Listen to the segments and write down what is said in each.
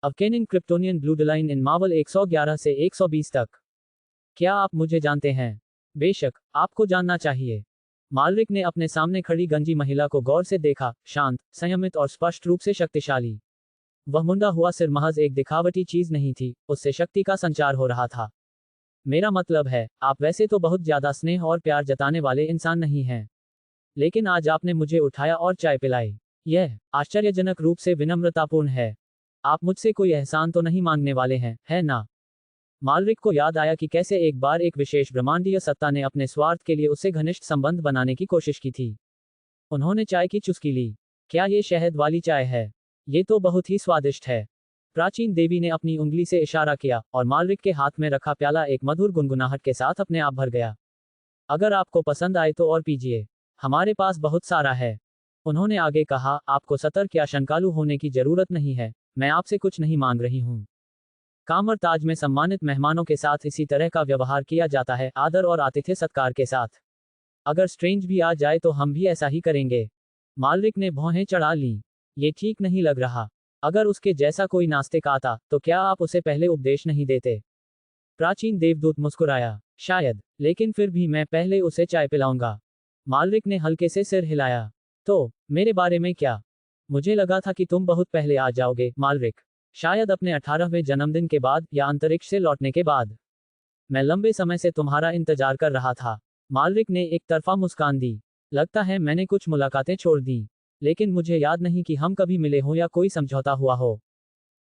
अवकेनिंग kryptonian blue line in Marvel 111 से 120 तक। क्या आप मुझे जानते हैं? बेशक, आपको जानना चाहिए। मालरिक ने अपने सामने खड़ी गंजी महिला को गौर से देखा, शांत, संयमित और स्पष्ट रूप से शक्तिशाली। वह मुंडा हुआ सिर महज एक दिखावटी चीज नहीं थी, उससे शक्ति का संचार हो रहा था। मेरा मतलब है, आप वैसे तो बहुत ज्यादा स्नेह और प्यार जताने वाले इंसान नहीं हैं। लेकिन आज आपने मुझे उठाया और चाय पिलाई। यह आश्चर्यजनक रूप से विनम्रतापूर्ण है। आप मुझसे कोई एहसान तो नहीं मांगने वाले हैं, है ना? मालरिक को याद आया कि कैसे एक बार एक विशेष ब्रह्मांडीय सत्ता ने अपने स्वार्थ के लिए उससे घनिष्ठ संबंध बनाने की कोशिश की थी। उन्होंने चाय की चुस्की ली। क्या ये शहद वाली चाय है? ये तो बहुत ही स्वादिष्ट है। प्राचीन देवी ने अपनी उंगली से इशारा किया और मालरिक के हाथ में रखा प्याला एक मधुर गुनगुनाहट के साथ अपने आप भर गया। अगर आपको पसंद आए तो और पीजिए। हमारे पास बहुत सारा है। उन्होंने आगे कहा, आपको सतर्क या शंकालु होने की जरूरत नहीं है। मैं आपसे कुछ नहीं मांग रही हूँ। कामर ताज में सम्मानित मेहमानों के साथ इसी तरह का व्यवहार किया जाता है, आदर और आतिथ्य सत्कार के साथ। अगर स्ट्रेंज भी आ जाए तो हम भी ऐसा ही करेंगे। मालरिक ने भौहें चढ़ा लीं। ये ठीक नहीं लग रहा। अगर उसके जैसा कोई नास्तिक आता, तो क्या आप उसे पहले उपदेश नहीं देते? प्राचीन देवदूत मुस्कुराया। शायद, लेकिन फिर भी मैं पहले उसे चाय पिलाऊंगा। मालरिक ने हल्के से सिर हिलाया। तो, मेरे बारे में क्या? मुझे लगा था कि तुम बहुत पहले आ जाओगे, मालरिक। शायद अपने 18वें जन्मदिन के बाद या अंतरिक्ष से लौटने के बाद। मैं लंबे समय से तुम्हारा इंतजार कर रहा था। मालरिक ने एक तरफा मुस्कान दी। लगता है मैंने कुछ मुलाकातें छोड़ दी। लेकिन मुझे याद नहीं कि हम कभी मिले हों या कोई समझौता हुआ हो।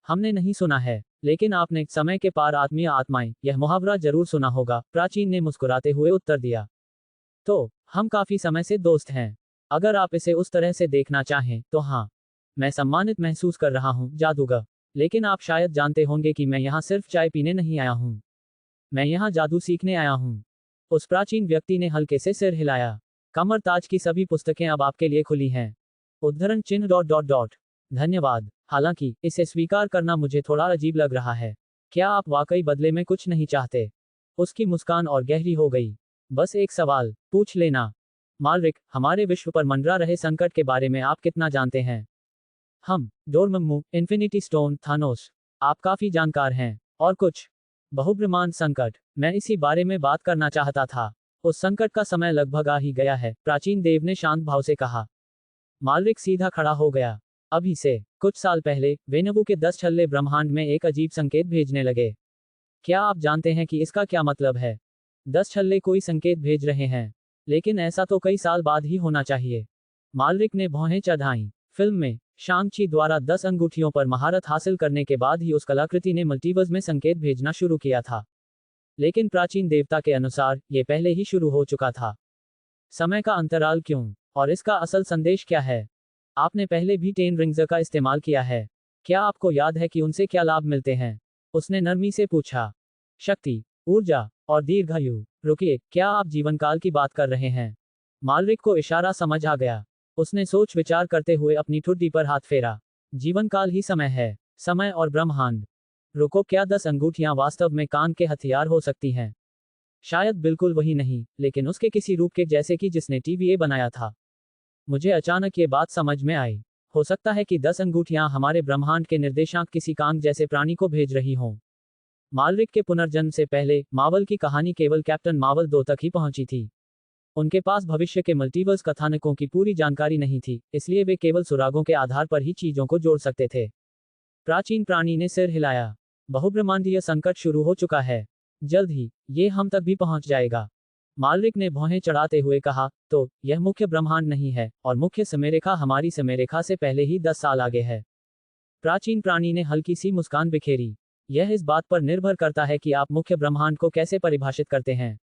हमने नहीं सुना है। लेकिन आपने समय के पार आत्मीय आत्माएं, यह मुहावरा जरूर सुना होगा, प्राचीन ने मुस्कुराते हुए उत्तर दिया। तो, हम काफी समय से दोस्त हैं। अगर आप इसे उस तरह से देखना चाहें, तो हाँ। मैं सम्मानित महसूस कर रहा हूँ, जादूगर। लेकिन आप शायद जानते होंगे कि मैं यहाँ सिर्फ चाय पीने नहीं आया हूँ। मैं यहाँ जादू सीखने आया हूँ। उस प्राचीन व्यक्ति ने हल्के से सिर हिलाया। कमर ताज की सभी पुस्तकें अब आपके लिए खुली हैं। उद्धरण चिन्ह डॉट डॉट डॉट। धन्यवाद। हालांकि, इसे स्वीकार करना मुझे थोड़ा अजीब लग रहा है। क्या आप वाकई बदले में कुछ नहीं चाहते? उसकी मुस्कान और गहरी हो गई। बस एक सवाल पूछ लेना। मालरिक, हमारे विश्व पर मंडरा रहे संकट के बारे में आप कितना जानते हैं? हम, डोरमम्मू, इन्फिनिटी स्टोन, थानोस। आप काफी जानकार हैं। और कुछ? बहुब्रह्मांड संकट। मैं इसी बारे में बात करना चाहता था। उस संकट का समय लगभग आ ही गया है, प्राचीन देव ने शांत भाव से कहा। मालरिक सीधा खड़ा हो गया। अभी से कुछ साल पहले, वेनबू के 10 छल्ले ब्रह्मांड में एक अजीब संकेत भेजने लगे। क्या आप जानते हैं कि इसका क्या मतलब है? 10 छल्ले कोई संकेत भेज रहे हैं। लेकिन ऐसा तो कई साल बाद ही होना चाहिए। मालरिक ने भौहें चढ़ाईं। फिल्म में शांग-ची द्वारा 10 अंगूठियों पर महारत हासिल करने के बाद ही उस कलाकृति ने मल्टीवर्स में संकेत भेजना शुरू किया था। लेकिन प्राचीन देवता के अनुसार, ये पहले ही शुरू हो चुका था। समय का अंतराल क्यों? और इसका असल संदेश क्या है? आपने पहले भी 10 रिंग्स का इस्तेमाल किया है। क्या आपको याद है कि उनसे क्या लाभ मिलते हैं? उसने नरमी से पूछा। शक्ति, ऊर्जा, और दीर्घायु। रुकिए, क्या आप जीवनकाल की बात कर रहे हैं? मालरिक को इशारा समझ आ गया। उसने सोच विचार करते हुए अपनी ठुड्डी पर हाथ फेरा। जीवनकाल ही समय है। समय और ब्रह्मांड। रुको, क्या 10 अंगूठियां वास्तव में कान के हथियार हो सकती हैं? शायद बिल्कुल वही नहीं, लेकिन उसके किसी रूप के जैसे कि जिसने TVA बनाया था। मुझे अचानक ये बात समझ में आई। हो सकता है कि 10 अंगूठियां हमारे ब्रह्मांड के निर्देशांक किसी कांग जैसे प्राणी को भेज रही हों। मालरिक के पुनर्जन्म से पहले, मार्वल की कहानी केवल कैप्टन मार्वल 2 तक ही पहुंची थी। उनके पास भविष्य के मल्टीवर्स कथानकों की पूरी जानकारी नहीं थी, इसलिए वे केवल सुरागों के आधार पर ही चीजों को जोड़ सकते थे। प्राचीन प्राणी ने सिर हिलाया। बहुब्रह्मांडीय संकट शुरू हो चुका है। जल्द ही, ये हम तक भी पहुंच जाएगा। मालरिक ने भौहें चढ़ाते हुए कहा, तो, यह मुख्य ब्रह्मांड नहीं है, और मुख्य समयरेखा हमारी समयरेखा से पहले ही 10 साल आगे है। प्राचीन प्राणी ने हल्की सी मुस्कान बिखेरी। यह इस बात पर निर्भर करता है कि आप मुख्य ब्रह्मांड को कैसे परिभाषित करते हैं।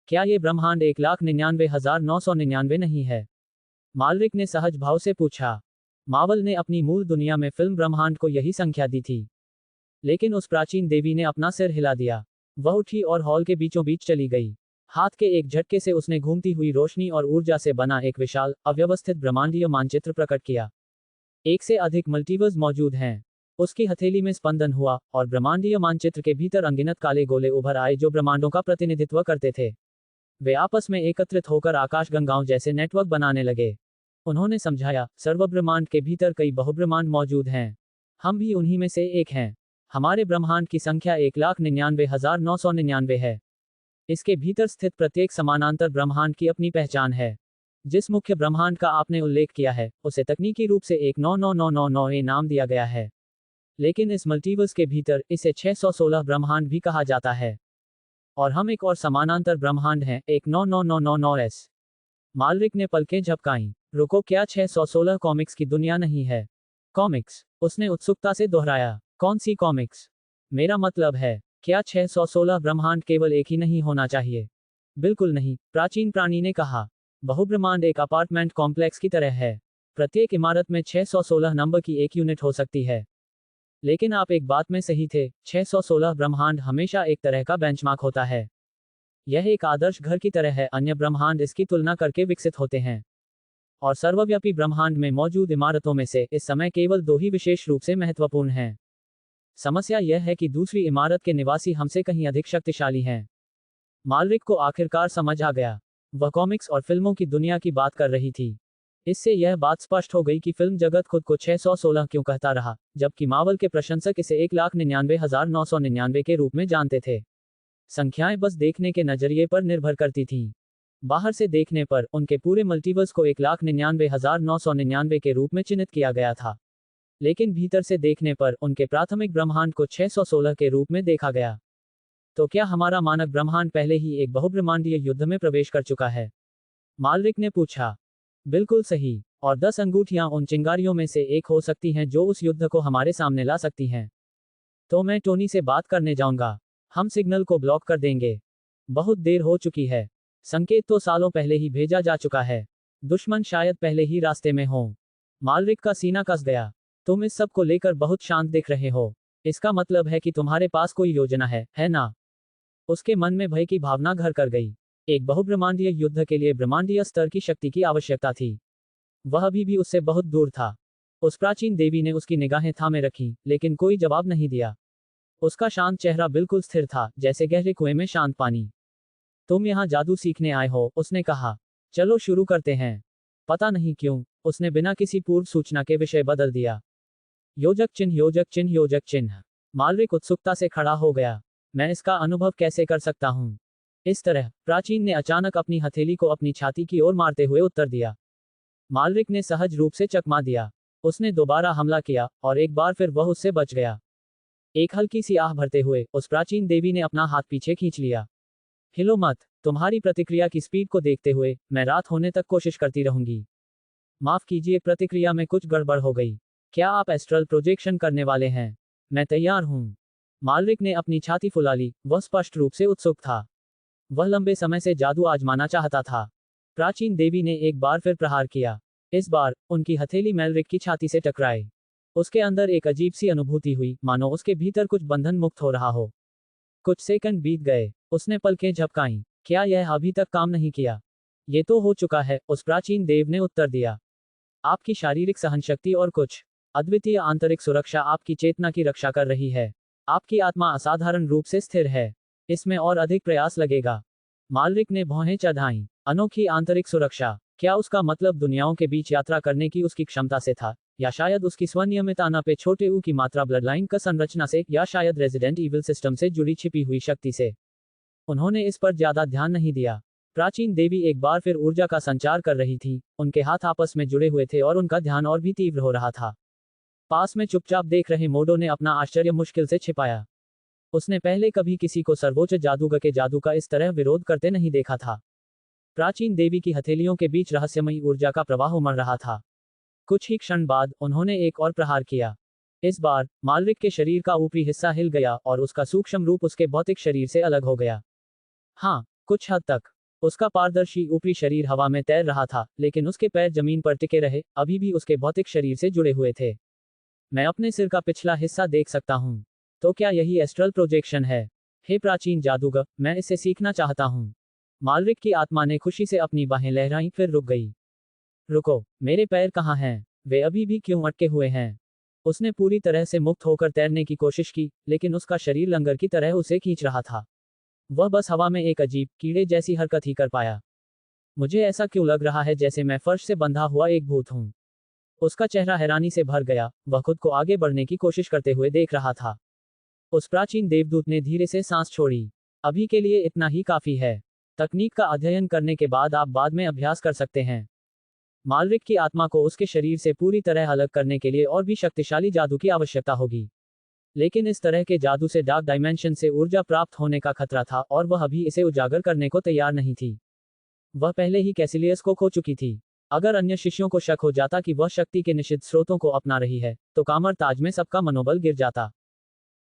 क्या ये ब्रह्मांड 1,99,999 नहीं है? मालरिक ने सहज भाव से पूछा। मार्वल ने अपनी मूल दुनिया में फिल्म ब्रह्मांड को यही संख्या दी थी। लेकिन उस प्राचीन देवी ने अपना सिर हिला दिया। वह उठी और हॉल के बीचों बीच चली गई। हाथ के एक झटके से उसने घूमती हुई रोशनी और ऊर्जा से बना एक विशाल, अव्यवस्थित ब्रह्मांडीय मानचित्र प्रकट किया। एक से अधिक मल्टीवर्स मौजूद हैं। उसकी हथेली में स्पंदन हुआ, और ब्रह्मांडीय मानचित्र के भीतर अनगिनत काले गोले उभर आए जो ब्रह्मांडों का प्रतिनिधित्व करते थे। वे आपस में एकत्रित होकर आकाशगंगाओं जैसे नेटवर्क बनाने लगे। उन्होंने समझाया, सर्वब्रह्मांड के भीतर कई बहुब्रह्मांड मौजूद हैं। हम भी उन्हीं में से एक हैं। हमारे ब्रह्मांड की संख्या 1,99,999 है। इसके भीतर स्थित प्रत्येक समानांतर ब्रह्मांड की अपनी पहचान है। जिस मुख्य ब्रह्मांड का आपने उल्लेख किया है, उसे तकनीकी रूप से 1,99,999 नाम दिया गया है। लेकिन इस मल्टीवर्स के भीतर इसे 616 ब्रह्मांड भी कहा जाता है। और हम एक और समानांतर ब्रह्मांड हैं, 1,99,999S। मालरिक ने पलकें झपकाईं। रुको, क्या 616 कॉमिक्स की दुनिया नहीं है? कॉमिक्स? उसने उत्सुकता से दोहराया। कौन सी कॉमिक्स? मेरा मतलब है, क्या 616 ब्रह्मांड केवल एक ही नहीं होना चाहिए? बिल्कुल नहीं, प्राचीन प्राणी ने कहा। बहुब्रह्मांड एक अपार्टमेंट कॉम्प्लेक्स की तरह है। प्रत्येक इमारत में 616 नंबर की एक यूनिट हो सकती है। लेकिन आप एक बात में सही थे, 616 ब्रह्मांड हमेशा एक तरह का बेंचमार्क होता है। यह एक आदर्श घर की तरह है, अन्य ब्रह्मांड इसकी तुलना करके विकसित होते हैं। और सर्वव्यापी ब्रह्मांड में मौजूद इमारतों में से इस समय केवल 2 ही विशेष रूप से महत्वपूर्ण हैं। समस्या यह है कि दूसरी इमारत के निवासी हमसे कहीं अधिक शक्तिशाली हैं। मालरिक को आखिरकार समझ आ गया। वह कॉमिक्स और फिल्मों की दुनिया की बात कर रही थी। इससे यह बात स्पष्ट हो गई कि फिल्म जगत खुद को 616 क्यों कहता रहा, जबकि मार्वल के प्रशंसक इसे 1,99,999 के रूप में जानते थे। संख्याएं बस देखने के नजरिए पर निर्भर करती थीं। बाहर से देखने पर उनके पूरे मल्टीवर्स को 1,99,999 के रूप में चिन्हित किया गया था। लेकिन भीतर से देखने पर उनके प्राथमिक ब्रह्मांड को 616 के रूप में देखा गया। तो क्या हमारा मानक ब्रह्मांड पहले ही एक बहुब्रह्मांडीय युद्ध में प्रवेश कर चुका है? मालरिक ने पूछा। बिल्कुल सही, और 10 अंगूठियां उन चिंगारियों में से एक हो सकती हैं जो उस युद्ध को हमारे सामने ला सकती हैं। तो मैं टोनी से बात करने जाऊंगा। हम सिग्नल को ब्लॉक कर देंगे। बहुत देर हो चुकी है। संकेत तो सालों पहले ही भेजा जा चुका है। दुश्मन शायद पहले ही रास्ते में हो। मालरिक का सीना कस गया। तुम इस सब को लेकर बहुत शांत दिख रहे हो। इसका मतलब है कि तुम्हारे पास कोई योजना है ना? उसके मन में भय की भावना घर कर गई। एक बहुब्रह्मांडीय युद्ध के लिए ब्रह्मांडीय स्तर की शक्ति की आवश्यकता थी। वह अभी भी उससे बहुत दूर था। उस प्राचीन देवी ने उसकी निगाहें थामे रखीं, लेकिन कोई जवाब नहीं दिया। उसका शांत चेहरा बिल्कुल स्थिर था, जैसे गहरे कुएं में शांत पानी। तुम यहाँ जादू सीखने आए हो, उसने कहा। चलो शुरू करते हैं। पता नहीं क्यों, उसने बिना किसी पूर्व सूचना के विषय बदल दिया। योजक चिन्ह, योजक चिन्ह, योजक चिन्ह। मालरिक उत्सुकता से खड़ा हो गया। मैं इसका अनुभव कैसे कर सकता हूँ? इस तरह, प्राचीन ने अचानक अपनी हथेली को अपनी छाती की ओर मारते हुए उत्तर दिया। मालरिक ने सहज रूप से चकमा दिया। उसने दोबारा हमला किया, और एक बार फिर वह उससे बच गया। एक हल्की सी आह भरते हुए, उस प्राचीन देवी ने अपना हाथ पीछे खींच लिया। हिलो मत, तुम्हारी प्रतिक्रिया की स्पीड को देखते हुए, मैं रात होने तक कोशिश करती रहूंगी। माफ कीजिए, प्रतिक्रिया में कुछ गड़बड़ हो गई। क्या आप एस्ट्रल प्रोजेक्शन करने वाले हैं? मैं तैयार हूं। मालरिक ने अपनी छाती फुला ली, वह स्पष्ट रूप से उत्सुक था। वह लंबे समय से जादू आजमाना चाहता था। प्राचीन देवी ने एक बार फिर प्रहार किया। इस बार, उनकी हथेली मालरिक की छाती से टकराई। उसके अंदर एक अजीब सी अनुभूति हुई, मानो उसके भीतर कुछ बंधन मुक्त हो रहा हो। कुछ सेकंड बीत गए। उसने पलकें झपकाईं। क्या यह अभी तक काम नहीं किया? ये तो हो चुका है, उस प्राचीन देव ने उत्तर दिया। आपकी शारीरिक सहनशक्ति और कुछ अद्वितीय आंतरिक सुरक्षा आपकी चेतना की रक्षा कर रही है। आपकी आत्मा असाधारण रूप से स्थिर है। इसमें और अधिक प्रयास लगेगा। मालरिक ने भौहें चढ़ाईं। अनोखी आंतरिक सुरक्षा। क्या उसका मतलब दुनियाओं के बीच यात्रा करने की उसकी क्षमता से था, या शायद उसकी स्वनियमित पे छोटे ऊ की मात्रा ब्लडलाइन का संरचना से, या शायद रेजिडेंट ईविल सिस्टम से जुड़ी छिपी हुई शक्ति से? उन्होंने इस पर ज्यादा ध्यान नहीं दिया। प्राचीन देवी एक बार फिर ऊर्जा का संचार कर रही थी। उनके हाथ आपस में जुड़े हुए थे और उनका ध्यान और भी तीव्र हो रहा था। पास में चुपचाप देख रहे मोडो ने अपना आश्चर्य मुश्किल से छिपाया। उसने पहले कभी किसी को सर्वोच्च जादूगर के जादू का इस तरह विरोध करते नहीं देखा था। प्राचीन देवी की हथेलियों के बीच रहस्यमयी ऊर्जा का प्रवाह उमड़ रहा था। कुछ ही क्षण बाद, उन्होंने एक और प्रहार किया। इस बार, मालरिक के शरीर का ऊपरी हिस्सा हिल गया और उसका सूक्ष्म रूप उसके भौतिक शरीर से अलग हो गया। हाँ, कुछ हद तक। उसका पारदर्शी ऊपरी शरीर हवा में तैर रहा था, लेकिन उसके पैर जमीन पर टिके रहे, अभी भी उसके भौतिक शरीर से जुड़े हुए थे। मैं अपने सिर का पिछला हिस्सा देख सकता हूँ। तो क्या यही एस्ट्रल प्रोजेक्शन है? हे प्राचीन जादूगर, मैं इसे सीखना चाहता हूँ। मालरिक की आत्मा ने खुशी से अपनी बाहें लहराईं, फिर रुक गई। रुको, मेरे पैर कहाँ हैं? वे अभी भी क्यों अटके हुए हैं? उसने पूरी तरह से मुक्त होकर तैरने की कोशिश की, लेकिन उसका शरीर लंगर की तरह उसे खींच रहा था। वह बस हवा में एक अजीब, कीड़े जैसी हरकत ही कर पाया। मुझे ऐसा क्यों लग रहा है जैसे मैं फर्श से बंधा हुआ एक भूत हूँ? उसका चेहरा हैरानी से भर गया, वह खुद को आगे बढ़ने की कोशिश करते हुए देख रहा था। उस प्राचीन देवदूत ने धीरे से सांस छोड़ी। अभी के लिए इतना ही काफी है। तकनीक का अध्ययन करने के बाद आप बाद में अभ्यास कर सकते हैं। मालरिक की आत्मा को उसके शरीर से पूरी तरह अलग करने के लिए और भी शक्तिशाली जादू की आवश्यकता होगी। लेकिन इस तरह के जादू से डार्क डायमेंशन से ऊर्जा प्राप्त होने का खतरा था और वह अभी इसे उजागर करने को तैयार नहीं थी। वह पहले ही कैसिलियस को खो चुकी थी। अगर अन्य शिष्यों को शक हो जाता कि वह शक्ति के निषिद्ध स्रोतों को अपना रही है, तो कामर ताज में सबका मनोबल गिर जाता।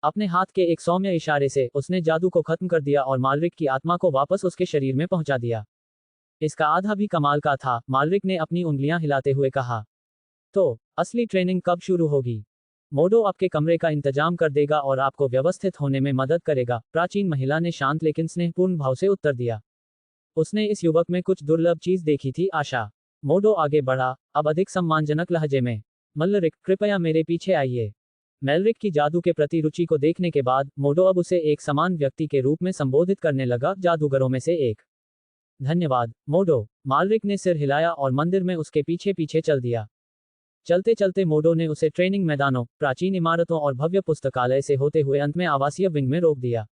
अपने हाथ के एक सौम्य इशारे से उसने जादू को खत्म कर दिया और मालरिक की आत्मा को वापस उसके शरीर में पहुंचा दिया। इसका आधा भी कमाल का था, मालरिक ने अपनी उंगलियां हिलाते हुए कहा। तो असली ट्रेनिंग कब शुरू होगी? मोडो आपके कमरे का इंतजाम कर देगा और आपको व्यवस्थित होने में मदद करेगा, प्राचीन महिला ने शांत लेकिन स्नेहपूर्ण भाव से उत्तर दिया। उसने इस युवक में कुछ दुर्लभ चीज देखी थी, आशा। मोडो आगे बढ़ा, अब अधिक सम्मानजनक लहजे में। मल्लरिक, कृपया मेरे पीछे आइए। मेलरिक की जादू के प्रति रुचि को देखने के बाद मोडो अब उसे एक समान व्यक्ति के रूप में संबोधित करने लगा, जादूगरों में से एक। धन्यवाद, मोडो। मालरिक ने सिर हिलाया और मंदिर में उसके पीछे पीछे चल दिया। चलते चलते मोडो ने उसे ट्रेनिंग मैदानों, प्राचीन इमारतों और भव्य पुस्तकालय से होते हुए अंत में आवासीय विंग में रोक दिया।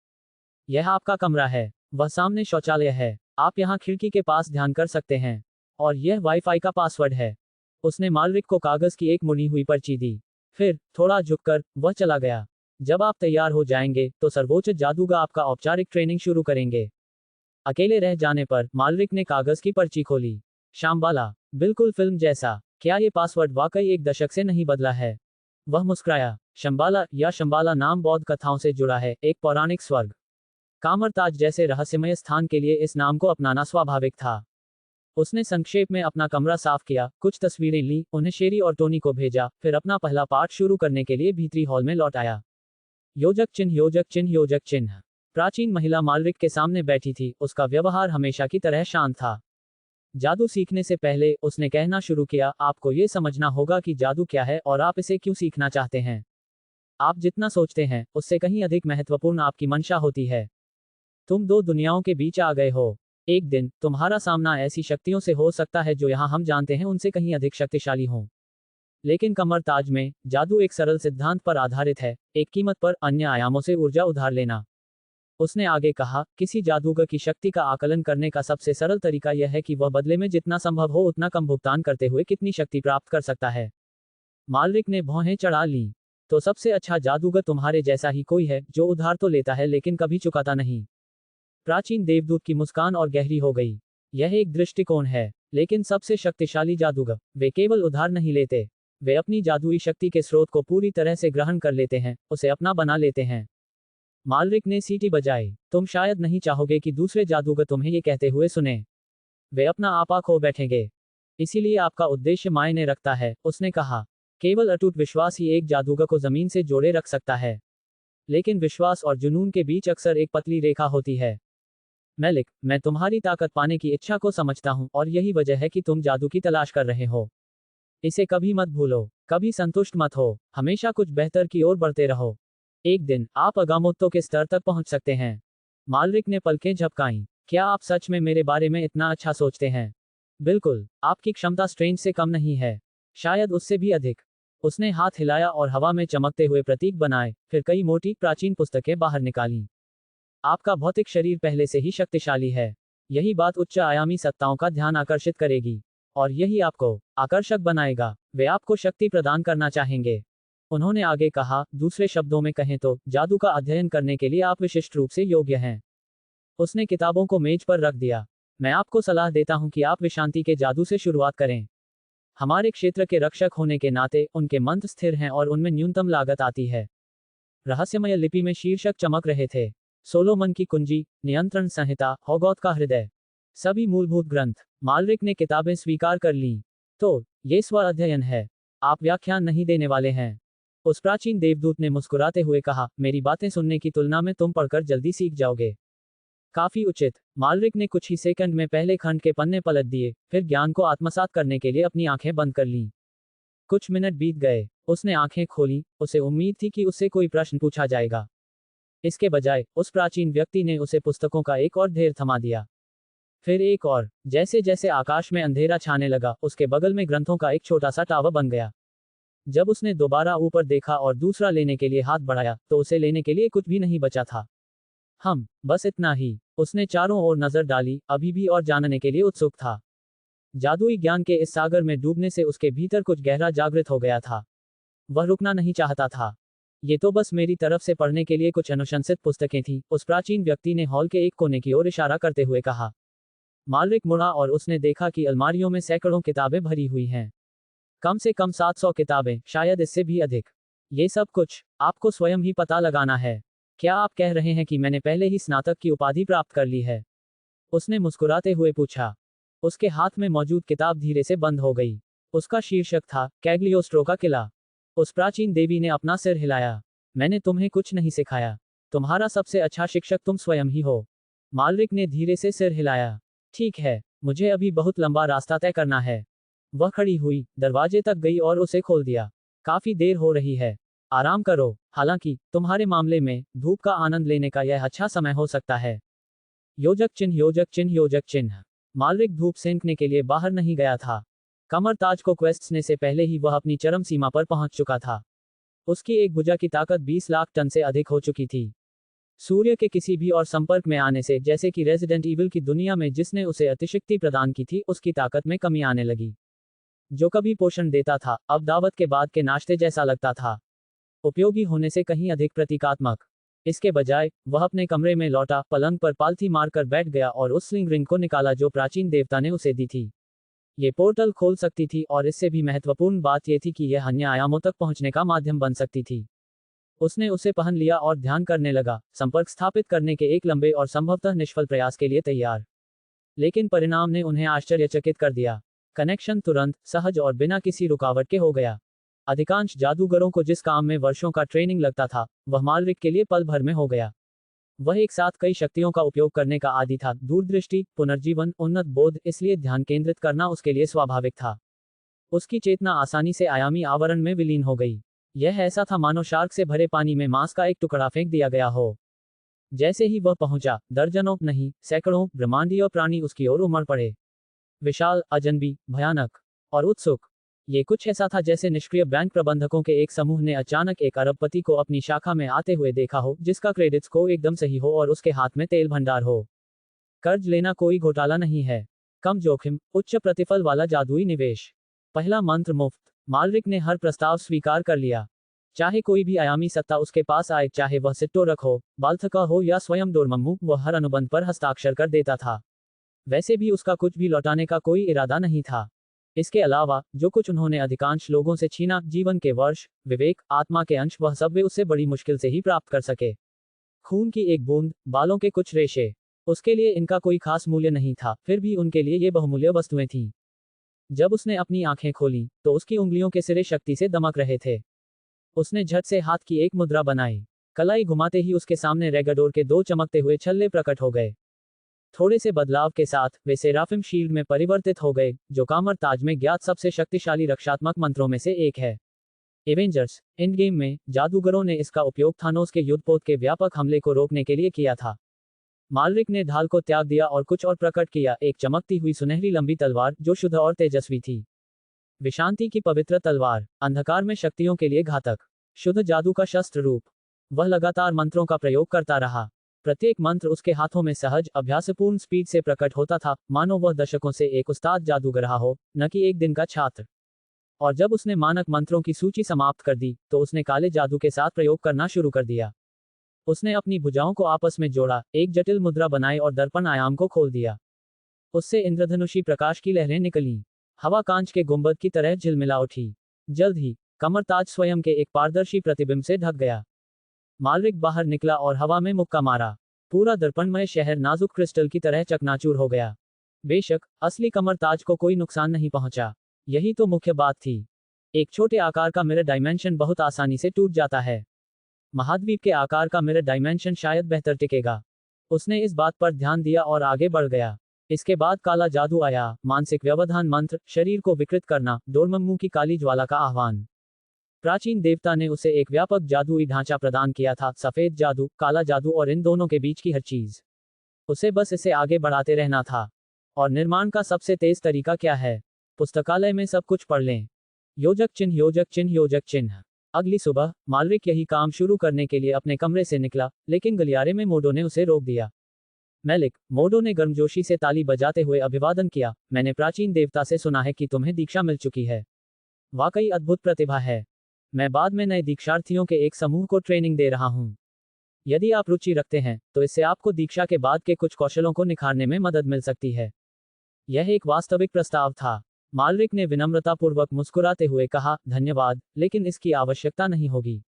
यह आपका कमरा है। वह सामने शौचालय है। आप यहाँ खिड़की के पास ध्यान कर सकते हैं। और यह वाईफाई का पासवर्ड है। उसने मालरिक को कागज की एक मुड़ी हुई पर्ची दी। फिर थोड़ा झुककर वह चला गया। जब आप तैयार हो जाएंगे तो सर्वोच्च जादूगर आपका औपचारिक ट्रेनिंग शुरू करेंगे। अकेले रह जाने पर मालरिक ने कागज की पर्ची खोली। शाम्बाला, बिल्कुल फिल्म जैसा। क्या ये पासवर्ड वाकई एक दशक से नहीं बदला है? वह मुस्कुराया। शम्बाला या शम्बाला नाम बौद्ध कथाओं से जुड़ा है, एक पौराणिक स्वर्ग। कामरताज जैसे रहस्यमय स्थान के लिए इस नाम को अपनाना स्वाभाविक था। उसने संक्षेप में अपना कमरा साफ किया, कुछ तस्वीरें ली, उन्हें शेरी और टोनी को भेजा, फिर अपना पहला पाठ शुरू करने के लिए भीतरी हॉल में लौट आया। योजक चिन्ह, योजक चिन्ह, योजक चिन्ह। प्राचीन महिला मालरिक के सामने बैठी थी, उसका व्यवहार हमेशा की तरह शांत था। जादू सीखने से पहले उसने कहना शुरू किया, आपको ये समझना होगा कि जादू क्या है और आप इसे क्यों सीखना चाहते हैं। आप जितना सोचते हैं उससे कहीं अधिक महत्वपूर्ण आपकी मंशा होती है। तुम दो दुनियाओं के बीच आ गए हो। एक दिन तुम्हारा सामना ऐसी शक्तियों से हो सकता है जो यहाँ हम जानते हैं उनसे कहीं अधिक शक्तिशाली हों। लेकिन कमर ताज में जादू एक सरल सिद्धांत पर आधारित है, एक कीमत पर, अन्य आयामों से ऊर्जा उधार लेना। उसने आगे कहा, किसी जादूगर की शक्ति का आकलन करने का सबसे सरल तरीका यह है कि वह बदले में जितना संभव हो उतना कम भुगतान करते हुए कितनी शक्ति प्राप्त कर सकता है। मालरिक ने भौहें चढ़ा लीं। तो सबसे अच्छा जादूगर तुम्हारे जैसा ही कोई है, जो उधार तो लेता है लेकिन कभी चुकाता नहीं। प्राचीन देवदूत की मुस्कान और गहरी हो गई। यह एक दृष्टिकोण है, लेकिन सबसे शक्तिशाली जादूगर वे केवल उधार नहीं लेते। वे अपनी जादुई शक्ति के स्रोत को पूरी तरह से ग्रहण कर लेते हैं, उसे अपना बना लेते हैं। मालरिक ने सीटी बजाई। तुम शायद नहीं चाहोगे कि दूसरे जादूगर तुम्हें ये कहते हुए सुने। वे अपना आपा खो बैठेंगे। इसीलिए आपका उद्देश्य मायने रखता है, उसने कहा। केवल अटूट विश्वास ही एक जादूगर को जमीन से जोड़े रख सकता है। लेकिन विश्वास और जुनून के बीच अक्सर एक पतली रेखा होती है। मेलिक, मैं तुम्हारी ताकत पाने की इच्छा को समझता हूं और यही वजह है कि तुम जादू की तलाश कर रहे हो। इसे कभी मत भूलो, कभी संतुष्ट मत हो, हमेशा कुछ बेहतर की ओर बढ़ते रहो। एक दिन आप अगामोत्तो के स्तर तक पहुंच सकते हैं। मालरिक ने पलकें झपकाईं। क्या आप सच में मेरे बारे में इतना अच्छा सोचते हैं? बिल्कुल, आपकी क्षमता स्ट्रेंज से कम नहीं है, शायद उससे भी अधिक। उसने हाथ हिलाया और हवा में चमकते हुए प्रतीक बनाए, फिर कई मोटी प्राचीन पुस्तकें बाहर निकालीं। आपका भौतिक शरीर पहले से ही शक्तिशाली है। यही बात उच्च आयामी सत्ताओं का ध्यान आकर्षित करेगी। और यही आपको आकर्षक बनाएगा। वे आपको शक्ति प्रदान करना चाहेंगे। उन्होंने आगे कहा, दूसरे शब्दों में कहें तो जादू का अध्ययन करने के लिए आप विशिष्ट रूप से योग्य हैं। उसने किताबों को मेज पर रख दिया। मैं आपको सलाह देता हूं कि आप विशांति के जादू से शुरुआत करें। हमारे क्षेत्र के रक्षक होने के नाते उनके मंत्र स्थिर हैं और उनमें न्यूनतम लागत आती है। रहस्यमय लिपि में शीर्षक चमक रहे थे। सोलोमन की कुंजी, नियंत्रण संहिता, होगोथ का हृदय, सभी मूलभूत ग्रंथ। मालरिक ने किताबें स्वीकार कर लीं। तो ये स्व अध्ययन है, आप व्याख्यान नहीं देने वाले हैं? उस प्राचीन देवदूत ने मुस्कुराते हुए कहा, मेरी बातें सुनने की तुलना में तुम पढ़कर जल्दी सीख जाओगे। काफी उचित। मालरिक ने कुछ ही सेकंड में पहले खंड के पन्ने पलट दिए, फिर ज्ञान को आत्मसात करने के लिए अपनी आंखें बंद कर लीं। कुछ मिनट बीत गए। उसने आंखें खोली, उसे उम्मीद थी कि उससे कोई प्रश्न पूछा जाएगा। इसके बजाय उस प्राचीन व्यक्ति ने उसे पुस्तकों का एक और ढेर थमा दिया। फिर एक और। जैसे जैसे आकाश में अंधेरा छाने लगा, उसके बगल में ग्रंथों का एक छोटा सा टावर बन गया। जब उसने दोबारा ऊपर देखा और दूसरा लेने के लिए हाथ बढ़ाया, तो उसे लेने के लिए कुछ भी नहीं बचा था। बस इतना ही। उसने चारों ओर नजर डाली, अभी भी और जानने के लिए उत्सुक था। जादुई ज्ञान के इस सागर में डूबने से उसके भीतर कुछ गहरा जागृत हो गया था। वह रुकना नहीं चाहता था। ये तो बस मेरी तरफ से पढ़ने के लिए कुछ अनुशंसित पुस्तकें थीं, उस प्राचीन व्यक्ति ने हॉल के एक कोने की ओर इशारा करते हुए कहा। मालरिक मुड़ा और उसने देखा कि अलमारियों में सैकड़ों किताबें भरी हुई हैं। कम से कम 700 किताबें, शायद इससे भी अधिक। ये सब कुछ आपको स्वयं ही पता लगाना है। क्या आप कह रहे हैं कि मैंने पहले ही स्नातक की उपाधि प्राप्त कर ली है? उसने मुस्कुराते हुए पूछा। उसके हाथ में मौजूद किताब धीरे से बंद हो गई। उसका शीर्षक था कैग्लियोस्ट्रो का किला। उस प्राचीन देवी ने अपना सिर हिलाया। मैंने तुम्हें कुछ नहीं सिखाया। तुम्हारा सबसे अच्छा शिक्षक तुम स्वयं ही हो। मालरिक ने धीरे से सिर हिलाया। ठीक है, मुझे अभी बहुत लंबा रास्ता तय करना है। वह खड़ी हुई, दरवाजे तक गई और उसे खोल दिया। काफी देर हो रही है, आराम करो। हालांकि तुम्हारे मामले में धूप का आनंद लेने का यह अच्छा समय हो सकता है। योजक चिन्ह, योजक चिन्ह, योजक चिन्ह। मालरिक धूप सेंकने के लिए बाहर नहीं गया था। कमर ताज को क्वेश्चने से पहले ही वह अपनी चरम सीमा पर पहुंच चुका था। उसकी एक भुजा की ताकत 20 लाख टन से अधिक हो चुकी थी। सूर्य के किसी भी और संपर्क में आने से, जैसे कि रेजिडेंट इविल की दुनिया में जिसने उसे अतिशक्ति प्रदान की थी, उसकी ताकत में कमी आने लगी। जो कभी पोषण देता था, अब दावत के बाद के नाश्ते जैसा लगता था। उपयोगी होने से कहीं अधिक प्रतीकात्मक। इसके बजाय वह अपने कमरे में लौटा, पलंग पर पालथी मारकर बैठ गया और उस स्लिंग रिंग को निकाला जो प्राचीन देवता ने उसे दी थी। ये पोर्टल खोल सकती थी, और इससे भी महत्वपूर्ण बात यह थी कि यह अन्य आयामों तक पहुंचने का माध्यम बन सकती थी। उसने उसे पहन लिया और ध्यान करने लगा, संपर्क स्थापित करने के एक लंबे और संभवतः निष्फल प्रयास के लिए तैयार। लेकिन परिणाम ने उन्हें आश्चर्यचकित कर दिया। कनेक्शन तुरंत, सहज और बिना किसी रुकावट के हो गया। अधिकांश जादूगरों को जिस काम में वर्षों का ट्रेनिंग लगता था, वह मालरिक के लिए पल भर में हो गया। वह एक साथ कई शक्तियों का उपयोग करने का आदी था, दूरदृष्टि, पुनर्जीवन, उन्नत बोध, इसलिए ध्यान केंद्रित करना उसके लिए स्वाभाविक था। उसकी चेतना आसानी से आयामी आवरण में विलीन हो गई। यह ऐसा था मानो शार्क से भरे पानी में मांस का एक टुकड़ा फेंक दिया गया हो। जैसे ही वह पहुंचा, दर्जनों नहीं, सैकड़ों ब्रह्मांडीय प्राणी उसकी ओर उमड़ पड़े। विशाल, अजनबी, भयानक और उत्सुक। ये कुछ ऐसा था जैसे निष्क्रिय बैंक प्रबंधकों के एक समूह ने अचानक एक अरबपति को अपनी शाखा में आते हुए देखा हो, जिसका क्रेडिट स्कोर एकदम सही हो और उसके हाथ में तेल भंडार हो। कर्ज लेना कोई घोटाला नहीं है। कम जोखिम, उच्च प्रतिफल वाला जादुई निवेश। पहला मंत्र मुफ्त। मालरिक ने हर प्रस्ताव स्वीकार कर लिया। चाहे कोई भी आयामी सत्ता उसके पास आए, चाहे वह सिट्टोरक हो, बाल्थका हो या स्वयं डोरमम्मू, वह हर अनुबंध पर हस्ताक्षर कर देता था। वैसे भी उसका कुछ भी लौटाने का कोई इरादा नहीं था। इसके अलावा जो कुछ उन्होंने अधिकांश लोगों से छीना, जीवन के वर्ष, विवेक, आत्मा के अंश, वह सब वे उससे बड़ी मुश्किल से ही प्राप्त कर सके। खून की एक बूंद, बालों के कुछ रेशे। उसके लिए इनका कोई खास मूल्य नहीं था, फिर भी उनके लिए ये बहुमूल्य वस्तुएं थीं। जब उसने अपनी आंखें खोली, तो उसकी उंगलियों के सिरे शक्ति से दमक रहे थे। उसने झट से हाथ की एक मुद्रा बनाई। कलाई घुमाते ही उसके सामने रेगाडोर के 2 चमकते हुए छल्ले प्रकट हो गए। थोड़े से बदलाव के साथ वे सेराफिम शील्ड में परिवर्तित हो गए, जो कामर ताज में ज्ञात सबसे शक्तिशाली रक्षात्मक मंत्रों में से एक है। एवेंजर्स एंड गेम में जादूगरों ने इसका उपयोग थानोस के युद्धपोत के व्यापक हमले को रोकने के लिए किया था। मालरिक ने ढाल को त्याग दिया और कुछ और प्रकट किया, एक चमकती हुई सुनहरी लंबी तलवार जो शुद्ध और तेजस्वी थी। विशांति की पवित्र तलवार, अंधकार में शक्तियों के लिए घातक, शुद्ध जादू का शस्त्र रूप। वह लगातार मंत्रों का प्रयोग करता रहा। प्रत्येक मंत्र उसके हाथों में सहज, अभ्यासपूर्ण स्पीड से प्रकट होता था, मानो वह दशकों से एक उस्ताद जादूगर रहा हो, न कि एक दिन का छात्र। और जब उसने मानक मंत्रों की सूची समाप्त कर दी, तो उसने काले जादू के साथ प्रयोग करना शुरू कर दिया। उसने अपनी भुजाओं को आपस में जोड़ा, एक जटिल मुद्रा बनाई और दर्पण आयाम को खोल दिया। उससे इंद्रधनुषी प्रकाश की लहरें निकलीं। हवा कांच के गुंबद की तरह झिलमिला उठी। जल्द ही कमरताज स्वयं के एक पारदर्शी प्रतिबिंब से ढक गया। मालरिक बाहर निकला और हवा में मुक्का मारा। पूरा दर्पणमय शहर नाजुक क्रिस्टल की तरह चकनाचूर हो गया। बेशक असली कमरताज को कोई नुकसान नहीं पहुंचा। यही तो मुख्य बात थी। एक छोटे आकार का मिरर डायमेंशन बहुत आसानी से टूट जाता है। महाद्वीप के आकार का मिरर डायमेंशन शायद बेहतर टिकेगा। उसने इस बात पर ध्यान दिया और आगे बढ़ गया। इसके बाद काला जादू आया, मानसिक व्यवधान मंत्र, शरीर को विकृत करना, डोरमम्मू की काली ज्वाला का आह्वान। प्राचीन देवता ने उसे एक व्यापक जादुई ढांचा प्रदान किया था, सफेद जादू, काला जादू और इन दोनों के बीच की हर चीज। उसे बस इसे आगे बढ़ाते रहना था। और निर्माण का सबसे तेज तरीका क्या है? पुस्तकालय में सब कुछ पढ़ लें। योजक चिन्ह योजक चिन्ह योजक चिन्ह। अगली सुबह मालविक यही काम शुरू करने के लिए अपने कमरे से निकला, लेकिन गलियारे में मोडो ने उसे रोक दिया। मैलिक, मोडो ने गर्मजोशी से ताली बजाते हुए अभिवादन किया, मैंने प्राचीन देवता से सुना है कि तुम्हें दीक्षा मिल चुकी है। वाकई अद्भुत प्रतिभा है। मैं बाद में नए दीक्षार्थियों के एक समूह को ट्रेनिंग दे रहा हूँ। यदि आप रुचि रखते हैं तो इससे आपको दीक्षा के बाद के कुछ कौशलों को निखारने में मदद मिल सकती है। यह एक वास्तविक प्रस्ताव था। मालविक ने विनम्रतापूर्वक मुस्कुराते हुए कहा, धन्यवाद, लेकिन इसकी आवश्यकता नहीं होगी।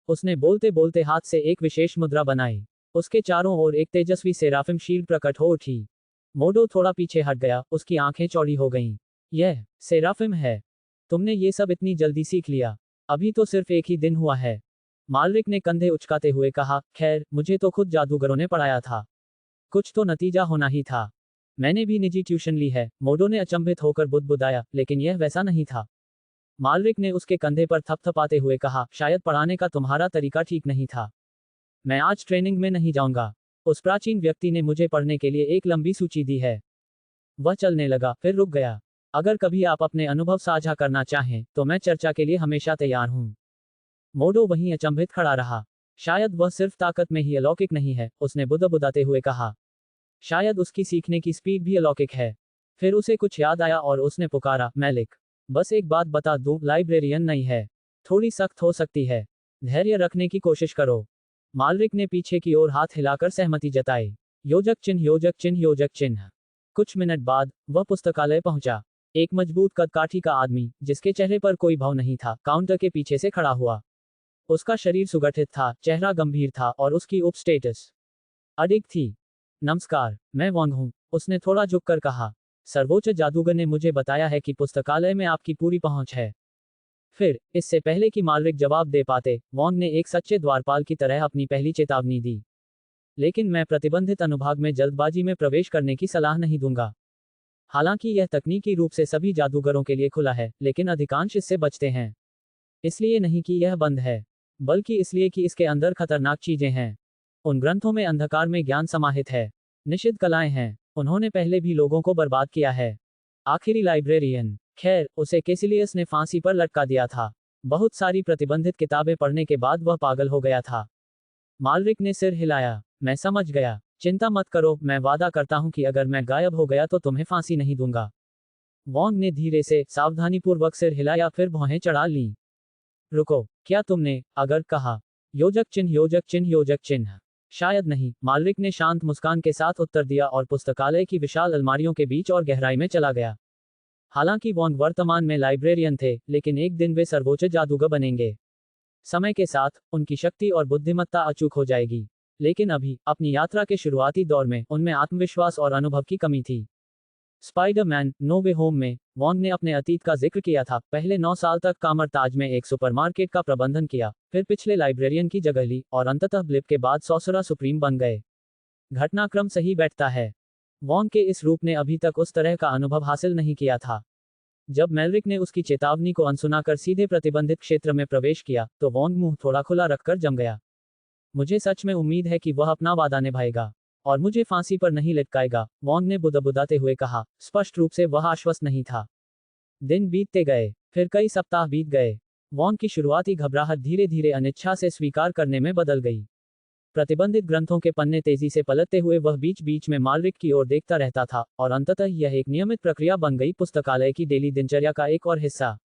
उसने बोलते बोलते हाथ से एक विशेष मुद्रा बनाई। उसके चारों ओर एक तेजस्वी सेराफिम शील्ड प्रकट हो उठी। मोडो थोड़ा पीछे हट गया, उसकी आंखें चौड़ी हो गईं। यह सेराफिम है? तुमने ये सब इतनी जल्दी सीख लिया? अभी तो सिर्फ एक ही दिन हुआ है। मालविक ने कंधे उचकाते हुए कहा, खैर, मुझे तो खुद जादूगरों ने पढ़ाया था। कुछ तो नतीजा होना ही था। मैंने भी निजी ट्यूशन ली है। मोडो ने अचंभित होकर बुदबुदाया, लेकिन यह वैसा नहीं था। मालविक ने उसके कंधे पर थपथपाते हुए कहा, शायद पढ़ाने का तुम्हारा तरीका ठीक नहीं था। मैं आज ट्रेनिंग में नहीं जाऊंगा। उस प्राचीन व्यक्ति ने मुझे पढ़ने के लिए एक लंबी सूची दी है। वह चलने लगा, फिर रुक गया। अगर कभी आप अपने अनुभव साझा करना चाहें तो मैं चर्चा के लिए हमेशा तैयार हूं। मोडो वहीं अचंभित खड़ा रहा। शायद वह सिर्फ ताकत में ही अलौकिक नहीं है, उसने बुदबुदाते हुए कहा। शायद उसकी सीखने की स्पीड भी अलौकिक है। फिर उसे कुछ याद आया और उसने पुकारा, मैलिक, बस एक बात बता दूं, लाइब्रेरियन नहीं है। थोड़ी सख्त हो सकती है। धैर्य रखने की कोशिश करो। मालविक ने पीछे की ओर हाथ हिलाकर सहमति जताई। योजक चिन्ह योजक चिन्ह योजक चिन्ह। कुछ मिनट बाद वह पुस्तकालय पहुंचा। एक मजबूत कदकाठी का आदमी, जिसके चेहरे पर कोई भाव नहीं था, काउंटर के पीछे से खड़ा हुआ। उसका शरीर सुगठित था, चेहरा गंभीर था और उसकी उप स्टेटस अडिग थी। नमस्कार, मैं वॉन्ग हूं, उसने थोड़ा झुककर कहा। सर्वोच्च जादूगर ने मुझे बताया है कि पुस्तकालय में आपकी पूरी पहुंच है। फिर, इससे पहले कि मालविक जवाब दे पाते, वॉन्ग ने एक सच्चे द्वारपाल की तरह अपनी पहली चेतावनी दी। लेकिन मैं प्रतिबंधित अनुभाग में जल्दबाजी में प्रवेश करने की सलाह नहीं दूंगा। हालांकि यह तकनीकी रूप से सभी जादूगरों के लिए खुला है, लेकिन अधिकांश इससे बचते हैं। इसलिए नहीं कि यह बंद है, बल्कि इसलिए कि इसके अंदर खतरनाक चीजें हैं। उन ग्रंथों में अंधकार में ज्ञान समाहित है। निषिद्ध कलाएं हैं। उन्होंने पहले भी लोगों को बर्बाद किया है। आखिरी लाइब्रेरियन, खैर, उसे कैसिलियस ने फांसी पर लटका दिया था। बहुत सारी प्रतिबंधित किताबें पढ़ने के बाद वह पागल हो गया था। मालविक ने सिर हिलाया। मैं समझ गया। चिंता मत करो, मैं वादा करता हूं कि अगर मैं गायब हो गया तो तुम्हें फांसी नहीं दूंगा। वॉन्ग ने धीरे से, सावधानीपूर्वक सिर हिलाया, फिर भौहें चढ़ा लीं। रुको, क्या तुमने अगर कहा? योजक चिन्ह योजक चिन्ह योजक चिन्ह। शायद नहीं, मालविक ने शांत मुस्कान के साथ उत्तर दिया और पुस्तकालय की विशाल अलमारियों के बीच और गहराई में चला गया। हालांकि वॉन्ग वर्तमान में लाइब्रेरियन थे, लेकिन एक दिन वे सर्वोच्च जादूगर बनेंगे। समय के साथ उनकी शक्ति और बुद्धिमत्ता अचूक हो जाएगी। लेकिन अभी, अपनी यात्रा के शुरुआती दौर में, उनमें आत्मविश्वास और अनुभव की कमी थी। स्पाइडरमैन नो वे होम में वॉन्ग ने अपने अतीत का जिक्र किया था। पहले 9 साल तक कामरताज में एक सुपरमार्केट का प्रबंधन किया, फिर पिछले लाइब्रेरियन की जगह ली और अंततः ब्लिप के बाद सॉर्सरर सुप्रीम बन गए। घटनाक्रम सही बैठता है। वॉन्ग के इस रूप ने अभी तक उस तरह का अनुभव हासिल नहीं किया था। जब मैलविक ने उसकी चेतावनी को अनसुना कर सीधे प्रतिबंधित क्षेत्र में प्रवेश किया, तो वॉन्ग मुंह थोड़ा खुला रखकर जम गया। मुझे सच में उम्मीद है कि वह अपना वादा निभाएगा और मुझे फांसी पर नहीं लटकाएगा, वॉन्ग ने बुदबुदाते हुए कहा। स्पष्ट रूप से वह आश्वस्त नहीं था। दिन बीतते गए, फिर कई सप्ताह बीत गए। वॉन्ग की शुरुआती घबराहट धीरे धीरे अनिच्छा से स्वीकार करने में बदल गई। प्रतिबंधित ग्रंथों के पन्ने तेजी से पलटते हुए वह बीच बीच में मालविक की ओर देखता रहता था, और अंततः यह एक नियमित प्रक्रिया बन गई, पुस्तकालय की डेली दिनचर्या का एक और हिस्सा।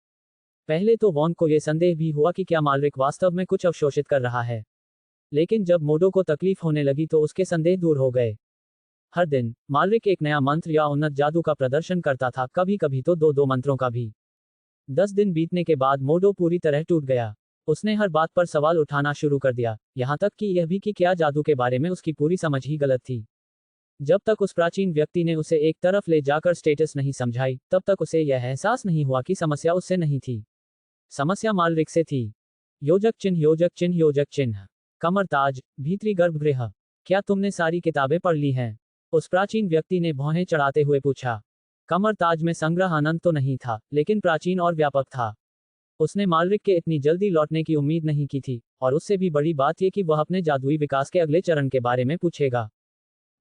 पहले तो वॉन्ग को यह संदेह भी हुआ कि क्या मालविक वास्तव में कुछ अवशोषित कर रहा है। लेकिन जब मोडो को तकलीफ होने लगी तो उसके संदेह दूर हो गए। हर दिन मालविक एक नया मंत्र या उन्नत जादू का प्रदर्शन करता था, कभी कभी तो 2-2 मंत्रों का भी। 10 दिन बीतने के बाद मोडो पूरी तरह टूट गया। उसने हर बात पर सवाल उठाना शुरू कर दिया, यहाँ तक कि यह भी कि क्या जादू के बारे में उसकी पूरी समझ ही गलत थी। जब तक उस प्राचीन व्यक्ति ने उसे एक तरफ ले जाकर स्टेटस नहीं समझाई, तब तक उसे यह एहसास नहीं हुआ कि समस्या उससे नहीं थी, समस्या मालविक से थी। योजक चिन्ह योजक चिन्ह योजक चिन्ह। कमरताज, भीतरी गर्भगृह। क्या तुमने सारी किताबें पढ़ ली हैं? उस प्राचीन व्यक्ति ने भौहें चढ़ाते हुए पूछा। कमरताज में संग्रह अनंत तो नहीं था, लेकिन प्राचीन और व्यापक था। उसने मालविक के इतनी जल्दी लौटने की उम्मीद नहीं की थी, और उससे भी बड़ी बात यह कि वह अपने जादुई विकास के अगले चरण के बारे में पूछेगा।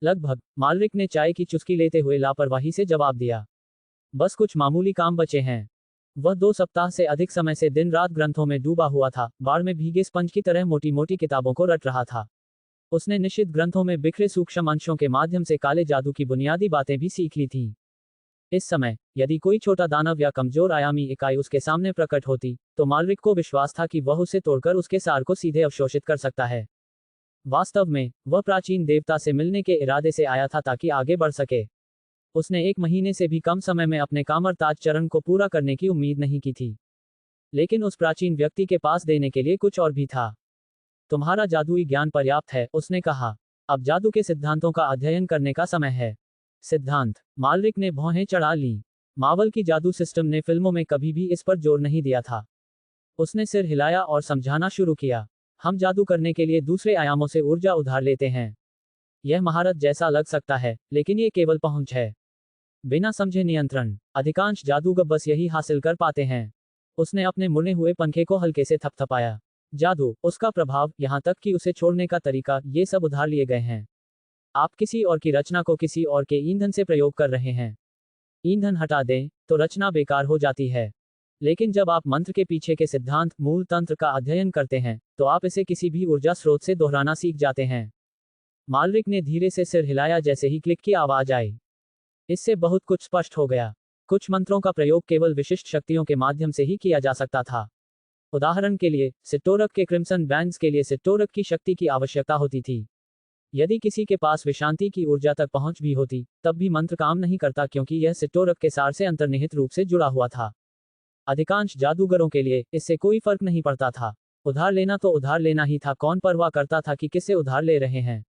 लगभग, मालरिक ने चाय की चुस्की लेते हुए लापरवाही से जवाब दिया। बस कुछ मामूली काम बचे हैं। वह 2 सप्ताह से अधिक समय से दिन रात ग्रंथों में डूबा हुआ था, बाढ़ में भीगे स्पंज की तरह मोटी मोटी किताबों को रट रहा था। उसने निश्चित ग्रंथों में बिखरे सूक्ष्म अंशों के माध्यम से काले जादू की बुनियादी बातें भी सीख ली थीं। इस समय, यदि कोई छोटा दानव या कमजोर आयामी इकाई उसके सामने प्रकट होती, तो मालरिक को विश्वास था कि वह उसे तोड़कर उसके सार को सीधे अवशोषित कर सकता है। वास्तव में, वह प्राचीन देवता से मिलने के इरादे से आया था ताकि आगे बढ़ सके। उसने 1 महीने से भी कम समय में अपने कामरताज चरण को पूरा करने की उम्मीद नहीं की थी। लेकिन उस प्राचीन व्यक्ति के पास देने के लिए कुछ और भी था। तुम्हारा जादुई ज्ञान पर्याप्त है, उसने कहा। अब जादू के सिद्धांतों का अध्ययन करने का समय है। सिद्धांत, मालरिक ने भौहें चढ़ा लीं। मार्वल की जादू सिस्टम ने फिल्मों में कभी भी इस पर जोर नहीं दिया था। उसने सिर हिलाया और समझाना शुरू किया। हम जादू करने के लिए दूसरे आयामों से ऊर्जा उधार लेते हैं। यह महारत जैसा लग सकता है, लेकिन ये केवल पहुंच है, बिना समझे नियंत्रण। अधिकांश जादूगर बस यही हासिल कर पाते हैं। उसने अपने मुड़े हुए पंखे को हल्के से थपथपाया। जादू, उसका प्रभाव, यहां तक कि उसे छोड़ने का तरीका, ये सब उधार लिए गए हैं। आप किसी और की रचना को किसी और के ईंधन से प्रयोग कर रहे हैं। ईंधन हटा दें, तो रचना बेकार हो जाती है। लेकिन जब आप मंत्र के पीछे के सिद्धांत, मूल तंत्र का अध्ययन करते हैं, तो आप इसे किसी भी ऊर्जा स्रोत से दोहराना सीख जाते हैं। मालरिक ने धीरे से सिर हिलाया जैसे ही क्लिक की आवाज आई। इससे बहुत कुछ स्पष्ट हो गया। कुछ मंत्रों का प्रयोग केवल विशिष्ट शक्तियों के माध्यम से ही किया जा सकता था। उदाहरण के लिए, सिट्टोरक के क्रिम्सन बैंड्स के लिए सिट्टोरक की शक्ति की आवश्यकता होती थी। यदि किसी के पास विशांति की ऊर्जा तक पहुंच भी होती, तब भी मंत्र काम नहीं करता क्योंकि यह सिट्टोरक के सार से अंतर्निहित रूप से जुड़ा हुआ था। अधिकांश जादूगरों के लिए इससे कोई फर्क नहीं पड़ता था। उधार लेना तो उधार लेना ही था, कौन परवाह करता था कि किससे उधार ले रहे हैं।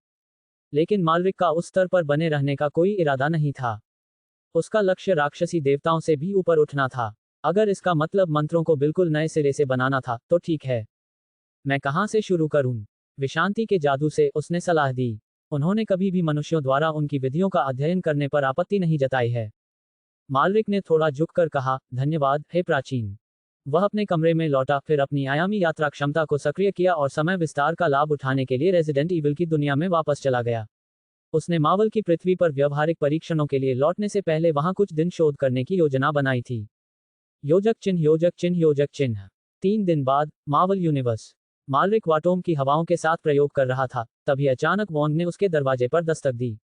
लेकिन मालरिक का उस स्तर पर बने रहने का कोई इरादा नहीं था। उसका लक्ष्य राक्षसी देवताओं से भी ऊपर उठना था। अगर इसका मतलब मंत्रों को बिल्कुल नए सिरे से बनाना था, तो ठीक है। मैं कहां से शुरू करूं? विशांति के जादू से, उसने सलाह दी। उन्होंने कभी भी मनुष्यों द्वारा उनकी विधियों का अध्ययन करने पर आपत्ति नहीं जताई है। मालरिक ने थोड़ा झुककर कहा, धन्यवाद, हे प्राचीन। वह अपने कमरे में लौटा, फिर अपनी आयामी यात्रा क्षमता को सक्रिय किया और समय विस्तार का लाभ उठाने के लिए रेजिडेंट ईविल की दुनिया में वापस चला गया। उसने मार्वल की पृथ्वी पर व्यवहारिक परीक्षणों के लिए लौटने से पहले वहां कुछ दिन शोध करने की योजना बनाई थी। योजक चिन्ह, योजक चिन्ह, योजक चिन्ह। 3 दिन बाद, मार्वल यूनिवर्स। मालरिक वाटोम की हवाओं के साथ प्रयोग कर रहा था, तभी अचानक वॉन्ग ने उसके दरवाजे पर दस्तक दी।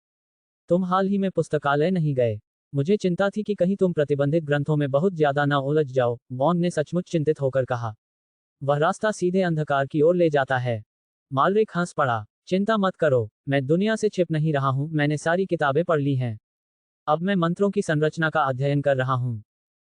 तुम हाल ही में पुस्तकालय नहीं गए? मुझे चिंता थी कि कहीं तुम प्रतिबंधित ग्रंथों में बहुत ज्यादा न उलझ जाओ, वॉन्ग ने सचमुच चिंतित होकर कहा। वह रास्ता सीधे अंधकार की ओर ले जाता है। मालरिक हंस पड़ा। चिंता मत करो, मैं दुनिया से छिप नहीं रहा हूं, मैंने सारी किताबें पढ़ ली हैं। अब मैं मंत्रों की संरचना का अध्ययन कर रहा हूं।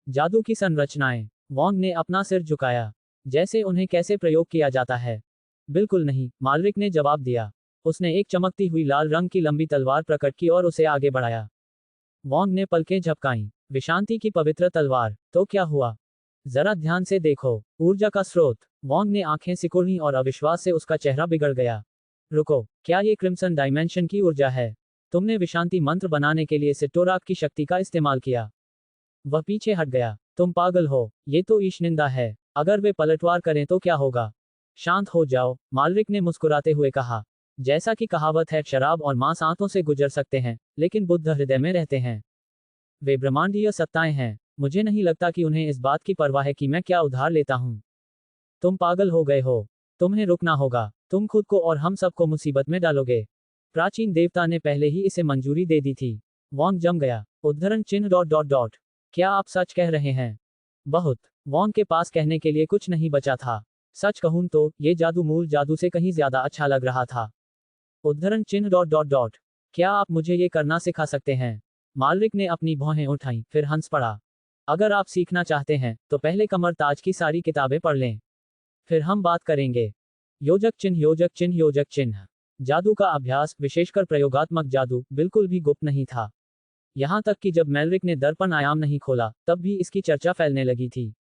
जादू की संरचनाएं। वॉन्ग ने अपना सिर झुकाया। जैसे उन्हें कैसे प्रयोग किया जाता है? बिल्कुल नहीं, मालरिक ने जवाब दिया। उसने एक चमकती हुई लाल रंग की लंबी तलवार प्रकट की और उसे आगे बढ़ाया। वॉन्ग ने पलकें झपकाईं। विशांति की पवित्र तलवार, तो क्या हुआ? जरा ध्यान से देखो, ऊर्जा का स्रोत। वॉन्ग ने आंखें सिकुड़ी और अविश्वास से उसका चेहरा बिगड़ गया। रुको, क्या ये क्रिम्सन डायमेंशन की ऊर्जा है? तुमने विशांति मंत्र बनाने के लिए सिट्टोराक की शक्ति का इस्तेमाल किया? वह पीछे हट गया। तुम पागल हो, ये तो ईशनिंदा है। अगर वे पलटवार करें तो क्या होगा? शांत हो जाओ, मालरिक ने मुस्कुराते हुए कहा। जैसा कि कहावत है, शराब और मांस आंतों से गुजर सकते हैं, लेकिन बुद्ध हृदय में रहते हैं। वे ब्रह्मांडीय सत्ताएं हैं। मुझे नहीं लगता कि उन्हें इस बात की परवाह है कि मैं क्या उधार लेता हूं। तुम पागल हो गए हो। तुम्हें रुकना होगा। तुम खुद को और हम सबको मुसीबत में डालोगे। प्राचीन देवता ने पहले ही इसे मंजूरी दे दी थी। वॉन्ग जम गया। उद्धरण चिन्ह डॉट डॉट डॉट। क्या आप सच कह रहे हैं? बहुत। वॉन्ग के पास कहने के लिए कुछ नहीं बचा था। सच कहूं तो, ये जादू मूल जादू से कहीं ज्यादा अच्छा लग रहा था। उद्धरण चिन्ह डॉट डॉट डॉट। क्या आप मुझे ये करना सिखा सकते हैं? मालरिक ने अपनी भौहें उठाईं, फिर हंस पड़ा। अगर आप सीखना चाहते हैं, तो पहले कमरताज की सारी किताबें पढ़ लें। फिर हम बात करेंगे। योजक चिन्ह, योजक चिन्ह, योजक चिन्ह। जादू का अभ्यास, विशेषकर प्रयोगात्मक जादू, बिल्कुल भी गुप्त नहीं था। यहां तक कि जब मैलरिक ने दर्पण आयाम नहीं खोला, तब भी इसकी चर्चा फैलने लगी थी।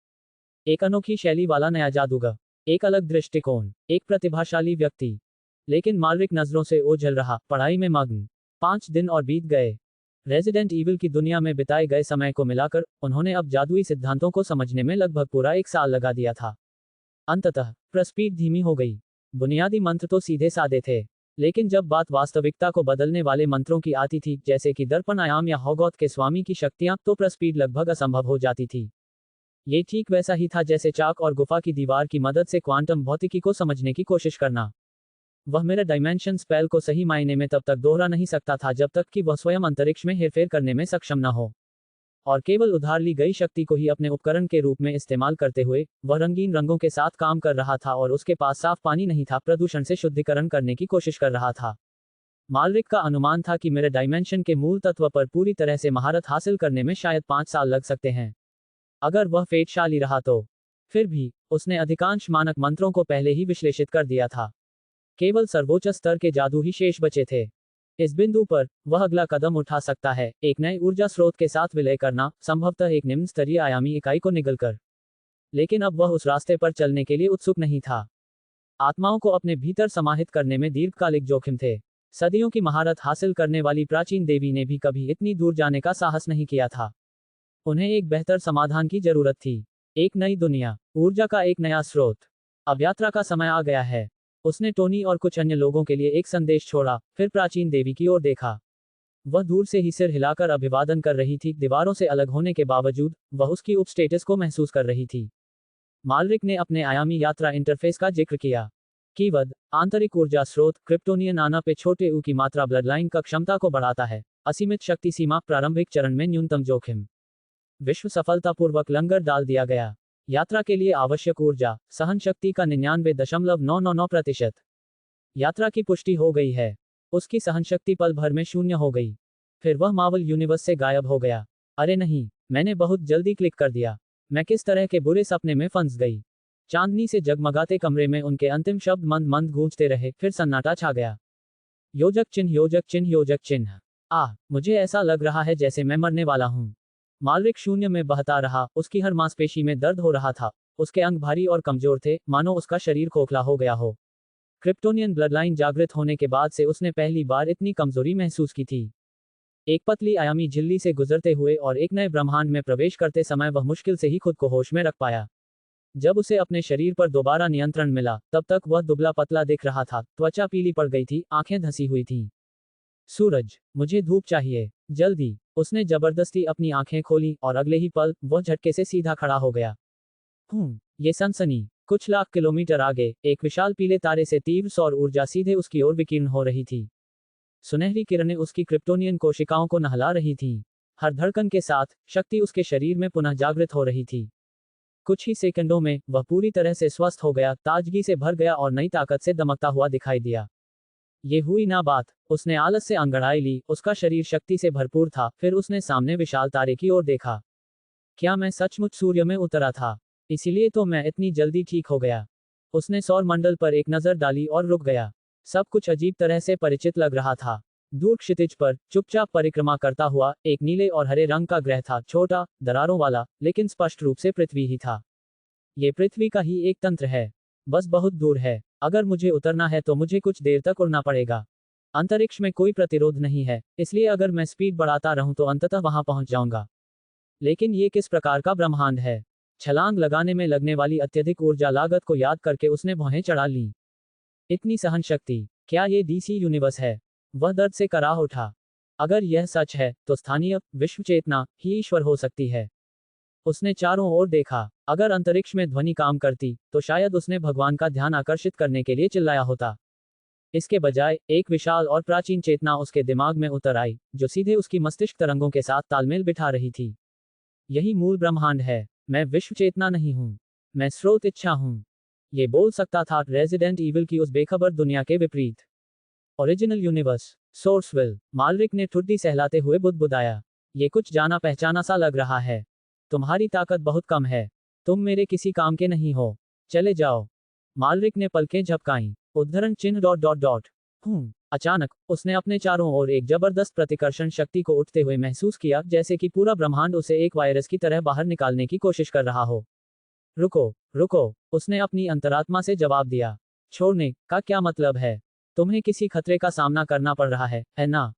एक अनोखी शैली वाला नया जादूगर, एक अलग दृष्टिकोण, एक प्रतिभाशाली व्यक्ति। लेकिन मालरिक नजरों से ओझल रहा, पढ़ाई में मग्न। 5 दिन और बीत गए। रेजिडेंट ईविल की दुनिया में बिताए गए समय को मिलाकर, उन्होंने अब जादुई सिद्धांतों को समझने में लगभग पूरा 1 साल लगा दिया था। अंततः, स्पीड धीमी हो गई। बुनियादी मंत्र तो सीधे साधे थे, लेकिन जब बात वास्तविकता को बदलने वाले मंत्रों की आती थी, जैसे कि दर्पण आयाम या हॉगॉथ के स्वामी की शक्तियां, तो प्रस्पीड लगभग असंभव हो जाती थी। ये ठीक वैसा ही था जैसे चाक और गुफा की दीवार की मदद से क्वांटम भौतिकी को समझने की कोशिश करना। वह मिरर डायमेंशन स्पेल को सही मायने में तब तक दोहरा नहीं सकता था जब तक कि वह स्वयं अंतरिक्ष में हेरफेर करने में सक्षम न हो, और केवल उधार ली गई शक्ति को ही अपने उपकरण के रूप में इस्तेमाल करते हुए वह रंगीन रंगों के साथ काम कर रहा था, और उसके पास साफ पानी नहीं था, प्रदूषण से शुद्धिकरण करने की कोशिश कर रहा था। मालरिक का अनुमान था कि मिरर डायमेंशन के मूल तत्व पर पूरी तरह से महारत हासिल करने में शायद 5 साल लग सकते हैं, अगर वह फेटशाली रहा तो। फिर भी उसने अधिकांश मानक मंत्रों को पहले ही विश्लेषित कर दिया था। केवल सर्वोच्च स्तर के जादू ही शेष बचे थे। इस बिंदु पर वह अगला कदम उठा सकता है, एक नए ऊर्जा स्रोत के साथ विलय करना, संभवतः एक निम्न स्तरीय आयामी इकाई को निगलकर। लेकिन अब वह उस रास्ते पर चलने के लिए उत्सुक नहीं था। आत्माओं को अपने भीतर समाहित करने में दीर्घकालिक जोखिम थे। सदियों की महारत हासिल करने वाली प्राचीन देवी ने भी कभी इतनी दूर जाने का साहस नहीं किया था। उन्हें एक बेहतर समाधान की जरूरत थी, एक नई दुनिया, ऊर्जा का एक नया स्रोत। अब यात्रा का समय आ गया है। उसने टोनी और कुछ अन्य लोगों के लिए एक संदेश छोड़ा, फिर प्राचीन देवी की ओर देखा। वह दूर से ही सिर हिलाकर अभिवादन कर रही थी, दीवारों से अलग होने के बावजूद वह उसकी उप स्टेटस को महसूस कर रही थी। मालरिक ने अपने आयामी यात्रा इंटरफेस का जिक्र किया। कीवर्ड आंतरिक ऊर्जा स्रोत, क्रिप्टोनियन आना पे छोटे ऊ की मात्रा ब्लडलाइन का क्षमता को बढ़ाता है, असीमित शक्ति सीमा, प्रारंभिक चरण में न्यूनतम जोखिम। विश्व सफलतापूर्वक लंगर डाल दिया गया। यात्रा के लिए आवश्यक ऊर्जा सहन शक्ति का 99.999%। यात्रा की पुष्टि हो गई है। उसकी सहन शक्ति पल भर में शून्य हो गई। फिर वह मार्वल यूनिवर्स से गायब हो गया। अरे नहीं, मैंने बहुत जल्दी क्लिक कर दिया। मैं किस तरह के बुरे सपने में फंस गई। चांदनी से जगमगाते कमरे में उनके अंतिम शब्द मंद मंद गूंजते रहे, फिर सन्नाटा छा गया। योजक चिन्ह, योजक चिन्ह, योजक चिन्ह। मुझे ऐसा लग रहा है जैसे मैं मरने वाला हूँ। मालरिक शून्य में बहता रहा, उसकी हर मांसपेशी में दर्द हो रहा था, उसके अंग भारी और कमजोर थे, मानो उसका शरीर खोखला हो गया हो। क्रिप्टोनियन ब्लडलाइन जागृत होने के बाद से उसने पहली बार इतनी कमजोरी महसूस की थी। एक पतली आयामी झिल्ली से गुजरते हुए और एक नए ब्रह्मांड में प्रवेश करते समय वह मुश्किल से ही खुद को होश में रख पाया। जब उसे अपने शरीर पर दोबारा नियंत्रण मिला, तब तक वह दुबला पतला दिख रहा था, त्वचा पीली पड़ गई थी, आंखें धंसी हुई थीं। सूरज, मुझे धूप चाहिए, जल्दी। उसने जबरदस्ती अपनी आंखें खोली और अगले ही पल वह झटके से सीधा खड़ा हो गया। ये सनसनी। कुछ लाख किलोमीटर आगे एक विशाल पीले तारे से तीव्र सौर ऊर्जा सीधे उसकी ओर विकीर्ण हो रही थी। सुनहरी किरणें उसकी क्रिप्टोनियन कोशिकाओं को नहला रही थीं। हर धड़कन के साथ शक्ति उसके शरीर में पुनः जागृत हो रही थी। कुछ ही सेकंडों में वह पूरी तरह से स्वस्थ हो गया, ताजगी से भर गया और नई ताकत से दमकता हुआ दिखाई दिया। ये हुई ना बात। उसने आलस से अंगड़ाई ली, उसका शरीर शक्ति से भरपूर था। फिर उसने सामने विशाल तारे की ओर देखा। क्या मैं सचमुच सूर्य में उतरा था? इसीलिए तो मैं इतनी जल्दी ठीक हो गया। उसने सौर मंडल पर एक नजर डाली और रुक गया। सब कुछ अजीब तरह से परिचित लग रहा था। दूर क्षितिज पर चुपचाप परिक्रमा करता हुआ एक नीले और हरे रंग का ग्रह था, छोटा, दरारों वाला, लेकिन स्पष्ट रूप से पृथ्वी ही था। ये पृथ्वी का ही एक तंत्र है, बस बहुत दूर है। अगर मुझे उतरना है तो मुझे कुछ देर तक उड़ना पड़ेगा। अंतरिक्ष में कोई प्रतिरोध नहीं है, इसलिए अगर मैं स्पीड बढ़ाता रहूं तो अंततः वहां पहुंच जाऊंगा। लेकिन ये किस प्रकार का ब्रह्मांड है? छलांग लगाने में लगने वाली अत्यधिक ऊर्जा लागत को याद करके उसने भौहें चढ़ा लीं। इतनी सहन शक्ति, क्या ये डीसी यूनिवर्स है? वह दर्द से कराह उठा। अगर यह सच है तो स्थानीय विश्व चेतना ही ईश्वर हो सकती है। उसने चारों ओर देखा। अगर अंतरिक्ष में ध्वनि काम करती तो शायद उसने भगवान का ध्यान आकर्षित करने के लिए चिल्लाया होता। इसके बजाय एक विशाल और प्राचीन चेतना उसके दिमाग में उतर आई, जो सीधे उसकी मस्तिष्क तरंगों के साथ तालमेल बिठा रही थी। यही मूल ब्रह्मांड है। मैं विश्व चेतना नहीं हूं, मैं स्रोत इच्छा हूं। ये बोल सकता था रेजिडेंट ईविल की उस बेखबर दुनिया के विपरीत। Original universe, सोर्सविल। मालरिक ने ठुड्डी सहलाते हुए बुदबुदाया। ये कुछ जाना पहचाना सा लग रहा है। तुम्हारी ताकत बहुत कम है, तुम मेरे किसी काम के नहीं हो, चले जाओ। मालरिक ने पलकें झपकाईं। उद्धरण चिन्ह ... अचानक उसने अपने चारों ओर एक जबरदस्त प्रतिकर्षण शक्ति को उठते हुए महसूस किया, जैसे कि पूरा ब्रह्मांड उसे एक वायरस की तरह बाहर निकालने की कोशिश कर रहा हो। रुको, रुको, उसने अपनी अंतरात्मा से जवाब दिया। छोड़ने का क्या मतलब है? तुम्हें किसी खतरे का सामना करना पड़ रहा है ना?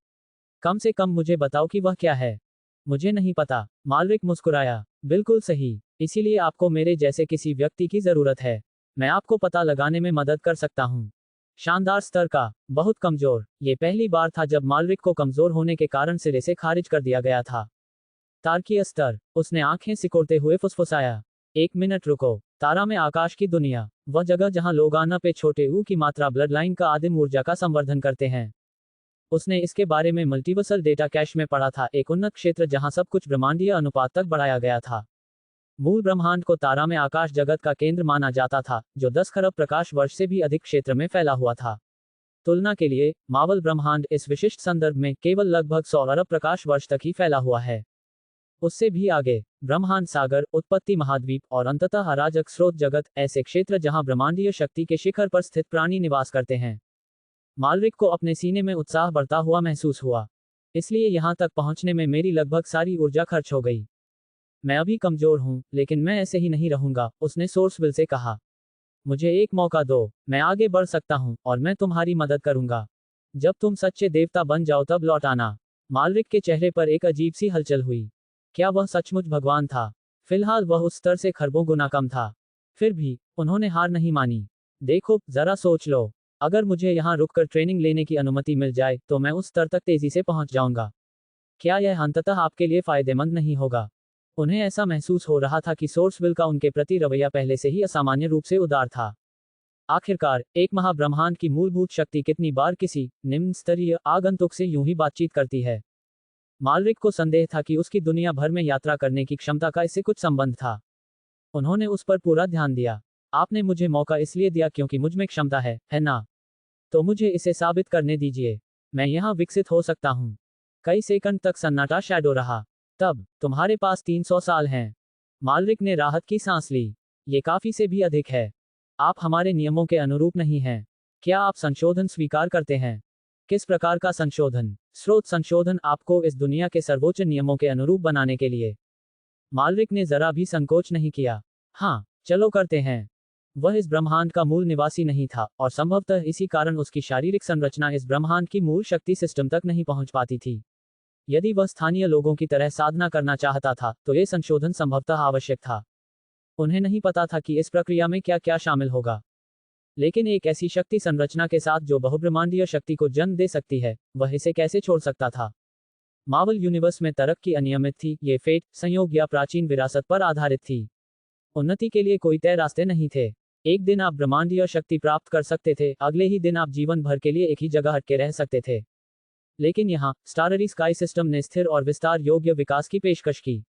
कम से कम मुझे बताओ कि वह क्या है। मुझे नहीं पता, मालरिक मुस्कुराया। बिल्कुल सही, इसीलिए आपको मेरे जैसे किसी व्यक्ति की जरूरत है। मैं आपको पता लगाने में मदद कर सकता हूँ। शानदार स्तर का, बहुत कमजोर। ये पहली बार था जब मालरिक को कमजोर होने के कारण सिरे से खारिज कर दिया गया था। तारकीय स्तर, उसने आंखें सिकोड़ते हुए फुसफुसाया। 1 मिनट रुको। तारा में आकाश की दुनिया, वह जगह जहां लोग आना पे छोटे ऊ की मात्रा ब्लड लाइन का आदिम ऊर्जा का संवर्धन करते हैं। उसने इसके बारे में मल्टीवर्सल डेटा कैश में पढ़ा था, एक उन्नत क्षेत्र जहां सब कुछ ब्रह्मांडीय अनुपात तक बढ़ाया गया था। मूल ब्रह्मांड को तारा में आकाश जगत का केंद्र माना जाता था, जो 10 खरब प्रकाश वर्ष से भी अधिक क्षेत्र में फैला हुआ था। तुलना के लिए, मावल ब्रह्मांड इस विशिष्ट संदर्भ में केवल लगभग 100 अरब प्रकाश वर्ष तक ही फैला हुआ है। उससे भी आगे, ब्रह्मांड सागर, उत्पत्ति महाद्वीप और अंततः अराजक स्रोत जगत, ऐसे क्षेत्र जहां ब्रह्मांडीय शक्ति के शिखर पर स्थित प्राणी निवास करते हैं। मालरिक को अपने सीने में उत्साह बढ़ता हुआ महसूस हुआ। इसलिए यहां तक पहुंचने में मेरी लगभग सारी ऊर्जा खर्च हो गई। मैं अभी कमजोर हूं, लेकिन मैं ऐसे ही नहीं रहूंगा, उसने सोर्सविल से कहा। मुझे एक मौका दो, मैं आगे बढ़ सकता हूं, और मैं तुम्हारी मदद करूंगा। जब तुम सच्चे देवता बन जाओ तब लौट आना। मालरिक के चेहरे पर एक अजीब सी हलचल हुई। क्या वह सचमुच भगवान था? फिलहाल वह उस स्तर से खरबों गुना कम था। फिर भी, उन्होंने हार नहीं मानी। देखो, जरा सोच लो। अगर मुझे यहाँ रुककर ट्रेनिंग लेने की अनुमति मिल जाए, तो मैं उस स्तर तक तेजी से पहुंच जाऊंगा। क्या यह अंततः आपके लिए फायदेमंद नहीं होगा? उन्हें ऐसा महसूस हो रहा था कि सोर्सविल का उनके प्रति रवैया पहले से ही असामान्य रूप से उदार था। आखिरकार, एक महाब्रह्मांड की मूलभूत शक्ति कितनी बार किसी निम्न स्तरीय आगंतुक से यूं ही बातचीत करती है? मालरिक को संदेह था कि उसकी दुनिया भर में यात्रा करने की क्षमता का इससे कुछ संबंध था। उन्होंने उस पर पूरा ध्यान दिया। आपने मुझे मौका इसलिए दिया क्योंकि मुझ में क्षमता है ना? तो मुझे इसे साबित करने दीजिए। मैं यहाँ विकसित हो सकता हूँ। कई सेकंड तक सन्नाटा शैडो रहा। तब, तुम्हारे पास 300 साल हैं। मालरिक ने राहत की सांस ली। ये काफी से भी अधिक है। आप हमारे नियमों के अनुरूप नहीं हैं। क्या आप संशोधन स्वीकार करते हैं? किस प्रकार का संशोधन? स्रोत संशोधन, आपको इस दुनिया के सर्वोच्च नियमों के अनुरूप बनाने के लिए। मालरिक ने जरा भी संकोच नहीं किया। हाँ, चलो करते हैं। वह इस ब्रह्मांड का मूल निवासी नहीं था, और संभवतः इसी कारण उसकी शारीरिक संरचना इस ब्रह्मांड की मूल शक्ति सिस्टम तक नहीं पहुंच पाती थी। यदि वह स्थानीय लोगों की तरह साधना करना चाहता था, तो ये संशोधन संभवतः आवश्यक था। उन्हें नहीं पता था कि इस प्रक्रिया में क्या क्या शामिल होगा। लेकिन एक ऐसी शक्ति संरचना के साथ जो बहुब्रह्मांडीय शक्ति को जन्म दे सकती है, वह इसे कैसे छोड़ सकता था? मार्वल यूनिवर्स में तरक्की अनियमित थी, ये फेट, संयोग या प्राचीन विरासत पर आधारित थी। उन्नति के लिए कोई तय रास्ते नहीं थे। एक दिन आप ब्रह्मांडीय शक्ति प्राप्त कर सकते थे, अगले ही दिन आप जीवन भर के लिए एक ही जगह हटके रह सकते थे। लेकिन यहाँ, स्टाररी स्काई सिस्टम ने स्थिर और विस्तार योग्य विकास की पेशकश की।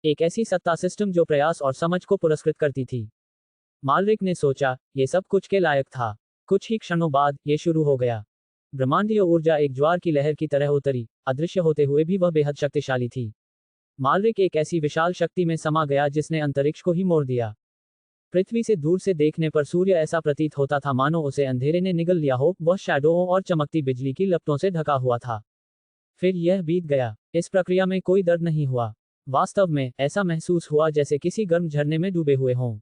एक ऐसी सत्ता सिस्टम जो प्रयास और समझ को पुरस्कृत करती थी। मालरिक ने सोचा, ये सब कुछ के लायक था। कुछ ही क्षणों बाद, ये शुरू हो गया। ब्रह्मांडीय ऊर्जा एक ज्वार की लहर की तरह उतरी, अदृश्य होते हुए भी वह बेहद शक्तिशाली थी। मालरिक एक ऐसी विशाल शक्ति में समा गया जिसने अंतरिक्ष को ही मोड़ दिया। पृथ्वी से दूर से देखने पर सूर्य ऐसा प्रतीत होता था मानो उसे अंधेरे ने निगल लिया हो, वह शैडोओं और चमकती बिजली की लपटों से ढका हुआ था। फिर यह बीत गया। इस प्रक्रिया में कोई दर्द नहीं हुआ। वास्तव में, ऐसा महसूस हुआ जैसे किसी गर्म झरने में डूबे हुए हों।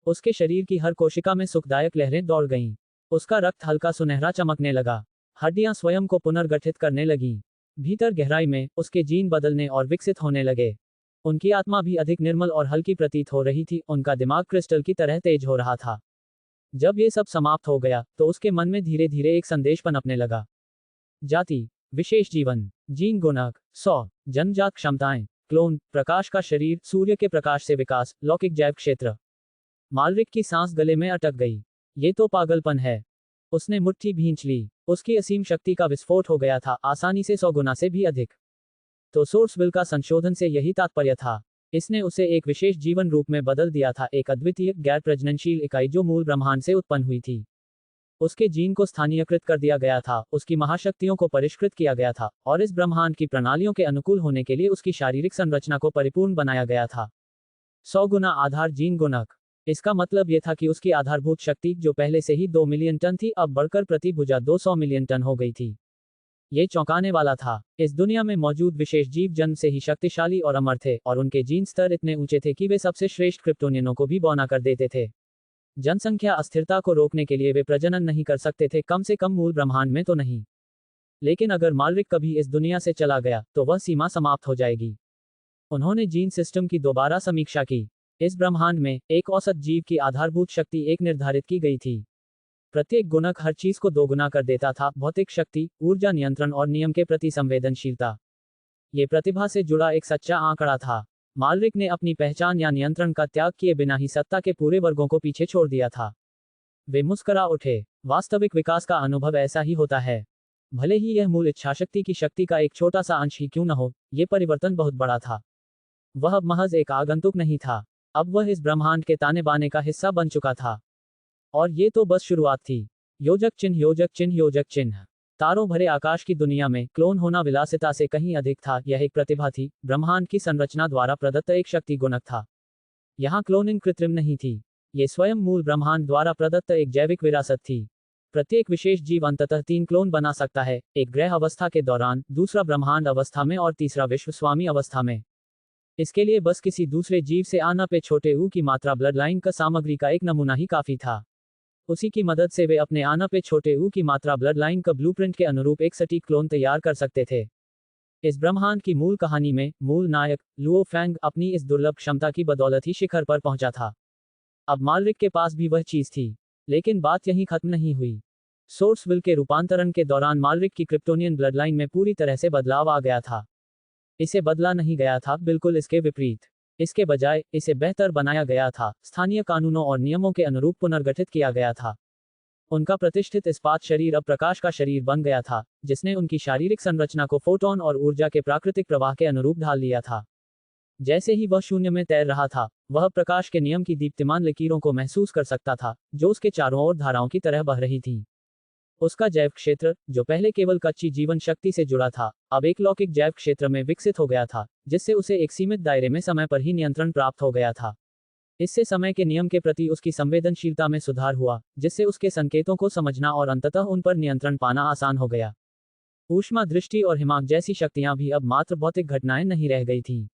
उसके शरीर की हर कोशिका में सुखदायक लहरें दौड़ गईं। उसका रक्त हल्का सुनहरा चमकने लगा। हड्डियां स्वयं को पुनर्गठित करने लगीं। भीतर गहराई में, उसके जीन बदलने और विकसित होने लगे। उनकी आत्मा भी अधिक निर्मल और हल्की प्रतीत हो रही थी, उनका दिमाग क्रिस्टल की तरह तेज हो रहा था। जब ये सब समाप्त हो गया, तो उसके मन में धीरे धीरे एक संदेश पनपने लगा। जाति, विशेष जीवन, जीन गुणक, 100, जन्मजात क्षमताएं, क्लोन, प्रकाश का शरीर, सूर्य के प्रकाश से विकास, लौकिक जैव क्षेत्र। मालरिक की सांस गले में अटक गई। ये तो पागलपन है। उसने मुट्ठी भींच ली। उसकी असीम शक्ति का विस्फोट हो गया था, आसानी से 100 गुना से भी अधिक। तो सोर्सविल का संशोधन से यही तात्पर्य था। इसने उसे एक विशेष जीवन रूप में बदल दिया था, एक अद्वितीय, गैर प्रजननशील इकाई जो मूल ब्रह्मांड से उत्पन्न हुई थी। उसके जीन को स्थानीयकृत कर दिया गया था, उसकी महाशक्तियों को परिष्कृत किया गया था, और इस ब्रह्मांड की प्रणालियों के अनुकूल होने के लिए उसकी शारीरिक संरचना को परिपूर्ण बनाया गया था। 100 गुना आधार जीन गुणक। इसका मतलब यह था कि उसकी आधारभूत शक्ति, जो पहले से ही 2 मिलियन टन थी, अब बढ़कर प्रति भुजा 200 मिलियन टन हो गई थी। ये चौंकाने वाला था। इस दुनिया में मौजूद विशेष जीव जन्म से ही शक्तिशाली और अमर थे, और उनके जीन स्तर इतने ऊंचे थे कि वे सबसे श्रेष्ठ क्रिप्टोनियनों को भी बौना कर देते थे। जनसंख्या अस्थिरता को रोकने के लिए वे प्रजनन नहीं कर सकते थे, कम से कम मूल ब्रह्मांड में तो नहीं। लेकिन अगर मालरिक कभी इस दुनिया से चला गया, तो वह सीमा समाप्त हो जाएगी। उन्होंने जीन सिस्टम की दोबारा समीक्षा की। इस ब्रह्मांड में, एक औसत जीव की आधारभूत शक्ति एक निर्धारित की गई थी। प्रत्येक गुणक हर चीज को दोगुना कर देता था, भौतिक शक्ति, ऊर्जा नियंत्रण और नियम के प्रति संवेदनशीलता। ये प्रतिभा से जुड़ा एक सच्चा आंकड़ा था। मालरिक ने अपनी पहचान या नियंत्रण का त्याग किए बिना ही सत्ता के पूरे वर्गों को पीछे छोड़ दिया था। वे मुस्करा उठे। वास्तविक विकास का अनुभव ऐसा ही होता है। भले ही यह मूल इच्छाशक्ति की शक्ति का एक छोटा सा अंश ही क्यों न हो, ये परिवर्तन बहुत बड़ा था। वह अब महज एक आगंतुक नहीं था, अब वह इस ब्रह्मांड के ताने बाने का हिस्सा बन चुका था। और ये तो बस शुरुआत थी। योजक चिन्ह, योजक चिन्ह, योजक चिन्ह। तारों भरे आकाश की दुनिया में क्लोन होना विलासिता से कहीं अधिक था। यह एक प्रतिभा थी, ब्रह्मांड की संरचना द्वारा प्रदत्त एक शक्ति गुणक था। यहाँ क्लोनिंग कृत्रिम नहीं थी, ये स्वयं मूल ब्रह्मांड द्वारा प्रदत्त एक जैविक विरासत थी। प्रत्येक विशेष जीव अंततः 3 क्लोन बना सकता है, एक ग्रह अवस्था के दौरान, दूसरा ब्रह्मांड अवस्था में और तीसरा विश्वस्वामी अवस्था में। इसके लिए बस किसी दूसरे जीव से आना पे छोटे ऊ की मात्रा ब्लड लाइन का सामग्री का एक नमूना ही काफी था। उसी की मदद से वे अपने आना पे छोटे ऊ की मात्रा ब्लड लाइन का ब्लूप्रिंट के अनुरूप एक सटीक क्लोन तैयार कर सकते थे। इस ब्रह्मांड की मूल कहानी में मूल नायक लुओ फैंग अपनी इस दुर्लभ क्षमता की बदौलत ही शिखर पर पहुंचा था। अब मालरिक के पास भी वह चीज थी, लेकिन बात यहीं खत्म नहीं हुई। सोर्स विल के रूपांतरण के दौरान मालरिक की क्रिप्टोनियन ब्लड लाइन में पूरी तरह से बदलाव आ गया था। इसे बदला नहीं गया था, बिल्कुल इसके विपरीत। इसके बजाय इसे बेहतर बनाया गया था, स्थानीय कानूनों और नियमों के अनुरूप पुनर्गठित किया गया था। उनका प्रतिष्ठित इस्पात शरीर अब प्रकाश का शरीर बन गया था, जिसने उनकी शारीरिक संरचना को फोटोन और ऊर्जा के प्राकृतिक प्रवाह के अनुरूप ढाल लिया था। जैसे ही वह शून्य में तैर रहा था, वह प्रकाश के नियम की दीप्तिमान लकीरों को महसूस कर सकता था, जो उसके चारों ओर धाराओं की तरह बह रही थी। उसका जैव क्षेत्र, जो पहले केवल कच्ची जीवन शक्ति से जुड़ा था, अब एक लौकिक जैव क्षेत्र में विकसित हो गया था, जिससे उसे एक सीमित दायरे में समय पर ही नियंत्रण प्राप्त हो गया था। इससे समय के नियम के प्रति उसकी संवेदनशीलता में सुधार हुआ, जिससे उसके संकेतों को समझना और अंततः उन पर नियंत्रण पाना आसान हो गया। ऊष्मा दृष्टि और हिमांक जैसी शक्तियां भी अब मात्र भौतिक घटनाएं नहीं रह गई थीं।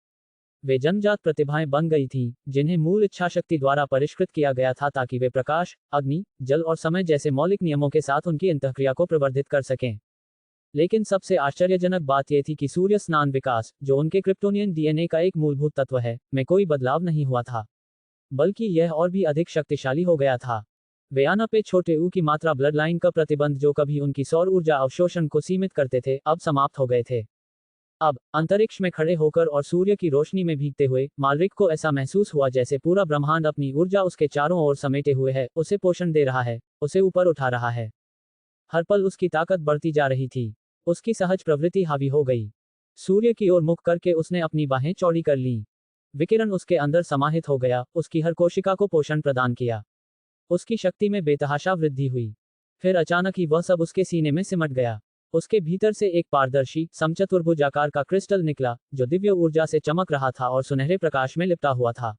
वे जन्मजात प्रतिभाएं बन गई थीं, जिन्हें मूल इच्छाशक्ति द्वारा परिष्कृत किया गया था ताकि वे प्रकाश, अग्नि, जल और समय जैसे मौलिक नियमों के साथ उनकी अंतःक्रिया को प्रवर्धित कर सकें। लेकिन सबसे आश्चर्यजनक बात यह थी कि सूर्य स्नान विकास, जो उनके क्रिप्टोनियन डीएनए का एक मूलभूत तत्व है, में कोई बदलाव नहीं हुआ था, बल्कि यह और भी अधिक शक्तिशाली हो गया था। वे आना पे छोटे ऊ की मात्रा ब्लड लाइन का प्रतिबंध, जो कभी उनकी सौर ऊर्जा अवशोषण को सीमित करते थे, अब समाप्त हो गए थे। अब अंतरिक्ष में खड़े होकर और सूर्य की रोशनी में भीगते हुए मालरिक को ऐसा महसूस हुआ जैसे पूरा ब्रह्मांड अपनी ऊर्जा उसके चारों ओर समेटे हुए है, उसे पोषण दे रहा है, उसे ऊपर उठा रहा है। हर पल उसकी ताकत बढ़ती जा रही थी। उसकी सहज प्रवृत्ति हावी हो गई। सूर्य की ओर मुख करके उसने अपनी बाहें चौड़ी कर लीं। विकिरण उसके अंदर समाहित हो गया, उसकी हर कोशिका को पोषण प्रदान किया। उसकी शक्ति में बेतहाशा वृद्धि हुई। फिर अचानक ही वह सब उसके सीने में सिमट गया। उसके भीतर से एक पारदर्शी, समचतुर्भुज आकार का क्रिस्टल निकला, जो दिव्य ऊर्जा से चमक रहा था और सुनहरे प्रकाश में लिपटा हुआ था।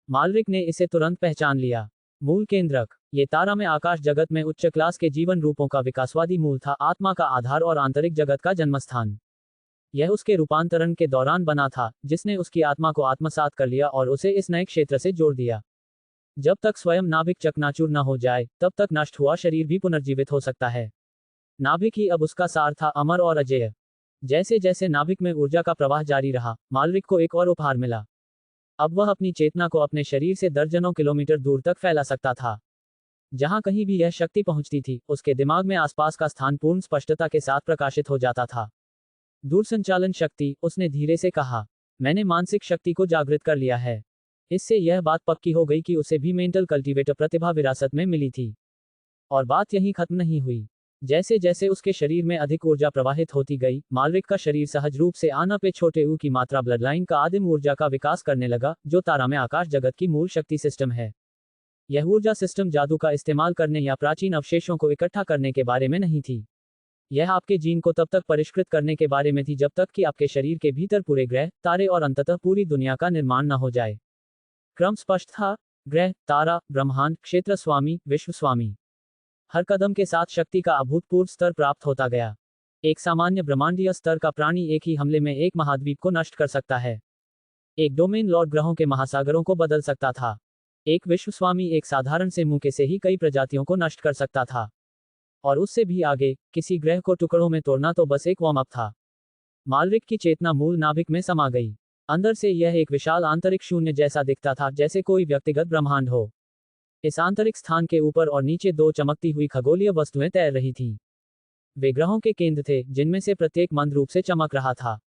मालरिक ने इसे तुरंत पहचान लिया। मूल केंद्रक। ये तारा में आकाश जगत में उच्च क्लास के जीवन रूपों का विकासवादी मूल था, आत्मा का आधार और आंतरिक जगत का जन्मस्थान। यह उसके रूपांतरण के दौरान बना था, जिसने उसकी आत्मा को आत्मसात कर लिया और उसे इस नए क्षेत्र से जोड़ दिया। जब तक स्वयं नाभिक चकनाचूर न हो जाए, तब तक नष्ट हुआ शरीर भी पुनर्जीवित हो सकता है। नाभिक ही अब उसका सार था, अमर और अजेय। जैसे जैसे नाभिक में ऊर्जा का प्रवाह जारी रहा, मालरिक को एक और उपहार मिला। अब वह अपनी चेतना को अपने शरीर से दर्जनों किलोमीटर दूर तक फैला सकता था। जहां कहीं भी यह शक्ति पहुंचती थी, उसके दिमाग में आसपास का स्थान पूर्ण स्पष्टता के साथ प्रकाशित हो जाता था। दूरसंचालन शक्ति, उसने धीरे से कहा। मैंने मानसिक शक्ति को जागृत कर लिया है। इससे यह बात पक्की हो गई कि उसे भी मेंटल कल्टीवेटर प्रतिभा विरासत में मिली थी। और बात यहीं खत्म नहीं हुई। जैसे जैसे उसके शरीर में अधिक ऊर्जा प्रवाहित होती गई, मालरिक का शरीर सहज रूप से आना पे छोटे ऊ की मात्रा ब्लड लाइन का आदिम ऊर्जा का विकास करने लगा, जो तारा में आकाश जगत की मूल शक्ति सिस्टम है। यह ऊर्जा सिस्टम जादू का इस्तेमाल करने या प्राचीन अवशेषों को इकट्ठा करने के बारे में नहीं थी। यह आपके जीन को तब तक परिष्कृत करने के बारे में थी जब तक कि आपके शरीर के भीतर पूरे ग्रह, तारे और अंततः पूरी दुनिया का निर्माण न हो जाए। क्रम स्पष्ट था। ग्रह, तारा, ब्रह्मांड, क्षेत्र स्वामी, विश्व स्वामी। हर कदम के साथ शक्ति का अभूतपूर्व स्तर प्राप्त होता गया। एक सामान्य ब्रह्मांडीय स्तर का प्राणी एक ही हमले में एक महाद्वीप को नष्ट कर सकता है। एक डोमेन लॉर्ड ग्रहों के महासागरों को बदल सकता था। एक विश्वस्वामी एक साधारण से मुक्के से ही कई प्रजातियों को नष्ट कर सकता था। और उससे भी आगे, किसी ग्रह को टुकड़ों में तोड़ना तो बस एक वार्म अप था। मालरिक की चेतना मूल नाभिक में समा गई। अंदर से यह एक विशाल आंतरिक शून्य जैसा दिखता था, जैसे कोई व्यक्तिगत ब्रह्मांड हो। इस आंतरिक स्थान के ऊपर और नीचे दो चमकती हुई खगोलीय वस्तुएं तैर रही थीं। वे ग्रहों के केंद्र थे, जिनमें से प्रत्येक मंद रूप से चमक रहा था।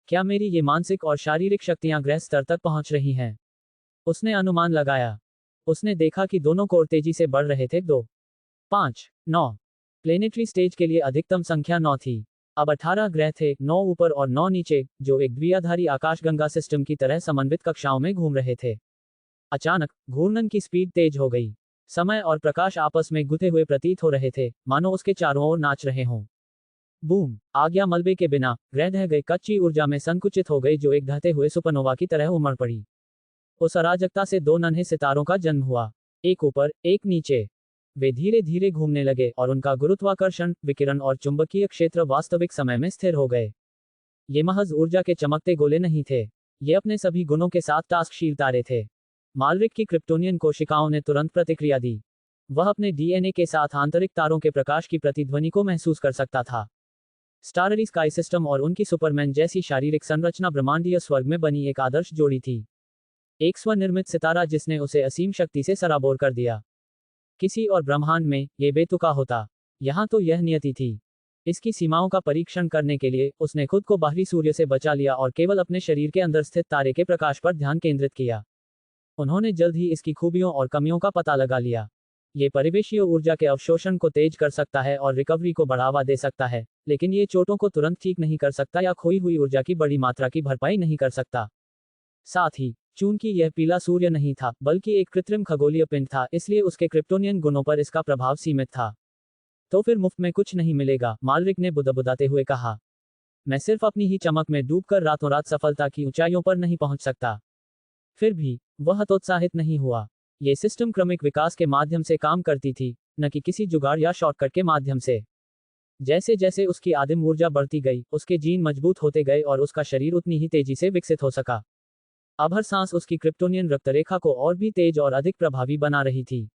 क्या मेरी ये मानसिक और शारीरिक शक्तियां ग्रह स्तर तक पहुंच रही हैं? उसने अनुमान लगाया। उसने देखा कि दोनों कोर तेजी से बढ़ रहे थे। 2, 5, 9। प्लेनेटरी स्टेज के लिए अधिकतम संख्या 9 थी। अब 18 ग्रह थे, 9 ऊपर और 9 नीचे, जो एक द्विआधारी आकाशगंगा सिस्टम की तरह समन्वित कक्षाओं में घूम रहे थे। अचानक घूर्णन की स्पीड तेज हो गई। समय और प्रकाश आपस में गुथे हुए प्रतीत हो रहे थे, मानो उसके चारों ओर नाच रहे हों। बूम! आग या मलबे के बिना ग्रह ढह गए, कच्ची ऊर्जा में संकुचित हो गई, जो एक ढहते हुए सुपरनोवा की तरह उमड़ पड़ी। उस अराजकता से दो नन्हे सितारों का जन्म हुआ, एक ऊपर, एक नीचे। वे धीरे धीरे घूमने लगे और उनका गुरुत्वाकर्षण, विकिरण और चुंबकीय क्षेत्र वास्तविक समय में स्थिर हो गए। ये महज ऊर्जा के चमकते गोले नहीं थे, ये अपने सभी गुणों के साथ टास्कशील तारे थे। मालरिक की क्रिप्टोनियन कोशिकाओं ने तुरंत प्रतिक्रिया दी। वह अपने डीएनए के साथ आंतरिक तारों के प्रकाश की प्रतिध्वनि को महसूस कर सकता था। स्टाररी स्काई सिस्टम और उनकी सुपरमैन जैसी शारीरिक संरचना ब्रह्मांडीय स्वर्ग में बनी एक आदर्श जोड़ी थी। एक स्वनिर्मित सितारा जिसने उसे असीम शक्ति से सराबोर कर दिया। किसी और ब्रह्मांड में ये बेतुका होता। यहाँ तो यह नियति थी। इसकी सीमाओं का परीक्षण करने के लिए उसने खुद को बाहरी सूर्य से बचा लिया और केवल अपने शरीर के अंदर स्थित तारे के प्रकाश पर ध्यान केंद्रित किया। उन्होंने जल्द ही इसकी खूबियों और कमियों का पता लगा लिया। ये परिवेशीय ऊर्जा के अवशोषण को तेज कर सकता है और रिकवरी को बढ़ावा दे सकता है, लेकिन ये चोटों को तुरंत ठीक नहीं कर सकता या खोई हुई ऊर्जा की बड़ी मात्रा की भरपाई नहीं कर सकता। साथ ही, चूंकि यह पीला सूर्य नहीं था, बल्कि एक कृत्रिम खगोलीय पिंड था, इसलिए उसके क्रिप्टोनियन गुणों पर इसका प्रभाव सीमित था। तो फिर मुफ्त में कुछ नहीं मिलेगा, मालरिक ने बुदबुदाते हुए कहा। मैं सिर्फ अपनी ही चमक में डूबकर रातों रात सफलता की ऊंचाइयों पर नहीं पहुंच सकता। फिर भी वह हतोत्साहित नहीं हुआ। ये सिस्टम क्रमिक विकास के माध्यम से काम करती थी, न कि किसी जुगाड़ या शॉर्टकट के माध्यम से। जैसे जैसे उसकी आदिम ऊर्जा बढ़ती गई, उसके जीन मजबूत होते गए और उसका शरीर उतनी ही तेजी से विकसित हो सका। अब हर सांस उसकी क्रिप्टोनियन रक्तरेखा को और भी तेज और अधिक प्रभावी बना रही थी।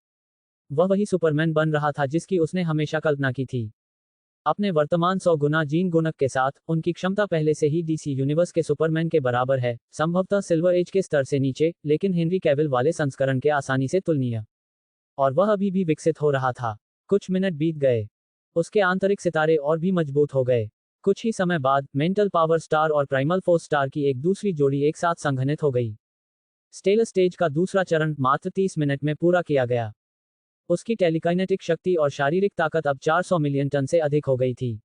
वह वही सुपरमैन बन रहा था जिसकी उसने हमेशा कल्पना की थी। अपने वर्तमान 100 गुना जीन गुणक के साथ, उनकी क्षमता पहले से ही डीसी यूनिवर्स के सुपरमैन के बराबर है, संभवतः सिल्वर एज के स्तर से नीचे, लेकिन हेनरी कैविल वाले संस्करण के आसानी से तुलनीय। और वह अभी भी विकसित हो रहा था। कुछ मिनट बीत गए। उसके आंतरिक सितारे और भी मजबूत हो गए। कुछ ही समय बाद, मेंटल पावर स्टार और प्राइमल फोर्स स्टार की एक दूसरी जोड़ी एक साथ संघनित हो गई। स्टेलर स्टेज का दूसरा चरण मात्र 30 मिनट में पूरा किया गया। उसकी टेलीकाइनेटिक शक्ति और शारीरिक ताकत अब 400 मिलियन टन से अधिक हो गई थी।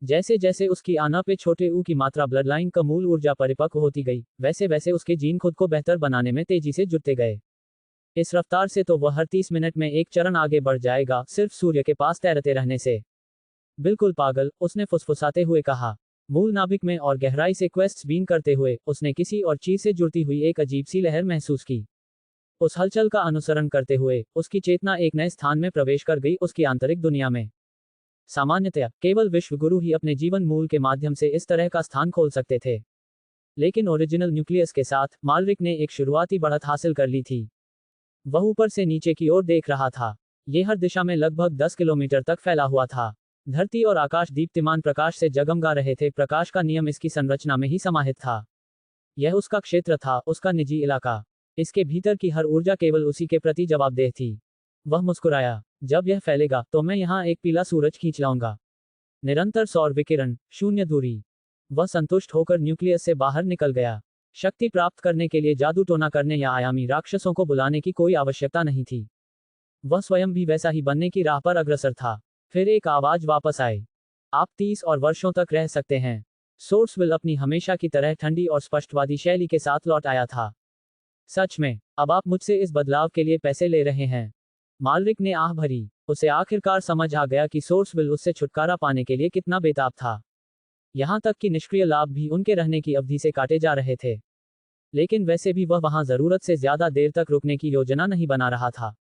जैसे जैसे उसकी आना पे छोटे ऊ की मात्रा ब्लडलाइन का मूल ऊर्जा परिपक्व होती गई, वैसे वैसे उसके जीन खुद को बेहतर बनाने में तेजी से जुटते गए। इस रफ्तार से तो वह हर 30 मिनट में एक चरण आगे बढ़ जाएगा, सिर्फ सूर्य के पास तैरते रहने से। बिल्कुल पागल, उसने फुसफुसाते हुए कहा। मूल नाभिक में और गहराई से क्वेस्ट्स बीन करते हुए, उसने किसी और चीज से जुड़ती हुई एक अजीब सी लहर महसूस की। उस हलचल का अनुसरण करते हुए, उसकी चेतना एक नए स्थान में प्रवेश कर गई, उसकी आंतरिक दुनिया में। सामान्यतया, केवल विश्वगुरु ही अपने जीवन मूल के माध्यम से इस तरह का स्थान खोल सकते थे। लेकिन ओरिजिनल न्यूक्लियस के साथ, मालरिक ने एक शुरुआती बढ़त हासिल कर ली थी। वह ऊपर से नीचे की ओर देख रहा था। ये हर दिशा में लगभग 10 किलोमीटर तक फैला हुआ था। धरती और आकाश दीप्तिमान प्रकाश से जगमगा रहे थे, प्रकाश का नियम इसकी संरचना में ही समाहित था। यह उसका क्षेत्र था, उसका निजी इलाका। इसके भीतर की हर ऊर्जा केवल उसी के प्रति जवाबदेह थी। वह मुस्कुराया। जब यह फैलेगा, तो मैं यहाँ एक पीला सूरज खींच लाऊंगा। निरंतर सौर विकिरण, शून्य दूरी। वह संतुष्ट होकर न्यूक्लियस से बाहर निकल गया। शक्ति प्राप्त करने के लिए जादू टोना करने या आयामी राक्षसों को बुलाने की कोई आवश्यकता नहीं थी। वह स्वयं भी वैसा ही बनने की राह पर अग्रसर था। फिर एक आवाज वापस आई। आप 30 और वर्षों तक रह सकते हैं। सोर्सविल अपनी हमेशा की तरह ठंडी और स्पष्टवादी शैली के साथ लौट आया था। सच में, अब आप मुझसे इस बदलाव के लिए पैसे ले रहे हैं? मालरिक ने आह भरी। उसे आखिरकार समझ आ गया कि सोर्सविल उससे छुटकारा पाने के लिए कितना बेताब था। यहां तक कि निष्क्रिय लाभ भी उनके रहने की अवधि से काटे जा रहे थे। लेकिन वैसे भी वह वहां जरूरत से ज्यादा देर तक रुकने की योजना नहीं बना रहा था।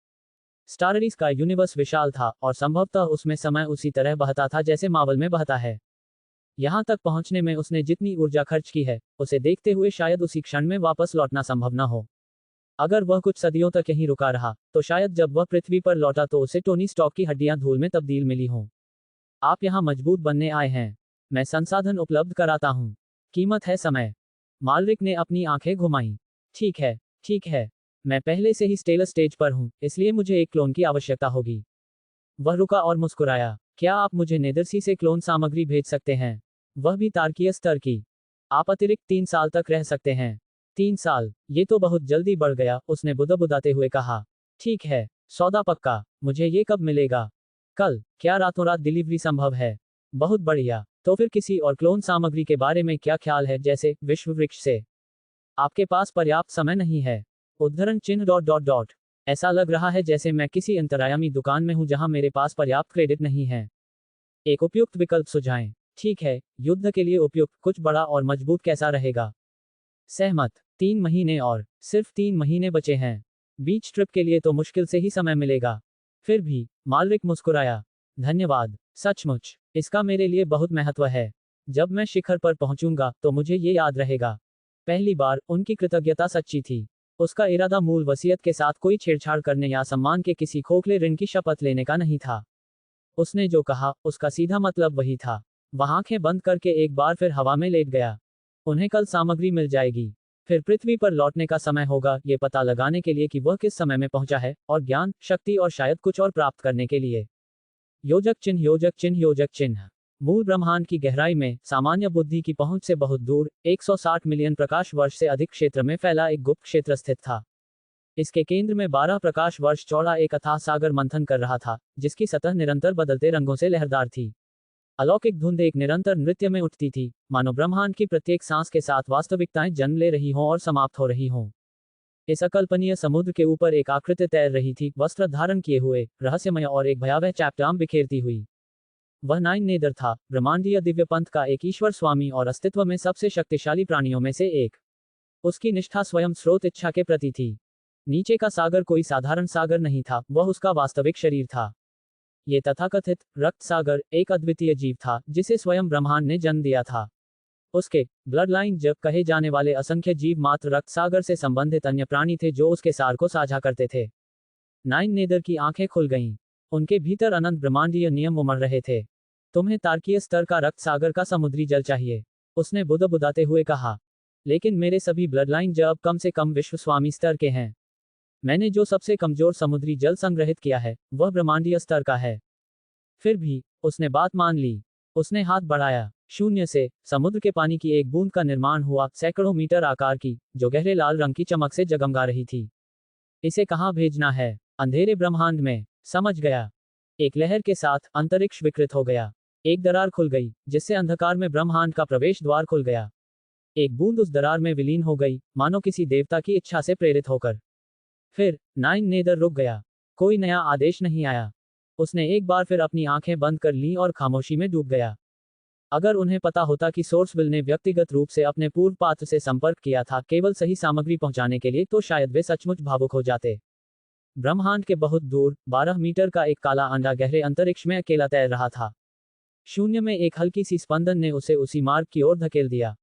स्टाररीज का यूनिवर्स विशाल था, और संभवतः उसमें समय उसी तरह बहता था जैसे मावल में बहता है। यहां तक पहुंचने में उसने जितनी ऊर्जा खर्च की है, उसे देखते हुए शायद उसी क्षण में वापस लौटना संभव न हो। अगर वह कुछ सदियों तक यहीं रुका रहा, तो शायद जब वह पृथ्वी पर लौटा तो उसे टोनी स्टॉक की हड्डियां धूल में तब्दील मिली हों। आप यहां मजबूत बनने आए हैं। मैं संसाधन उपलब्ध कराता हूं। कीमत है समय। मालरिक ने अपनी आंखें घुमाई। ठीक है, ठीक है। मैं पहले से ही स्टेलस स्टेज पर हूँ, इसलिए मुझे एक क्लोन की आवश्यकता होगी। वह रुका और मुस्कुराया। क्या आप मुझे नेदरसी से क्लोन सामग्री भेज सकते हैं? वह भी तार्कीय स्तर की। आप अतिरिक्त 3 साल तक रह सकते हैं। 3 साल, ये तो बहुत जल्दी बढ़ गया, उसने बुदबुदाते हुए कहा। ठीक है, सौदा पक्का। मुझे ये कब मिलेगा? कल। क्या रातों रात डिलीवरी संभव है? बहुत बढ़िया। तो फिर किसी और क्लोन सामग्री के बारे में क्या ख्याल है, जैसे विश्व वृक्ष से? आपके पास पर्याप्त समय नहीं है। उद्धरण चिन्ह डॉट डॉट डॉट। ऐसा लग रहा है जैसे मैं किसी अंतरायामी दुकान में हूं जहां मेरे पास पर्याप्त क्रेडिट नहीं है। एक उपयुक्त विकल्प सुझाएं। ठीक है, युद्ध के लिए उपयुक्त, कुछ बड़ा और मजबूत कैसा रहेगा? सहमत। 3 महीने और सिर्फ 3 महीने बचे हैं। बीच ट्रिप के लिए तो मुश्किल से ही समय मिलेगा। फिर भी, मालरिक मुस्कुराया। धन्यवाद, सचमुच, इसका मेरे लिए बहुत महत्व है। जब मैं शिखर पर पहुंचूंगा तो मुझे ये याद रहेगा। पहली बार, उनकी कृतज्ञता सच्ची थी। उसका इरादा मूल वसीयत के साथ कोई छेड़छाड़ करने या सम्मान के किसी खोखले ऋण की शपथ लेने का नहीं था। उसने जो कहा, उसका सीधा मतलब वही था। वह आंखें बंद करके एक बार फिर हवा में लेट गया। उन्हें कल सामग्री मिल जाएगी। फिर पृथ्वी पर लौटने का समय होगा, ये पता लगाने के लिए कि वह किस समय में पहुंचा है, और ज्ञान, शक्ति और शायद कुछ और प्राप्त करने के लिए। योजक चिन्ह योजक चिन्ह योजक चिन्ह। मूल ब्रह्मांड की गहराई में, सामान्य बुद्धि की पहुंच से बहुत दूर, 160 मिलियन प्रकाश वर्ष से अधिक क्षेत्र में फैला एक गुप्त क्षेत्र स्थित था। इसके केंद्र में 12 प्रकाश वर्ष चौड़ा एक अथाह सागर मंथन कर रहा था, जिसकी सतह निरंतर बदलते रंगों से लहरदार थी। अलौकिक धुंध एक निरंतर नृत्य में उठती थी, मानो ब्रह्मांड की प्रत्येक सांस के साथ वास्तविकताएं जन्म ले रही हों और समाप्त हो रही हों। इस अकल्पनीय समुद्र के ऊपर एक आकृति तैर रही थी, वस्त्र धारण किए हुए, रहस्यमय और एक भयावह चैप्टाम बिखेरती हुई। वह नाइन नेदर था, ब्रह्मांडीय दिव्य पंथ का एक ईश्वर स्वामी और अस्तित्व में सबसे शक्तिशाली प्राणियों में से एक। उसकी निष्ठा स्वयं स्रोत इच्छा के प्रति थी। नीचे का सागर कोई साधारण सागर नहीं था, वह उसका वास्तविक शरीर था। ये तथाकथित रक्त सागर एक अद्वितीय जीव था, जिसे स्वयं ब्रह्मांड ने जन्म दिया था। उसके ब्लड लाइन जब कहे जाने वाले असंख्य जीव मात्र रक्त सागर से संबंधित अन्य प्राणी थे जो उसके सार को साझा करते थे। नाइन नेदर की आंखें खुल गईं। उनके भीतर अनंत ब्रह्मांडीय नियम उमड़ रहे थे। तुम्हें तार्कीय स्तर का रक्त सागर का समुद्री जल चाहिए, उसने बुदबुदाते हुए कहा। लेकिन मेरे सभी ब्लड लाइन जब कम से कम विश्व स्वामी स्तर के हैं। मैंने जो सबसे कमजोर समुद्री जल संग्रहित किया है, वह ब्रह्मांडीय स्तर का है। फिर भी, उसने बात मान ली। उसने हाथ बढ़ाया। शून्य से, समुद्र के पानी की एक बूंद का निर्माण हुआ, सैकड़ों मीटर आकार की, जो गहरे लाल रंग की चमक से जगमगा रही थी। इसे कहाँ भेजना है? अंधेरे ब्रह्मांड में। समझ गया। एक लहर के साथ, अंतरिक्ष विकृत हो गया। एक दरार खुल गई, जिससे अंधकार में ब्रह्मांड का प्रवेश द्वार खुल गया। एक बूंद उस दरार में विलीन हो गई, मानो किसी देवता की इच्छा से प्रेरित होकर। फिर, नाइन नेदर रुक गया। कोई नया आदेश नहीं आया। उसने एक बार फिर अपनी आंखें बंद कर लीं और खामोशी में डूब गया। अगर उन्हें पता होता कि सोर्सविल ने व्यक्तिगत रूप से अपने पूर्व पात्र से संपर्क किया था केवल सही सामग्री पहुंचाने के लिए, तो शायद वे सचमुच भावुक हो जाते। ब्रह्मांड के बहुत दूर, 12 मीटर का एक काला अंडा गहरे अंतरिक्ष में अकेला तैर रहा था। शून्य में एक हल्की सी स्पंदन ने उसे उसी मार्ग की ओर धकेल दिया।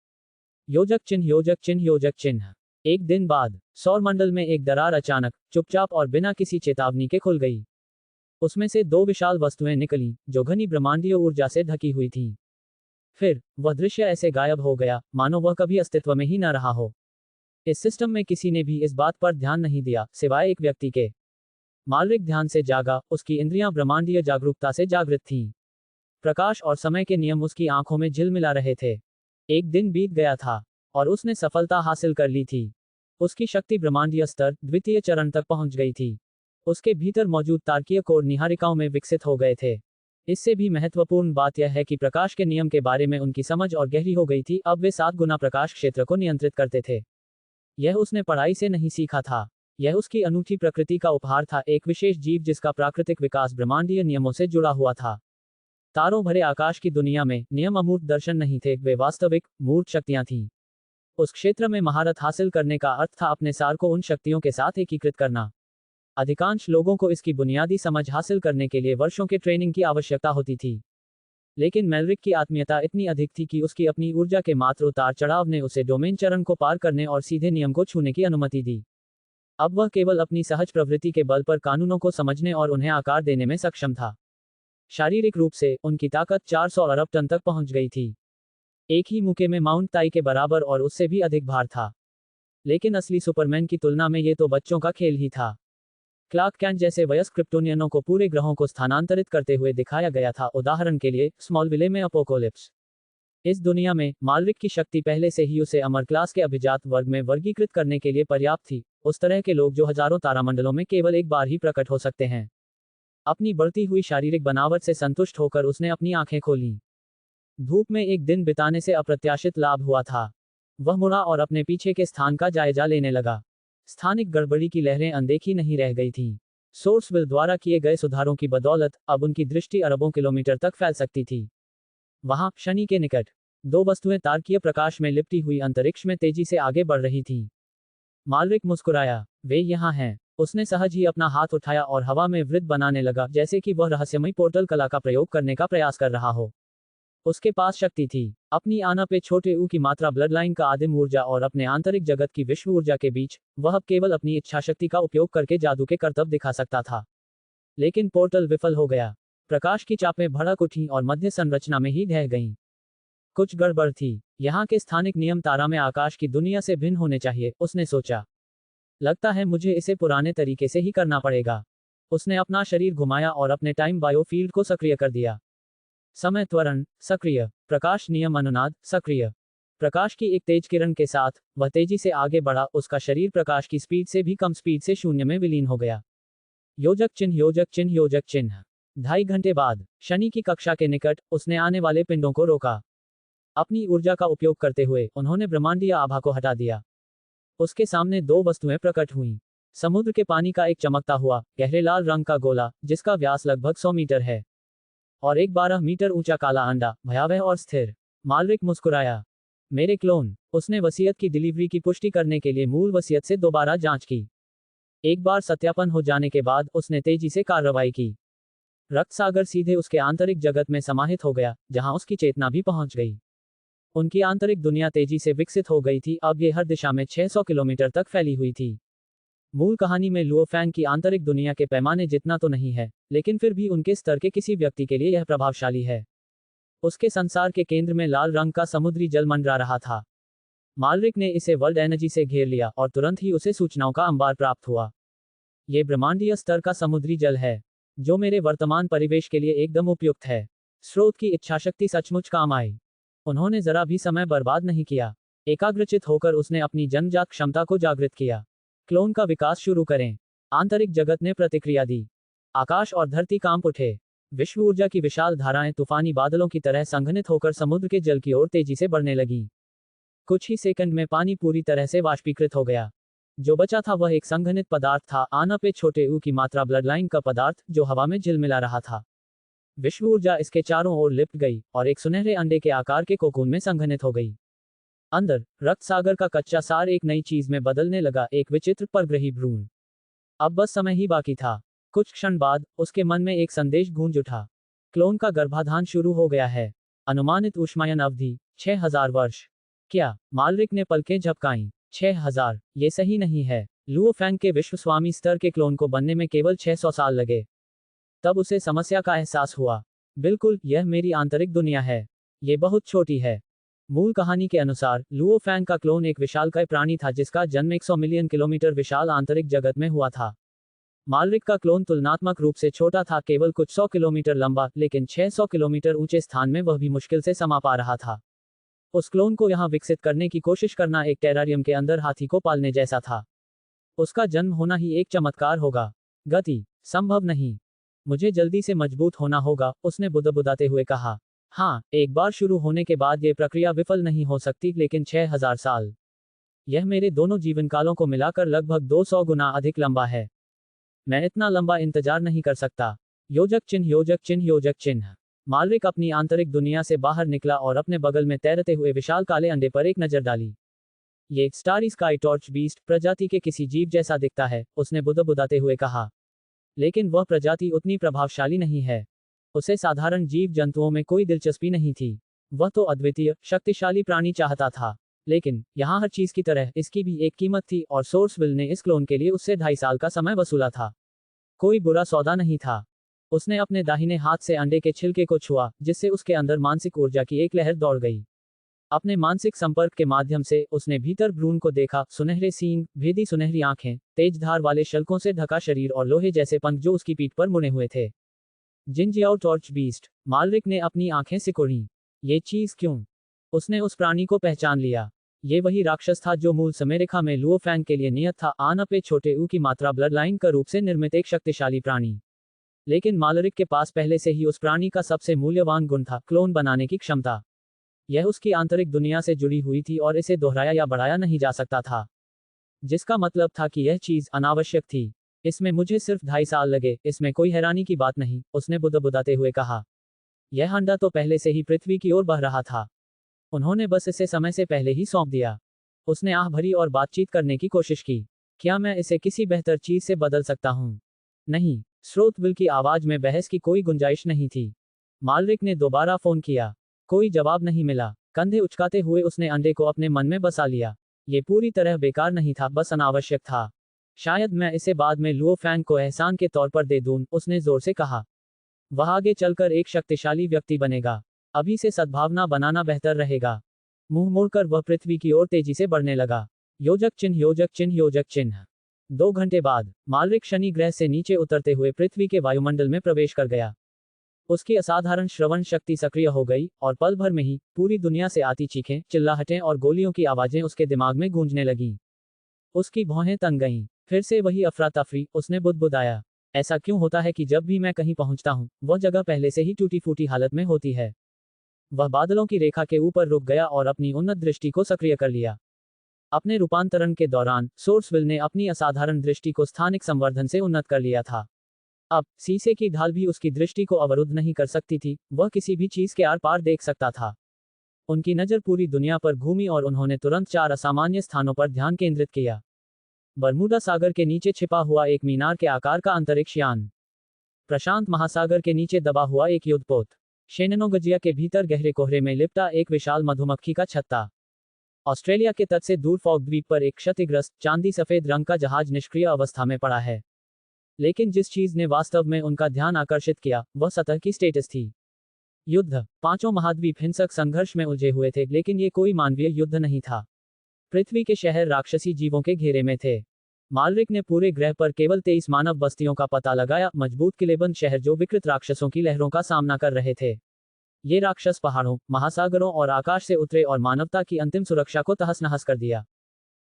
योजक चिन्ह योजक चिन्ह योजक चिन्ह। एक दिन बाद, सौरमंडल में एक दरार अचानक, चुपचाप और बिना किसी चेतावनी के खुल गई। उसमें से दो विशाल वस्तुएं निकलीं, जो घनी ब्रह्मांडीय ऊर्जा से ढकी हुई थीं। फिर, वह दृश्य ऐसे गायब हो गया, मानो वह कभी अस्तित्व में ही न रहा हो। इस सिस्टम में किसी ने भी इस बात पर ध्यान नहीं दिया, सिवाय एक व्यक्ति के। मालरिक ध्यान से जागा, उसकी इंद्रियां ब्रह्मांडीय जागरूकता से जागृत थीं। प्रकाश और समय के नियम उसकी आंखों में झिलमिला रहे थे। एक दिन बीत गया था, और उसने सफलता हासिल कर ली थी। उसकी शक्ति ब्रह्मांडीय स्तर, द्वितीय चरण तक पहुंच गई थी। उसके भीतर मौजूद तार्कीय कोर निहारिकाओं में विकसित हो गए थे। इससे भी महत्वपूर्ण बात यह है कि प्रकाश के नियम के बारे में उनकी समझ और गहरी हो गई थी, अब वे 7 गुना प्रकाश क्षेत्र को नियंत्रित करते थे। यह उसने पढ़ाई से नहीं सीखा था। यह उसकी अनूठी प्रकृति का उपहार था, एक विशेष जीव जिसका प्राकृतिक विकास ब्रह्मांडीय नियमों से जुड़ा हुआ था। तारों भरे आकाश की दुनिया में, नियम अमूर्त दर्शन नहीं थे, वे वास्तविक, मूर्त शक्तियां थीं। उस क्षेत्र में महारत हासिल करने का अर्थ था अपने सार को उन शक्तियों के साथ एकीकृत करना। अधिकांश लोगों को इसकी बुनियादी समझ हासिल करने के लिए वर्षों के ट्रेनिंग की आवश्यकता होती थी। लेकिन मेलरिक की आत्मीयता इतनी अधिक थी कि उसकी अपनी ऊर्जा के मात्र उतार चढ़ाव ने उसे डोमेन चरण को पार करने और सीधे नियम को छूने की अनुमति दी। अब वह केवल अपनी सहज प्रवृत्ति के बल पर कानूनों को समझने और उन्हें आकार देने में सक्षम था। शारीरिक रूप से, उनकी ताकत 400 अरब टन तक पहुंच गई थी। एक ही मुक्के में माउंट ताई के बराबर और उससे भी अधिक भार था। लेकिन असली सुपरमैन की तुलना में ये तो बच्चों का खेल ही था। क्लार्क कैंट जैसे वयस्क क्रिप्टोनियनों को पूरे ग्रहों को स्थानांतरित करते हुए दिखाया गया था, उदाहरण के लिए स्मॉलविले में अपोकोलिप्स। इस दुनिया में मालविक की शक्ति पहले से ही उसे अमर क्लास के अभिजात वर्ग में वर्गीकृत करने के लिए पर्याप्त थी, उस तरह के लोग जो हजारों तारामंडलों में केवल एक बार ही प्रकट हो सकते हैं। अपनी बढ़ती हुई शारीरिक बनावट से संतुष्ट होकर उसने अपनी आंखें खोलीं। धूप में एक दिन बिताने से अप्रत्याशित लाभ हुआ था। वह मुड़ा और अपने पीछे के स्थान का जायजा लेने लगा। स्थानिक गड़बड़ी की लहरें अनदेखी नहीं रह गई थीं। सोर्सविल द्वारा किए गए सुधारों की बदौलत अब उनकी दृष्टि अरबों किलोमीटर तक फैल सकती थी। वहां शनि के निकट दो वस्तुएं तारकीय प्रकाश में लिपटी हुई अंतरिक्ष में तेजी से आगे बढ़ रही थीं। मालविक मुस्कुराया। वे यहाँ हैं। उसने सहज ही अपना हाथ उठाया और हवा में वृत्त बनाने लगा, जैसे कि वह रहस्यमयी पोर्टल कला का प्रयोग करने का प्रयास कर रहा हो। उसके पास शक्ति थी। अपनी आना पे छोटे ऊ की मात्रा, ब्लड लाइन का आदिम ऊर्जा और अपने आंतरिक जगत की विश्व ऊर्जा के बीच, वह अब केवल अपनी इच्छा शक्ति का उपयोग करके जादू के करतब दिखा सकता था। लेकिन पोर्टल विफल हो गया। प्रकाश की चापें भड़क उठीं और मध्य संरचना में ही ढह गईं। कुछ गड़बड़ थी। यहाँ के स्थानिक नियम तारा में आकाश की दुनिया से भिन्न होने चाहिए, उसने सोचा। लगता है मुझे इसे पुराने तरीके से ही करना पड़ेगा। उसने अपना शरीर घुमाया और अपने टाइम बायोफील्ड को सक्रिय कर दिया। समय त्वरण सक्रिय। प्रकाश नियम अनुनाद सक्रिय। प्रकाश की एक तेज किरण के साथ वह तेजी से आगे बढ़ा। उसका शरीर प्रकाश की स्पीड से भी कम स्पीड से शून्य में विलीन हो गया। योजक चिन्ह, योजक चिन्ह, योजक चिन्ह। 2.5 घंटे बाद शनि की कक्षा के निकट उसने आने वाले पिंडों को रोका। अपनी ऊर्जा का उपयोग करते हुए उन्होंने ब्रह्मांडीय आभा को हटा दिया। उसके सामने दो वस्तुएं प्रकट हुईं। समुद्र के पानी का एक चमकता हुआ गहरे लाल रंग का गोला, जिसका व्यास लगभग 100 मीटर है, और एक 12 मीटर ऊंचा काला अंडा, भयावह और स्थिर। मालविक मुस्कुराया। मेरे क्लोन। उसने वसीयत की डिलीवरी की पुष्टि करने के लिए मूल वसीयत से दोबारा जांच की। एक बार सत्यापन हो जाने के बाद उसने तेजी से कार्रवाई की। रक्त सागर सीधे उसके आंतरिक जगत में समाहित हो गया, जहां उसकी चेतना भी पहुंच गई। उनकी आंतरिक दुनिया तेजी से विकसित हो गई थी। अब ये हर दिशा में 600 किलोमीटर तक फैली हुई थी। मूल कहानी में लुओ फैंग की आंतरिक दुनिया के पैमाने जितना तो नहीं है, लेकिन फिर भी उनके स्तर के किसी व्यक्ति के लिए यह प्रभावशाली है। उसके संसार के केंद्र में लाल रंग का समुद्री जल मंडरा रहा था। मालविक ने इसे वर्ल्ड एनर्जी से घेर लिया और तुरंत ही उसे सूचनाओं का अंबार प्राप्त हुआ। ये ब्रह्मांडीय स्तर का समुद्री जल है, जो मेरे वर्तमान परिवेश के लिए एकदम उपयुक्त है। स्रोत की इच्छाशक्ति सचमुच काम आई। उन्होंने जरा भी समय बर्बाद नहीं किया। एकाग्रचित होकर उसने अपनी जन्मजात क्षमता को जागृत किया। क्लोन का विकास शुरू करें। आंतरिक जगत ने प्रतिक्रिया दी। आकाश और धरती कांप उठे। विश्व ऊर्जा की विशाल धाराएं तूफानी बादलों की तरह संघनित होकर समुद्र के जल की ओर तेजी से बढ़ने लगीं। कुछ ही सेकंड में पानी पूरी तरह से वाष्पीकृत हो गया। जो बचा था वह एक संघनित पदार्थ था, आना पे छोटे ऊ की मात्रा, ब्लड लाइन का पदार्थ, जो हवा में झिलमिला रहा था। विश्व ऊर्जा इसके चारों ओर लिपट गई और एक सुनहरे अंडे के आकार के कोकून में संघनित हो गई। अंदर रक्त सागर का कच्चा सार एक नई चीज में बदलने लगा, एक विचित्र परग्रही भ्रूण। अब बस समय ही बाकी था। कुछ क्षण बाद उसके मन में एक संदेश गूंज उठा। क्लोन का गर्भाधान शुरू हो गया है। अनुमानित ऊष्मायन अवधि 6000 वर्ष। क्या? मालविक ने पलकें झपकाईं। 6000? ये सही नहीं है। लुओ फैंग के विश्व स्वामी स्तर के क्लोन को बनने में केवल 600 साल लगे। तब उसे समस्या का एहसास हुआ। बिल्कुल, यह मेरी आंतरिक दुनिया है। ये बहुत छोटी है। मूल कहानी के अनुसार लुओ फैंग का क्लोन एक विशालकाय प्राणी था, जिसका जन्म 100 मिलियन किलोमीटर विशाल आंतरिक जगत में हुआ था। मालविक का क्लोन तुलनात्मक रूप से छोटा था, केवल कुछ 100 किलोमीटर लंबा, लेकिन 600 किलोमीटर ऊंचे स्थान में वह भी मुश्किल से समा पा रहा था। उस क्लोन को यहां विकसित करने की कोशिश करना एक टेरारियम के अंदर हाथी को पालने जैसा था। उसका जन्म होना ही एक चमत्कार होगा। गति संभव नहीं। मुझे जल्दी से मजबूत होना होगा, उसने बुदबुदाते हुए कहा। हाँ, एक बार शुरू होने के बाद ये प्रक्रिया विफल नहीं हो सकती, लेकिन 6000 साल। यह मेरे दोनों जीवनकालों को मिलाकर लगभग 200 गुना अधिक लंबा है। मैं इतना लंबा इंतजार नहीं कर सकता। योजक चिन्ह, योजक चिन्ह, योजक चिन्ह। मालविक अपनी आंतरिक दुनिया से बाहर निकला और अपने बगल में तैरते हुए विशाल काले अंडे पर एक नजर डाली। ये स्टारी स्काई टॉर्च बीस्ट प्रजाति के किसी जीव जैसा दिखता है, उसने बुदबुदाते हुए कहा। लेकिन वह प्रजाति उतनी प्रभावशाली नहीं है। उसे साधारण जीव जंतुओं में कोई दिलचस्पी नहीं थी। वह तो अद्वितीय, शक्तिशाली प्राणी चाहता था। लेकिन यहाँ हर चीज की तरह इसकी भी एक कीमत थी, और सोर्सविल ने इस क्लोन के लिए उससे 2.5 साल का समय वसूला था। कोई बुरा सौदा नहीं था। उसने अपने दाहिने हाथ से अंडे के छिलके को छुआ, जिससे उसके अंदर मानसिक ऊर्जा की एक लहर दौड़ गई। अपने मानसिक संपर्क के माध्यम से उसने भीतर भ्रूण को देखा, सुनहरे सींग, भेदी सुनहरी आंखें, तेज धार वाले शल्कों से ढका शरीर और लोहे जैसे पंख जो उसकी पीठ पर मुड़े हुए थे। जिनजियाओ टॉर्च बीस्ट। मालरिक ने अपनी आंखें सिकोड़ी। ये चीज क्यों? उसने उस प्राणी को पहचान लिया। ये वही राक्षस था जो मूल समेरेखा में लुओ फैंग के लिए नियत था, आनपे छोटे ऊ की मात्रा ब्लड लाइन का रूप से निर्मित एक शक्तिशाली प्राणी। लेकिन मालरिक के पास पहले से ही उस प्राणी का सबसे मूल्यवान गुण था, क्लोन बनाने की क्षमता। यह उसकी आंतरिक दुनिया से जुड़ी हुई थी और इसे दोहराया या बढ़ाया नहीं जा सकता था। जिसका मतलब था कि यह चीज अनावश्यक थी। इसमें मुझे सिर्फ 2.5 साल लगे, इसमें कोई हैरानी की बात नहीं, उसने बुदबुदाते हुए कहा। यह अंडा तो पहले से ही पृथ्वी की ओर बह रहा था। उन्होंने बस इसे समय से पहले ही सौंप दिया। उसने आह भरी और बातचीत करने की कोशिश की। क्या मैं इसे किसी बेहतर चीज से बदल सकता हूँ? नहीं। स्रोत विल की आवाज में बहस की कोई गुंजाइश नहीं थी। मालरिक ने दोबारा फोन किया। कोई जवाब नहीं मिला। कंधे उचकाते हुए उसने अंडे को अपने मन में बसा लिया। ये पूरी तरह बेकार नहीं था, बस अनावश्यक था। शायद मैं इसे बाद में लुओ फैंग को एहसान के तौर पर दे दूं, उसने जोर से कहा। वह आगे चलकर एक शक्तिशाली व्यक्ति बनेगा। अभी से सद्भावना बनाना बेहतर रहेगा। मुंह मोड़कर वह पृथ्वी की ओर तेजी से बढ़ने लगा। योजक चिन्ह, योजक चिन्ह, योजक चिन्ह। 2 घंटे बाद मालरिक शनि ग्रह से नीचे उतरते हुए पृथ्वी के वायुमंडल में प्रवेश कर गया। उसकी असाधारण श्रवण शक्ति सक्रिय हो गई और पल भर में ही पूरी दुनिया से आती चीखें, चिल्लाहटें और गोलियों की आवाजें उसके दिमाग में गूंजने लगीं। उसकी भौहें तंग गईं। फिर से वही अफरा तफरी, उसने बुदबुदाया। ऐसा क्यों होता है कि जब भी मैं कहीं पहुंचता हूं, वह जगह पहले से ही टूटी फूटी हालत में होती है? वह बादलों की रेखा के ऊपर रुक गया और अपनी उन्नत दृष्टि को सक्रिय कर लिया। अपने रूपांतरण के दौरान सोर्सविल ने अपनी असाधारण दृष्टि को स्थानिक संवर्धन से उन्नत कर लिया था। अब शीशे की ढाल भी उसकी दृष्टि को अवरुद्ध नहीं कर सकती थी, वह किसी भी चीज के आर पार देख सकता था। उनकी नजर पूरी दुनिया पर घूमी और उन्होंने तुरंत 4 असामान्य स्थानों पर ध्यान केंद्रित किया। बरमूडा सागर के नीचे छिपा हुआ एक मीनार के आकार का अंतरिक्ष यान। प्रशांत महासागर के नीचे दबा हुआ एक युद्धपोत। शेननोगजिया के भीतर गहरे कोहरे में लिपटा एक विशाल मधुमक्खी का छत्ता। ऑस्ट्रेलिया के तट से दूर फॉग द्वीप पर एक क्षतिग्रस्त चांदी सफेद रंग का जहाज निष्क्रिय अवस्था में पड़ा है। लेकिन जिस चीज ने वास्तव में उनका ध्यान आकर्षित किया, वह सतह की स्टेटस थी। युद्ध। 5 महाद्वीप हिंसक संघर्ष में उलझे हुए थे, लेकिन ये कोई मानवीय युद्ध नहीं था। पृथ्वी के शहर राक्षसी जीवों के घेरे में थे। मालरिक ने पूरे ग्रह पर केवल 23 मानव बस्तियों का पता लगाया, मजबूत किलेबंद शहर जो विकृत राक्षसों की लहरों का सामना कर रहे थे। ये राक्षस पहाड़ों, महासागरों और आकाश से उतरे और मानवता की अंतिम सुरक्षा को तहस नहस कर दिया।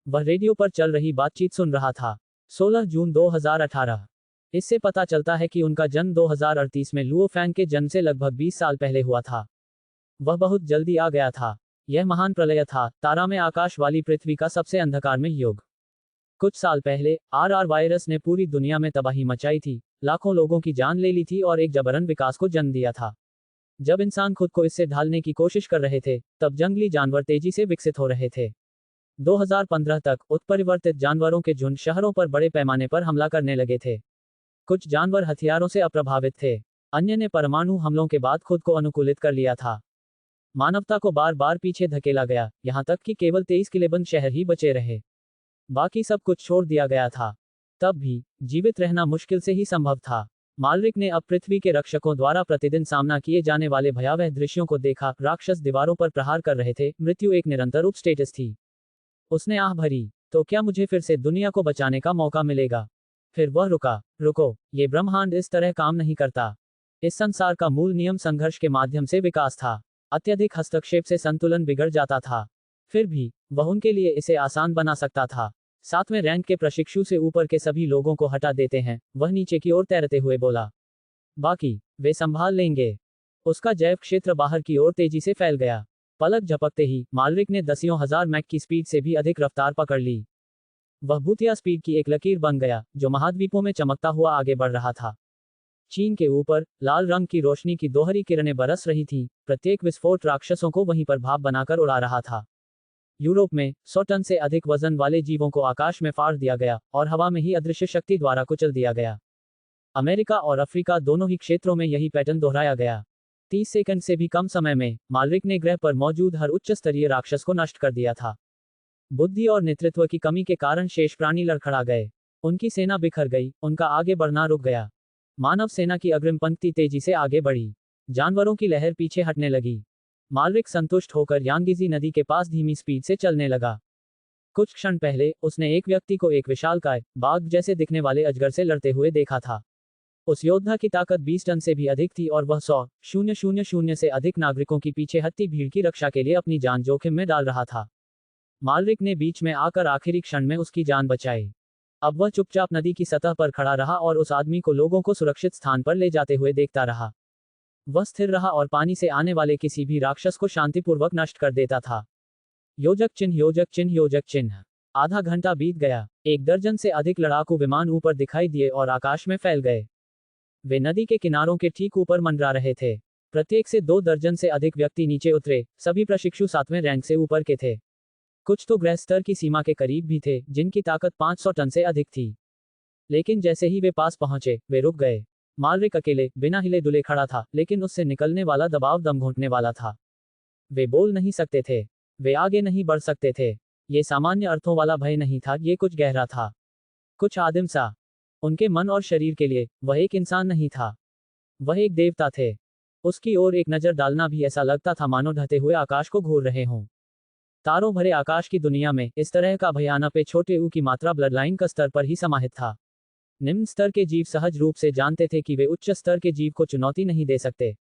वह रेडियो पर चल रही बातचीत सुन रहा था। 16 जून 2018। इससे पता चलता है कि उनका जन्म 2038 में लुओ फैंग के जन्म से लगभग 20 साल पहले हुआ था। वह बहुत जल्दी आ गया था। यह महान प्रलय था, तारा में आकाश वाली पृथ्वी का सबसे अंधकारमय युग। कुछ साल पहले आर वायरस ने पूरी दुनिया में तबाही मचाई थी, लाखों लोगों की जान ले ली थी और एक जबरन विकास को जन्म दिया था। जब इंसान खुद को इससे ढालने की कोशिश कर रहे थे, तब जंगली जानवर तेजी से विकसित हो रहे थे। 2015 तक उत्परिवर्तित जानवरों के झुंड शहरों पर बड़े पैमाने पर हमला करने लगे थे। कुछ जानवर हथियारों से अप्रभावित थे, अन्य ने परमाणु हमलों के बाद खुद को अनुकूलित कर लिया था। मानवता को बार बार पीछे धकेला गया, यहां तक कि केवल 23 किलेबंद शहर ही बचे रहे। बाकी सब कुछ छोड़ दिया गया था। तब भी जीवित रहना मुश्किल से ही संभव था। मालरिक ने अब पृथ्वी के रक्षकों द्वारा प्रतिदिन सामना किए जाने वाले भयावह दृश्यों को देखा। राक्षस दीवारों पर प्रहार कर रहे थे, मृत्यु एक निरंतर उप स्टेटस थी। उसने आह भरी, तो क्या मुझे फिर से दुनिया को बचाने का मौका मिलेगा? फिर वह रुका। रुको, ये ब्रह्मांड इस तरह काम नहीं करता। इस संसार का मूल नियम संघर्ष के माध्यम से विकास था। अत्यधिक हस्तक्षेप से संतुलन बिगड़ जाता था। फिर भी वह उनके लिए इसे आसान बना सकता था। 7वें रैंक के प्रशिक्षु से ऊपर के सभी लोगों को हटा देते हैं, वह नीचे की ओर तैरते हुए बोला। बाकी वे संभाल लेंगे। उसका जैव क्षेत्र बाहर की ओर तेजी से फैल गया। पलक झपकते ही मालरिक ने दसियों हजार मैक की स्पीड से भी अधिक रफ्तार पकड़ ली। वह भूतिया स्पीड की एक लकीर बन गया, जो महाद्वीपों में चमकता हुआ आगे बढ़ रहा था। चीन के ऊपर लाल रंग की रोशनी की दोहरी किरणें बरस रही थीं, प्रत्येक विस्फोट राक्षसों को वहीं पर भाप बनाकर उड़ा रहा था। यूरोप में 100 टन से अधिक वजन वाले जीवों को आकाश में फाड़ दिया गया और हवा में ही अदृश्य शक्ति द्वारा कुचल दिया गया। अमेरिका और अफ्रीका दोनों ही क्षेत्रों में यही पैटर्न दोहराया गया। 30 सेकंड से भी कम समय में मालरिक ने ग्रह पर मौजूद हर उच्च स्तरीय राक्षस को नष्ट कर दिया था। बुद्धि और नेतृत्व की कमी के कारण शेष प्राणी लड़खड़ा गए। उनकी सेना बिखर गई, उनका आगे बढ़ना रुक गया। मानव सेना की अग्रिम पंक्ति तेजी से आगे बढ़ी। जानवरों की लहर पीछे हटने लगी। मालरिक संतुष्ट होकर यांगिजी नदी के पास धीमी स्पीड से चलने लगा। कुछ क्षण पहले उसने एक व्यक्ति को एक विशालकाय बाघ जैसे दिखने वाले अजगर से लड़ते हुए देखा था। उस योद्धा की ताकत 20 टन से भी अधिक थी और वह 100,000 से अधिक नागरिकों की पीछे हटती भीड़ की रक्षा के लिए अपनी जान जोखिम में डाल रहा था। मालरिक ने बीच में आकर आखिरी क्षण में उसकी जान बचाई। अब वह चुपचाप नदी की सतह पर खड़ा रहा और उस आदमी को लोगों को सुरक्षित स्थान पर ले जाते हुए देखता रहा। वह स्थिर रहा और पानी से आने वाले किसी भी राक्षस को शांतिपूर्वक नष्ट कर देता था। योजक चिन्ह, योजक चिन्ह, योजक चिन्ह। आधा घंटा बीत गया। 1 दर्जन से अधिक लड़ाकू विमान ऊपर दिखाई दिए और आकाश में फैल गए। वे नदी के किनारों के ठीक ऊपर मंडरा रहे थे। प्रत्येक से 2 दर्जन से अधिक व्यक्ति नीचे उतरे। सभी प्रशिक्षु 7वें रैंक से ऊपर के थे। कुछ तो गृह स्तर की सीमा के करीब भी थे, जिनकी ताकत 500 टन से अधिक थी। लेकिन जैसे ही वे पास पहुंचे, वे रुक गए। मालरिक अकेले बिना हिले डुले खड़ा था, लेकिन उससे निकलने वाला दबाव दम घुटने वाला था। वे बोल नहीं सकते थे। वे आगे नहीं बढ़ सकते थे। ये सामान्य अर्थों वाला भय नहीं था, ये कुछ गहरा था, कुछ आदिम सा। उनके मन और शरीर के लिए वह एक इंसान नहीं था, वह एक देवता थे। उसकी ओर एक नजर डालना भी ऐसा लगता था मानो ढहते हुए आकाश को घूर रहे हों। तारों भरे आकाश की दुनिया में इस तरह का भयानक पे छोटे ऊ की मात्रा ब्लडलाइन का स्तर पर ही समाहित था। निम्न स्तर के जीव सहज रूप से जानते थे कि वे उच्च स्तर के जीव को चुनौती नहीं दे सकते।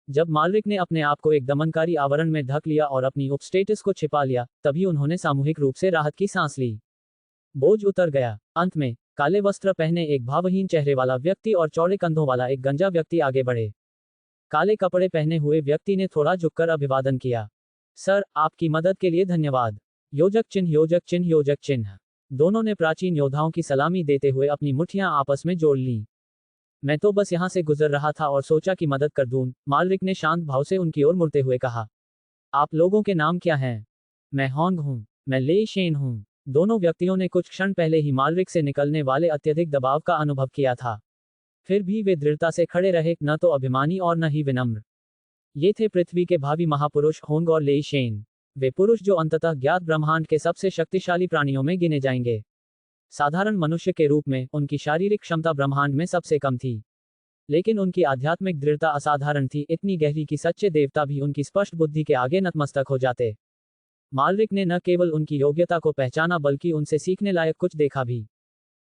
जब मालरिक ने अपने आप को एक दमनकारी आवरण में ढक लिया और अपनी उपस्टेटस को छिपा लिया, तभी उन्होंने सामूहिक रूप से राहत की सांस ली। बोझ उतर गया। अंत में काले वस्त्र पहने एक भावहीन चेहरे वाला व्यक्ति और चौड़े कंधों वाला एक गंजा व्यक्ति आगे बढ़े। काले कपड़े पहने हुए व्यक्ति ने थोड़ा झुककर अभिवादन किया। सर, आपकी मदद के लिए धन्यवाद। योजक चिन्ह, योजक चिन्ह, योजक चिन्ह। दोनों ने प्राचीन योद्धाओं की सलामी देते हुए अपनी मुट्ठियां आपस में जोड़ लीं। मैं तो बस यहां से गुजर रहा था और सोचा कि मदद कर दूं, मालरिक ने शांत भाव से उनकी ओर मुड़ते हुए कहा। आप लोगों के नाम क्या हैं? मैं होंग हूं। मैं ले शेन हूं। दोनों व्यक्तियों ने कुछ क्षण पहले ही मालरिक से निकलने वाले अत्यधिक दबाव का अनुभव किया था। फिर भी वे दृढ़ता से खड़े रहे, न तो अभिमानी और न ही विनम्र। ये थे पृथ्वी के भावी महापुरुष होंग और ले शेन। वे पुरुष जो अंततः ज्ञात ब्रह्मांड के सबसे शक्तिशाली प्राणियों में गिने जाएंगे। साधारण मनुष्य के रूप में उनकी शारीरिक क्षमता ब्रह्मांड में सबसे कम थी, लेकिन उनकी आध्यात्मिक दृढ़ता असाधारण थी, इतनी गहरी कि सच्चे देवता भी उनकी स्पष्ट बुद्धि के आगे नतमस्तक हो जाते। मालरिक ने न केवल उनकी योग्यता को पहचाना बल्कि उनसे सीखने लायक कुछ देखा भी।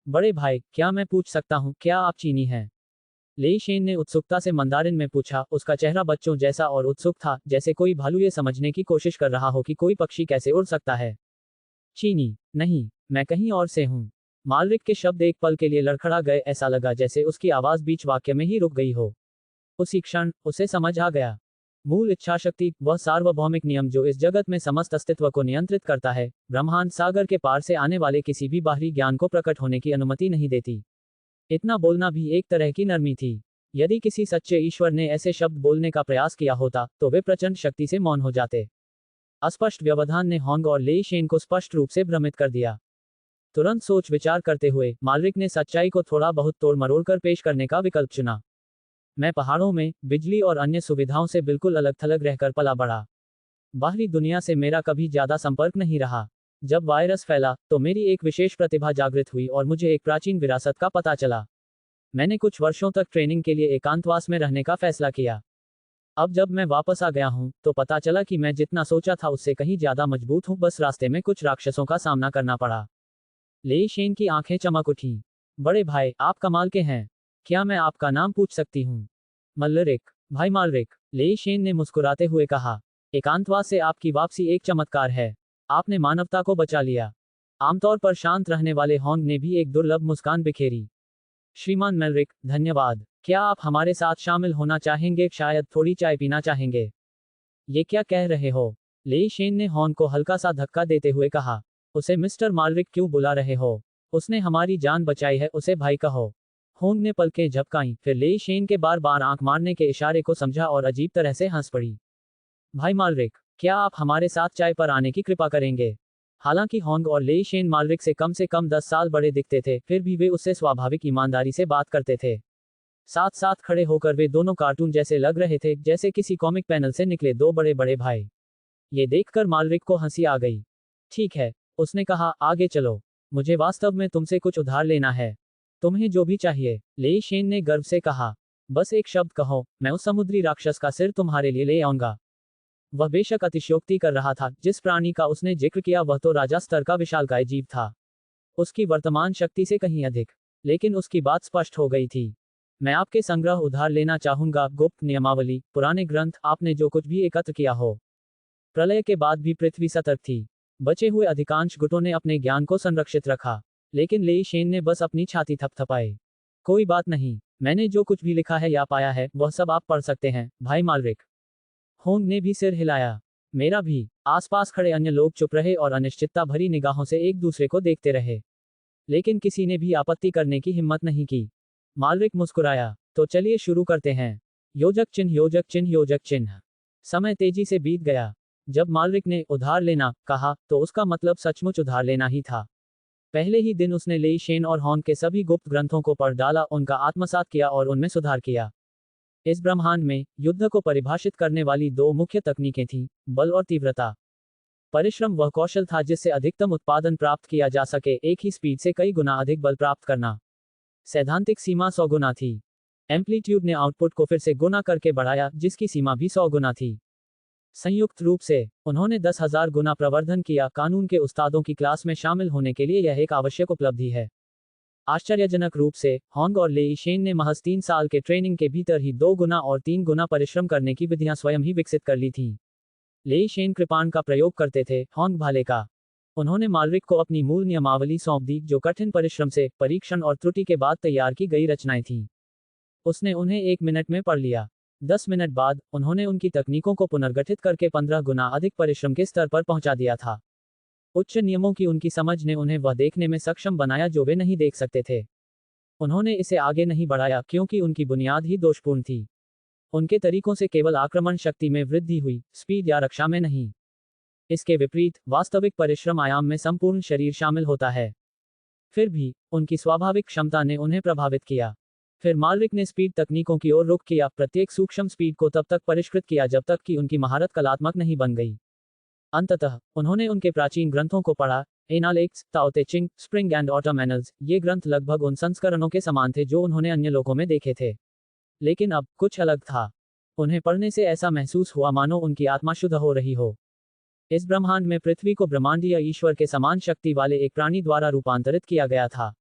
बड़े भाई, क्या मैं पूछ सकता हूँ, क्या आप चीनी हैं? ले शेन ने उत्सुकता से मंदारिन में पूछा। उसका चेहरा बच्चों जैसा और उत्सुक था, जैसे कोई भालू ये समझने की कोशिश कर रहा हो कि कोई पक्षी कैसे उड़ सकता है। चीनी? नहीं, मैं कहीं और से हूँ। मालरिक के शब्द एक पल के लिए लड़खड़ा गए। ऐसा लगा जैसे उसकी आवाज बीच वाक्य में ही रुक गई हो। उसी क्षण उसे समझ आ गया। मूल इच्छाशक्ति, वह सार्वभौमिक नियम जो इस जगत में समस्त अस्तित्व को नियंत्रित करता है, ब्रह्मांड सागर के पार से आने वाले किसी भी बाहरी ज्ञान को प्रकट होने की अनुमति नहीं देती। इतना बोलना भी एक तरह की नरमी थी। यदि किसी सच्चे ईश्वर ने ऐसे शब्द बोलने का प्रयास किया होता, तो वे प्रचंड शक्ति से मौन हो जाते। अस्पष्ट व्यवधान ने होंग और ले शेन को स्पष्ट रूप से भ्रमित कर दिया। तुरंत सोच विचार करते हुए मालरिक ने सच्चाई को थोड़ा बहुत तोड़ मरोड़ कर पेश करने का विकल्प चुना। मैं पहाड़ों में बिजली और अन्य सुविधाओं से बिल्कुल अलग थलग रहकर पला बढ़ा। बाहरी दुनिया से मेरा कभी ज्यादा संपर्क नहीं रहा। जब वायरस फैला, तो मेरी एक विशेष प्रतिभा जागृत हुई और मुझे एक प्राचीन विरासत का पता चला। मैंने कुछ वर्षों तक ट्रेनिंग के लिए एकांतवास में रहने का फैसला किया। अब जब मैं वापस आ गया हूं, तो पता चला कि मैं जितना सोचा था उससे कहीं ज्यादा मजबूत हूं। बस रास्ते में कुछ राक्षसों का सामना करना पड़ा। ले शेन की आंखें चमक उठी। बड़े भाई, आप कमाल के हैं। क्या मैं आपका नाम पूछ सकती हूँ? मल्लरिक। भाई मालरिक, ले शेन ने मुस्कुराते हुए कहा। एकांतवास से आपकी वापसी एक चमत्कार है। आपने मानवता को बचा लिया। आमतौर पर शांत रहने वाले होंग ने भी एक दुर्लभ मुस्कान बिखेरी। श्रीमान मल्लरिक, धन्यवाद। क्या आप हमारे साथ शामिल होना चाहेंगे? शायद थोड़ी चाय पीना चाहेंगे? ये क्या कह रहे हो? ले शेन ने होंग को हल्का सा धक्का देते हुए कहा। उसे मिस्टर मालरिक क्यों बुला रहे हो? उसने हमारी जान बचाई है, उसे भाई कहो। होंग ने पलकें झपकाईं, फिर ले शेन के बार बार आंख मारने के इशारे को समझा और अजीब तरह से हंस पड़ी। भाई मालरिक, क्या आप हमारे साथ चाय पर आने की कृपा करेंगे? हालांकि होंग और ले शेन मालरिक से कम 10 साल बड़े दिखते थे, फिर भी वे उससे स्वाभाविक ईमानदारी से बात करते थे। साथ साथ खड़े होकर वे दोनों कार्टून जैसे लग रहे थे, जैसे किसी कॉमिक पैनल से निकले दो बड़े बड़े भाई। ये देखकर मालरिक को हंसी आ गई। ठीक है, उसने कहा, आगे चलो। मुझे वास्तव में तुमसे कुछ उधार लेना है। तुम्हें जो भी चाहिए, ले शेन ने गर्व से कहा। बस एक शब्द कहो, मैं उस समुद्री राक्षस का सिर तुम्हारे लिए ले आऊंगा। वह बेशक अतिशयोक्ति कर रहा था। जिस प्राणी का उसने जिक्र किया वह तो राजा स्तर का विशालकाय जीव था, उसकी वर्तमान शक्ति से कहीं अधिक। लेकिन उसकी बात स्पष्ट हो गई थी। मैं आपके संग्रह उधार लेना चाहूंगा, गुप्त नियमावली, पुराने ग्रंथ, आपने जो कुछ भी एकत्र किया हो। प्रलय के बाद भी पृथ्वी सतर्क थी। बचे हुए अधिकांश गुटों ने अपने ज्ञान को संरक्षित रखा, लेकिन लेई शेन ने बस अपनी छाती थपथपाई। कोई बात नहीं, मैंने जो कुछ भी लिखा है या पाया है वह सब आप पढ़ सकते हैं, भाई मालरिक। होंग ने भी सिर हिलाया। मेरा भी। आसपास खड़े अन्य लोग चुप रहे और अनिश्चितता भरी निगाहों से एक दूसरे को देखते रहे, लेकिन किसी ने भी आपत्ति करने की हिम्मत नहीं की। मालरिक मुस्कुराया। तो चलिए शुरू करते हैं। योजक चिन्ह, योजक चिन्ह, योजक चिन्ह। समय तेजी से बीत गया। जब मालरिक ने उधार लेना कहा तो उसका मतलब सचमुच उधार लेना ही था। पहले ही दिन उसने लेई शेन और हॉर्न के सभी गुप्त ग्रंथों को पढ़ डाला, उनका आत्मसात किया और उनमें सुधार किया। इस ब्रह्मांड में युद्ध को परिभाषित करने वाली दो मुख्य तकनीकें थीं, बल और तीव्रता। परिश्रम वह कौशल था जिससे अधिकतम उत्पादन प्राप्त किया जा सके, एक ही स्पीड से कई गुना अधिक बल प्राप्त करना। सैद्धांतिक सीमा 100 गुना थी। एम्पलीट्यूड ने आउटपुट को फिर से गुना करके बढ़ाया, जिसकी सीमा भी 100 गुना थी। संयुक्त रूप से उन्होंने 10,000 गुना प्रवर्धन किया। कानून के उस्तादों की क्लास में शामिल होने के लिए यह एक आवश्यक उपलब्धि है। आश्चर्यजनक रूप से होंग और लेई शेन ने महज 3 साल के ट्रेनिंग के भीतर ही 2 गुना और 3 गुना परिश्रम करने की विधियां स्वयं ही विकसित कर ली थीं। लेई शेन कृपाण का प्रयोग करते थे, होंग भाले का। उन्होंने मालरिक को अपनी मूल नियमावली सौंप दी, जो कठिन परिश्रम से, परीक्षण और त्रुटि के बाद तैयार की गई रचनाएं थीं। उसने उन्हें 1 मिनट में पढ़ लिया। 10 मिनट बाद उन्होंने उनकी तकनीकों को पुनर्गठित करके 15 गुना अधिक परिश्रम के स्तर पर पहुंचा दिया था। उच्च नियमों की उनकी समझ ने उन्हें वह देखने में सक्षम बनाया जो वे नहीं देख सकते थे। उन्होंने इसे आगे नहीं बढ़ाया क्योंकि उनकी बुनियाद ही दोषपूर्ण थी। उनके तरीकों से केवल आक्रमण शक्ति में वृद्धि हुई, स्पीड या रक्षा में नहीं। इसके विपरीत वास्तविक परिश्रम आयाम में संपूर्ण शरीर शामिल होता है। फिर भी उनकी स्वाभाविक क्षमता ने उन्हें प्रभावित किया। फिर मालरिक ने स्पीड तकनीकों की ओर रुख किया, प्रत्येक सूक्ष्म स्पीड को तब तक परिष्कृत किया जब तक कि उनकी महारत कलात्मक नहीं बन गई। अंततः उन्होंने उनके प्राचीन ग्रंथों को पढ़ा, एनालेक्स, ताओ ते चिंग, स्प्रिंग एंड ऑटम एनल्स। ये ग्रंथ लगभग उन संस्करणों के समान थे जो उन्होंने अन्य लोगों में देखे थे, लेकिन अब कुछ अलग था। उन्हें पढ़ने से ऐसा महसूस हुआ मानो उनकी आत्मा शुद्ध हो रही हो। इस ब्रह्मांड में पृथ्वी को ब्रह्मांडीय ईश्वर के समान शक्ति वाले एक प्राणी द्वारा रूपांतरित किया गया था।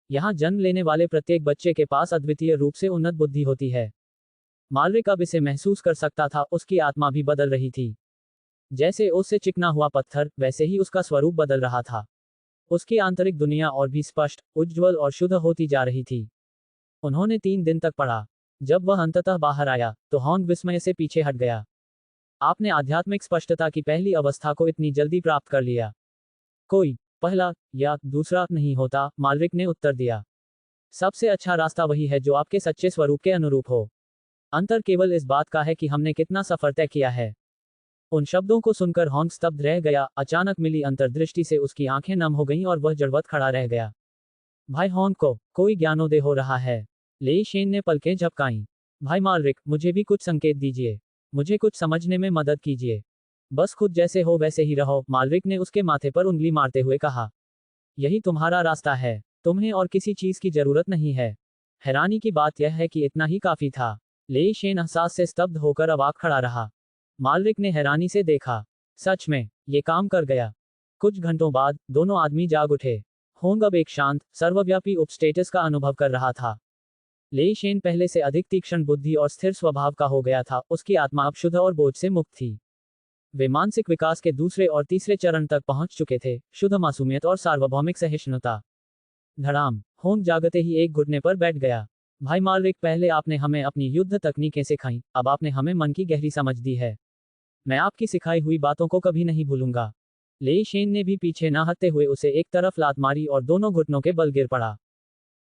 यहाँ जन्म लेने वाले प्रत्येक बच्चे के पास अद्वितीय रूप से उन्नत बुद्धि होती है। मालरिक अब इसे महसूस कर सकता था, उसकी आत्मा भी बदल रही थी। जैसे उससे चिकना हुआ पत्थर, वैसे ही उसका स्वरूप बदल रहा था। उसकी आंतरिक दुनिया और भी स्पष्ट, उज्ज्वल और शुद्ध होती जा रही थी। उन्होंने 3 दिन तक पढ़ा। जब वह अंततः बाहर आया तो होंग विस्मय से पीछे हट गया। आपने आध्यात्मिक स्पष्टता की पहली अवस्था को इतनी जल्दी प्राप्त कर लिया। कोई पहला या दूसरा नहीं होता, मालरिक ने उत्तर दिया। सबसे अच्छा रास्ता वही है जो आपके सच्चे स्वरूप के अनुरूप हो। अंतर केवल इस बात का है कि हमने कितना सफर तय किया है। उन शब्दों को सुनकर होंग स्तब्ध रह गया। अचानक मिली अंतर्दृष्टि से उसकी आंखें नम हो गईं और वह जड़वत खड़ा रह गया। भाई होंग को कोई ज्ञानोदय हो रहा है। लेई शेन ने पलकें झपकाईं। भाई मालरिक, मुझे भी कुछ संकेत दीजिए, मुझे कुछ समझने में मदद कीजिए। बस खुद जैसे हो वैसे ही रहो, मालरिक ने उसके माथे पर उंगली मारते हुए कहा। यही तुम्हारा रास्ता है, तुम्हें और किसी चीज की जरूरत नहीं है। हैरानी की बात यह है कि इतना ही काफी था। लेई शेन एहसास से स्तब्ध होकर अवाक खड़ा रहा। मालरिक ने हैरानी से देखा। सच में, ये काम कर गया। कुछ घंटों बाद दोनों आदमी जाग उठे। होंग अब एक शांत, सर्वव्यापी उपस्टेटस का अनुभव कर रहा था। लेई शेन पहले से अधिक तीक्ष्ण बुद्धि और स्थिर स्वभाव का हो गया था। उसकी आत्मा अब शुद्ध और बोझ से मुक्त थी। वे मानसिक विकास के दूसरे और तीसरे चरण तक पहुंच चुके थे, शुद्ध मासूमियत और सार्वभौमिक सहिष्णुता। धड़ाम, होंग जागते ही एक घुटने पर बैठ गया। भाई मालरिक, पहले आपने हमें अपनी युद्ध तकनीकें सिखाई, अब आपने हमें मन की गहरी समझ दी है। मैं आपकी सिखाई हुई बातों को कभी नहीं भूलूंगा। लेई शेन ने भी पीछे न हटते हुए उसे एक तरफ लात मारी और दोनों घुटनों के बल गिर पड़ा।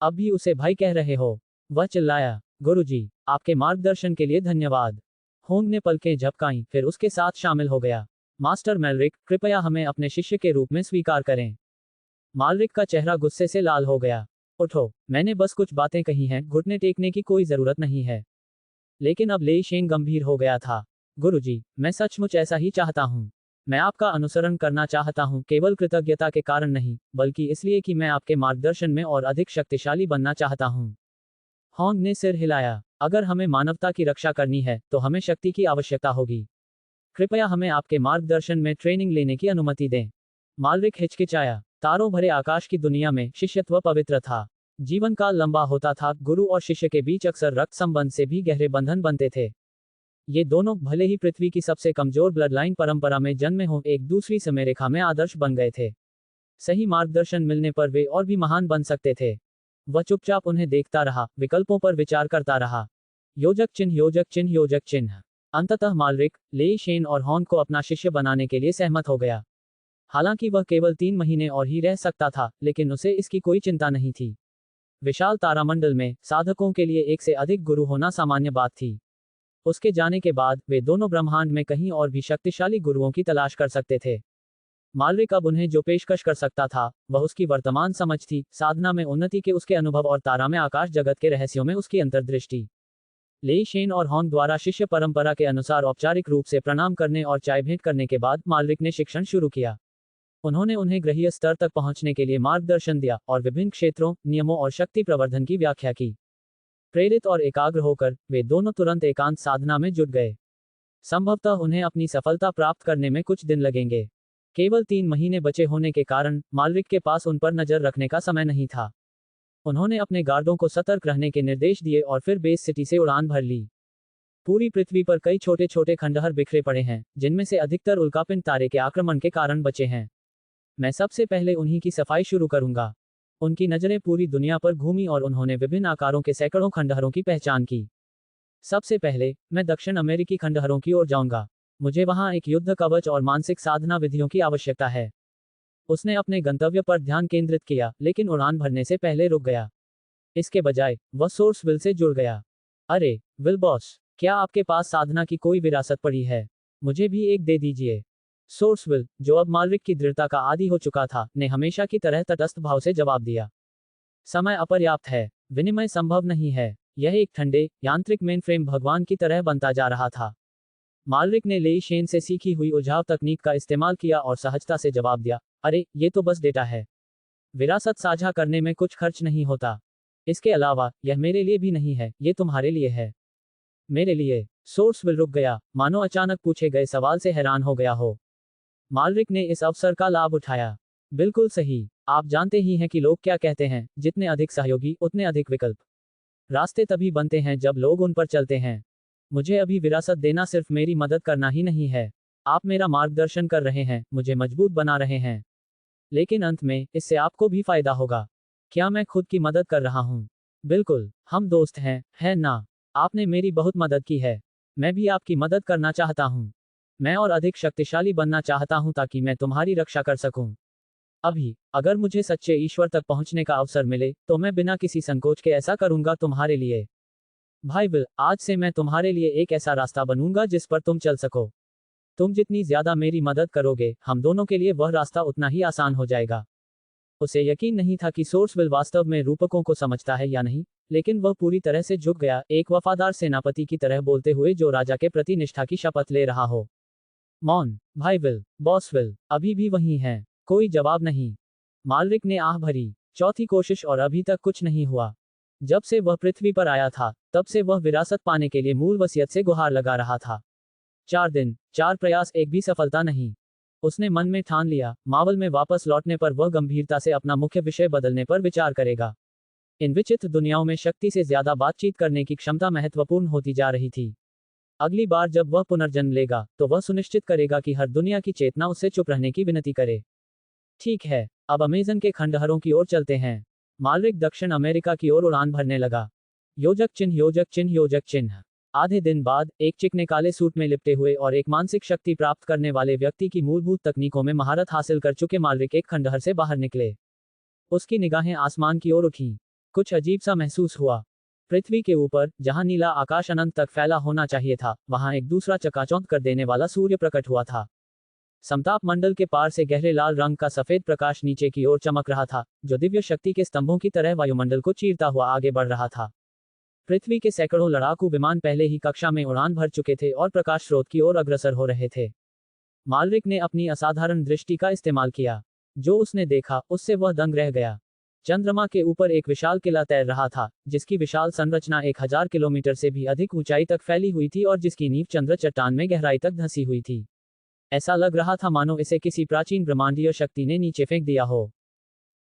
अब भी उसे भाई कह रहे हो? वह चिल्लाया। गुरुजी, आपके मार्गदर्शन के लिए धन्यवाद। होंग ने पलकें झपकाईं, फिर उसके साथ शामिल हो गया। मास्टर मैलरिक, कृपया हमें अपने शिष्य के रूप में स्वीकार करें। मालरिक का चेहरा गुस्से से लाल हो गया। उठो, मैंने बस कुछ बातें कही हैं, घुटने टेकने की कोई जरूरत नहीं है। लेकिन अब लेई शेन गंभीर हो गया था। गुरुजी, मैं सचमुच ऐसा ही चाहता हूँ। मैं आपका अनुसरण करना चाहता हूँ, केवल कृतज्ञता के कारण नहीं, बल्कि इसलिए कि मैं आपके मार्गदर्शन में और अधिक शक्तिशाली बनना चाहता हूँ। होंग ने सिर हिलाया। अगर हमें मानवता की रक्षा करनी है तो हमें शक्ति की आवश्यकता होगी। कृपया हमें आपके मार्गदर्शन में ट्रेनिंग लेने की अनुमति दें। मालरिक हिचकिचाया। तारों भरे आकाश की दुनिया में शिष्यत्व पवित्र था। जीवन काल लंबा होता था, गुरु और शिष्य के बीच अक्सर रक्त संबंध से भी गहरे बंधन बनते थे। ये दोनों भले ही पृथ्वी की सबसे कमजोर ब्लड लाइन परंपरा में जन्मे हों, एक दूसरी समय रेखा में आदर्श बन गए थे। सही मार्गदर्शन मिलने पर वे और भी महान बन सकते थे। वह चुपचाप उन्हें देखता रहा, विकल्पों पर विचार करता रहा। योजक चिन्ह, योजक चिन्ह, योजक चिन्ह। अंततः मालरिक लेई शेन और हॉर्न को अपना शिष्य बनाने के लिए सहमत हो गया। हालांकि वह केवल 3 महीने और ही रह सकता था, लेकिन उसे इसकी कोई चिंता नहीं थी। विशाल तारामंडल में साधकों के लिए एक से अधिक गुरु होना सामान्य बात थी। उसके जाने के बाद वे दोनों ब्रह्मांड में कहीं और भी शक्तिशाली गुरुओं की तलाश कर सकते थे। मालरिक अब उन्हें जो पेशकश कर सकता था, वह उसकी वर्तमान समझ थी, साधना में उन्नति के उसके अनुभव और तारा में आकाश जगत के रहस्यों में उसकी अंतर्दृष्टि। लेई शेन और हॉर्न द्वारा शिष्य परंपरा के अनुसार औपचारिक रूप से प्रणाम करने और चाय भेंट करने के बाद मालरिक ने शिक्षण शुरू किया। उन्होंने उन्हें ग्रहीय स्तर तक पहुंचने के लिए मार्गदर्शन दिया और विभिन्न क्षेत्रों, नियमों और शक्ति प्रवर्धन की व्याख्या की। प्रेरित और एकाग्र होकर वे दोनों तुरंत एकांत साधना में जुट गए। संभवतः उन्हें अपनी सफलता प्राप्त करने में कुछ दिन लगेंगे। केवल 3 महीने बचे होने के कारण मालरिक के पास उन पर नजर रखने का समय नहीं था। उन्होंने अपने गार्डों को सतर्क रहने के निर्देश दिए और फिर बेस सिटी से उड़ान भर ली। पूरी पृथ्वी पर कई छोटे छोटे खंडहर बिखरे पड़े हैं, जिनमें से अधिकतर उल्कापिंड तारे के आक्रमण के कारण बचे हैं। मैं सबसे पहले उन्हीं की सफाई शुरू करूंगा। उनकी नजरें पूरी दुनिया पर घूमी और उन्होंने विभिन्न आकारों के सैकड़ों खंडहरों की पहचान की। सबसे पहले मैं दक्षिण अमेरिकी खंडहरों की ओर जाऊंगा। मुझे वहां एक युद्ध कवच और मानसिक साधना विधियों की आवश्यकता है। उसने अपने गंतव्य पर ध्यान केंद्रित किया, लेकिन उड़ान भरने से पहले रुक गया। इसके बजाय वह सोर्सविल से जुड़ गया। अरे विल बॉस, क्या आपके पास साधना की कोई विरासत पड़ी है? मुझे भी एक दे दीजिए। सोर्सविल, जो अब मालरिक की दृढ़ता का आदी हो चुका था, ने हमेशा की तरह तटस्थ भाव से जवाब दिया। समय अपर्याप्त है, विनिमय संभव नहीं है। यह एक ठंडे, यांत्रिक मेनफ्रेम भगवान की तरह बनता जा रहा था। मालरिक ने लेई शेन से सीखी हुई उलझाव तकनीक का इस्तेमाल किया और सहजता से जवाब दिया, अरे ये तो बस डेटा है। विरासत साझा करने में कुछ खर्च नहीं होता। इसके अलावा यह मेरे लिए भी नहीं है, ये तुम्हारे लिए है। मेरे लिए? सोर्सविल रुक गया, मानो अचानक पूछे गए सवाल से हैरान हो गया हो। मालरिक ने इस अवसर का लाभ उठाया। बिल्कुल सही, आप जानते ही हैं कि लोग क्या कहते हैं, जितने अधिक सहयोगी उतने अधिक विकल्प। रास्ते तभी बनते हैं जब लोग उन पर चलते हैं। मुझे अभी विरासत देना सिर्फ मेरी मदद करना ही नहीं है। आप मेरा मार्गदर्शन कर रहे हैं, मुझे मजबूत बना रहे हैं। लेकिन अंत में इससे आपको भी फायदा होगा। क्या मैं खुद की मदद कर रहा हूँ? बिल्कुल, हम दोस्त हैं, है ना? आपने मेरी बहुत मदद की है। मैं भी आपकी मदद करना चाहता हूँ। मैं और अधिक शक्तिशाली बनना चाहता हूं ताकि मैं तुम्हारी रक्षा कर सकूं। अभी, अगर मुझे सच्चे ईश्वर तक पहुंचने का अवसर मिले, तो मैं बिना किसी संकोच के ऐसा करूंगा तुम्हारे लिए। भाई विल, आज से मैं तुम्हारे लिए एक ऐसा रास्ता बनूंगा जिस पर तुम चल सको। तुम जितनी ज्यादा मेरी मदद करोगे, हम दोनों के लिए वह रास्ता उतना ही आसान हो जाएगा। उसे यकीन नहीं था कि सोर्सविल वास्तव में रूपकों को समझता है या नहीं, लेकिन वह पूरी तरह से झुक गया, एक वफादार सेनापति की तरह बोलते हुए जो राजा के प्रति निष्ठा की शपथ ले रहा हो। मौन। भाई विल, बॉस विल, अभी भी वहीं हैं। कोई जवाब नहीं। मालरिक ने आह भरी। चौथी कोशिश और अभी तक कुछ नहीं हुआ। जब से वह पृथ्वी पर आया था, तब से वह विरासत पाने के लिए मूल वसीयत से गुहार लगा रहा था। 4 दिन, 4 प्रयास, एक भी सफलता नहीं। उसने मन में ठान लिया, मावल में वापस लौटने पर वह गंभीरता से अपना मुख्य विषय बदलने पर विचार करेगा। इन विचित्र दुनियाओं में शक्ति से ज्यादा बातचीत करने की क्षमता महत्वपूर्ण होती जा रही थी। अगली बार जब वह पुनर्जन्म लेगा, तो वह सुनिश्चित करेगा कि हर दुनिया की चेतना उससे चुप रहने की विनती करे। ठीक है, अब अमेज़न के खंडहरों की ओर चलते हैं। मालरिक दक्षिण अमेरिका की ओर उड़ान भरने लगा। योजक चिन्ह, योजक चिन्ह, योजक चिन्ह। आधे दिन बाद, एक चिकने काले सूट में लिपटे हुए और एक मानसिक शक्ति प्राप्त करने वाले व्यक्ति की मूलभूत तकनीकों में महारत हासिल कर चुके मालरिक एक खंडहर से बाहर निकले। उसकी निगाहें आसमान की ओर उठीं। कुछ अजीब सा महसूस हुआ। पृथ्वी के ऊपर, जहां नीला आकाश अनंत तक फैला होना चाहिए था, वहां एक दूसरा चकाचौंध कर देने वाला सूर्य प्रकट हुआ था। समताप मंडल के पार से गहरे लाल रंग का सफेद प्रकाश नीचे की ओर चमक रहा था, जो दिव्य शक्ति के स्तंभों की तरह वायुमंडल को चीरता हुआ आगे बढ़ रहा था। पृथ्वी के सैकड़ों लड़ाकू विमान पहले ही कक्षा में उड़ान भर चुके थे और प्रकाश स्रोत की ओर अग्रसर हो रहे थे। मालरिक ने अपनी असाधारण दृष्टि का इस्तेमाल किया। जो उसने देखा, उससे वह दंग रह गया। चंद्रमा के ऊपर एक विशाल किला तैर रहा था, जिसकी विशाल संरचना 1000 किलोमीटर से भी अधिक ऊंचाई तक फैली हुई थी और जिसकी नींव चंद्र चट्टान में गहराई तक धंसी हुई थी। ऐसा लग रहा था मानो इसे किसी प्राचीन ब्रह्मांडीय शक्ति ने नीचे फेंक दिया हो।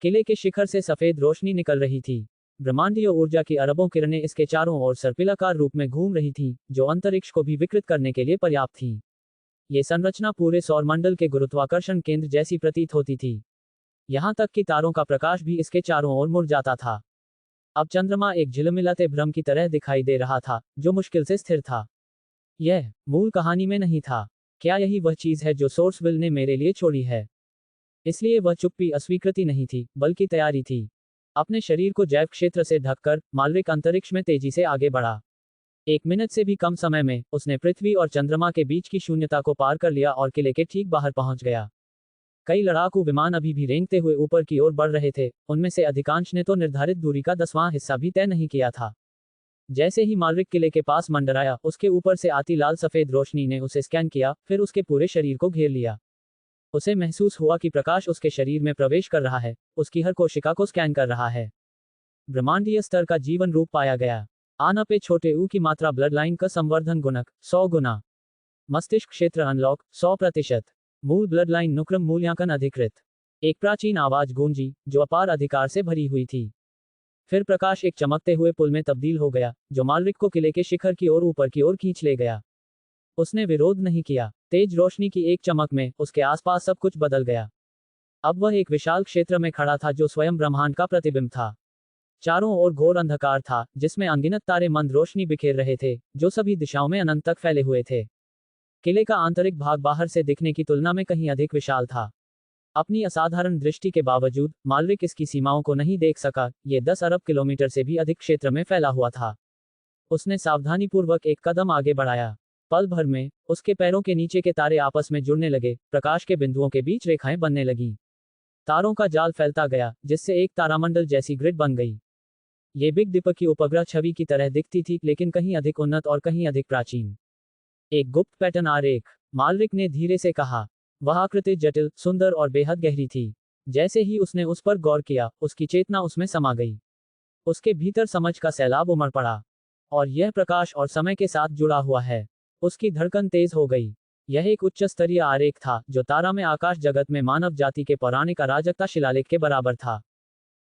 किले के शिखर से सफेद रोशनी निकल रही थी। ब्रह्मांडीय ऊर्जा की अरबों किरणें इसके चारों ओर सर्पिलाकार रूप में घूम रही थीं, जो अंतरिक्ष को भी विकृत करने के लिए पर्याप्त थीं। ये संरचना पूरे सौरमंडल के गुरुत्वाकर्षण केंद्र जैसी प्रतीत होती थी। यहां तक कि तारों का प्रकाश भी इसके चारों ओर मुड़ जाता था। अब चंद्रमा एक झिलमिलाते भ्रम की तरह दिखाई दे रहा था, जो मुश्किल से स्थिर था। यह मूल कहानी में नहीं था। क्या यही वह चीज है जो सोर्सविल ने मेरे लिए छोड़ी है? इसलिए वह चुप्पी अस्वीकृति नहीं थी, बल्कि तैयारी थी। अपने शरीर को जैव क्षेत्र से ढककर मालरिक अंतरिक्ष में तेजी से आगे बढ़ा। 1 मिनट से भी कम समय में उसने पृथ्वी और चंद्रमा के बीच की शून्यता को पार कर लिया और किले के ठीक बाहर पहुंच गया। कई लड़ाकू विमान अभी भी रेंगते हुए ऊपर की ओर बढ़ रहे थे, उनमें से अधिकांश ने तो निर्धारित दूरी का 10वां हिस्सा भी तय नहीं किया था। जैसे ही मालरिक किले के पास मंडराया, उसके ऊपर से आती लाल सफेद रोशनी ने उसे स्कैन किया, फिर उसके पूरे शरीर को घेर लिया। उसे महसूस हुआ कि प्रकाश उसके शरीर में प्रवेश कर रहा है, उसकी हर कोशिका को स्कैन कर रहा है। ब्रह्मांडीय स्तर का जीवन रूप पाया गया। आना पे छोटे ऊ की मात्रा ब्लड लाइन का संवर्धन गुणक 100 गुना। मस्तिष्क क्षेत्र अनलॉक 100%। मूल ब्लड लाइन नुक्रम मूल्यांकन अधिकृत। एक प्राचीन आवाज गूंजी, जो अपार अधिकार से भरी हुई थी। फिर प्रकाश एक चमकते हुए पुल में तब्दील हो गया, जो मालरिक को किले के शिखर की ओर ऊपर की ओर खींच ले गया। उसने विरोध नहीं किया। तेज रोशनी की एक चमक में उसके आसपास सब कुछ बदल गया। अब वह एक विशाल क्षेत्र में खड़ा था जो स्वयं ब्रह्मांड का प्रतिबिंब था। चारों ओर घोर अंधकार था, जिसमें अनगिनत तारे मंद रोशनी बिखेर रहे थे, जो सभी दिशाओं में अनंत तक फैले हुए थे। किले का आंतरिक भाग बाहर से दिखने की तुलना में कहीं अधिक विशाल था। अपनी असाधारण दृष्टि के बावजूद मालरिक इसकी सीमाओं को नहीं देख सका। ये 10 अरब किलोमीटर से भी अधिक क्षेत्र में फैला हुआ था। उसने सावधानीपूर्वक एक कदम आगे बढ़ाया। पल भर में उसके पैरों के नीचे के तारे आपस में जुड़ने लगे, प्रकाश के बिंदुओं के बीच रेखाएं बनने लगीं। तारों का जाल फैलता गया, जिससे एक तारामंडल जैसी ग्रिड बन गई। ये बिग डिपर की उपग्रह छवि की तरह दिखती थी, लेकिन कहीं अधिक उन्नत और कहीं अधिक प्राचीन। एक गुप्त पैटर्न आरेख, मालरिक ने धीरे से कहा। वह आकृति जटिल, सुंदर और बेहद गहरी थी। जैसे ही उसने उस पर गौर किया, उसकी चेतना उसमें समा गई। उसके भीतर समझ का सैलाब उमड़ पड़ा। और यह प्रकाश और समय के साथ जुड़ा हुआ है। उसकी धड़कन तेज हो गई। यह एक उच्च स्तरीय आरेख था, जो तारा में आकाश जगत में मानव जाति के पौराणिक अराजकता शिलालेख के बराबर था।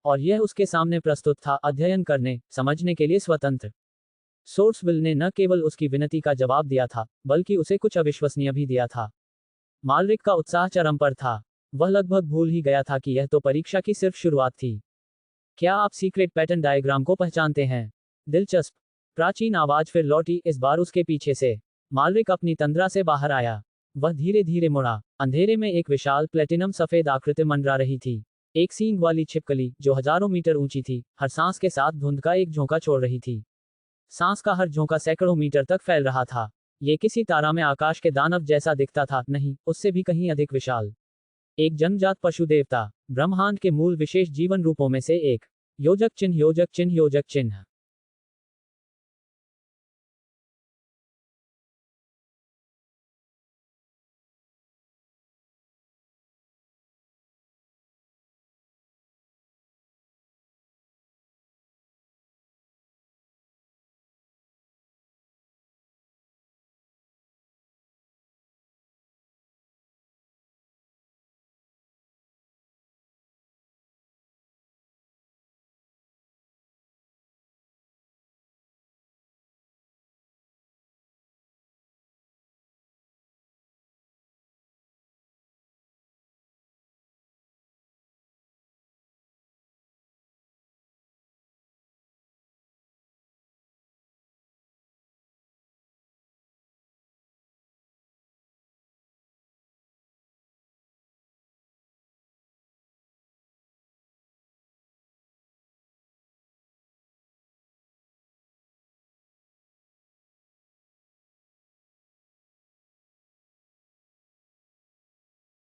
और यह उसके सामने प्रस्तुत था, अध्ययन करने, समझने के लिए स्वतंत्र। सोर्सविल ने न केवल उसकी विनती का जवाब दिया था, बल्कि उसे कुछ अविश्वसनीय भी दिया था। मालरिक का उत्साह चरम पर था। वह लगभग भूल ही गया था कि यह तो परीक्षा की सिर्फ शुरुआत थी। क्या आप सीक्रेट पैटर्न डायग्राम को पहचानते हैं? दिलचस्प। प्राचीन आवाज फिर लौटी, इस बार उसके पीछे से। मालरिक अपनी तंद्रा से बाहर आया। वह धीरे धीरे मुड़ा। अंधेरे में एक विशाल प्लेटिनम सफेद आकृति मंडरा रही थी। एक सींग वाली छिपकली, जो हजारों मीटर ऊंची थी, हर सांस के साथ धुंध का एक झोंका छोड़ रही थी। सांस का हर झोंका सैकड़ों मीटर तक फैल रहा था। ये किसी तारा में आकाश के दानव जैसा दिखता था, नहीं, उससे भी कहीं अधिक विशाल। एक जन्मजात पशु देवता, ब्रह्मांड के मूल विशेष जीवन रूपों में से एक। योजक चिन्ह, योजक चिन्ह, योजक चिन्ह।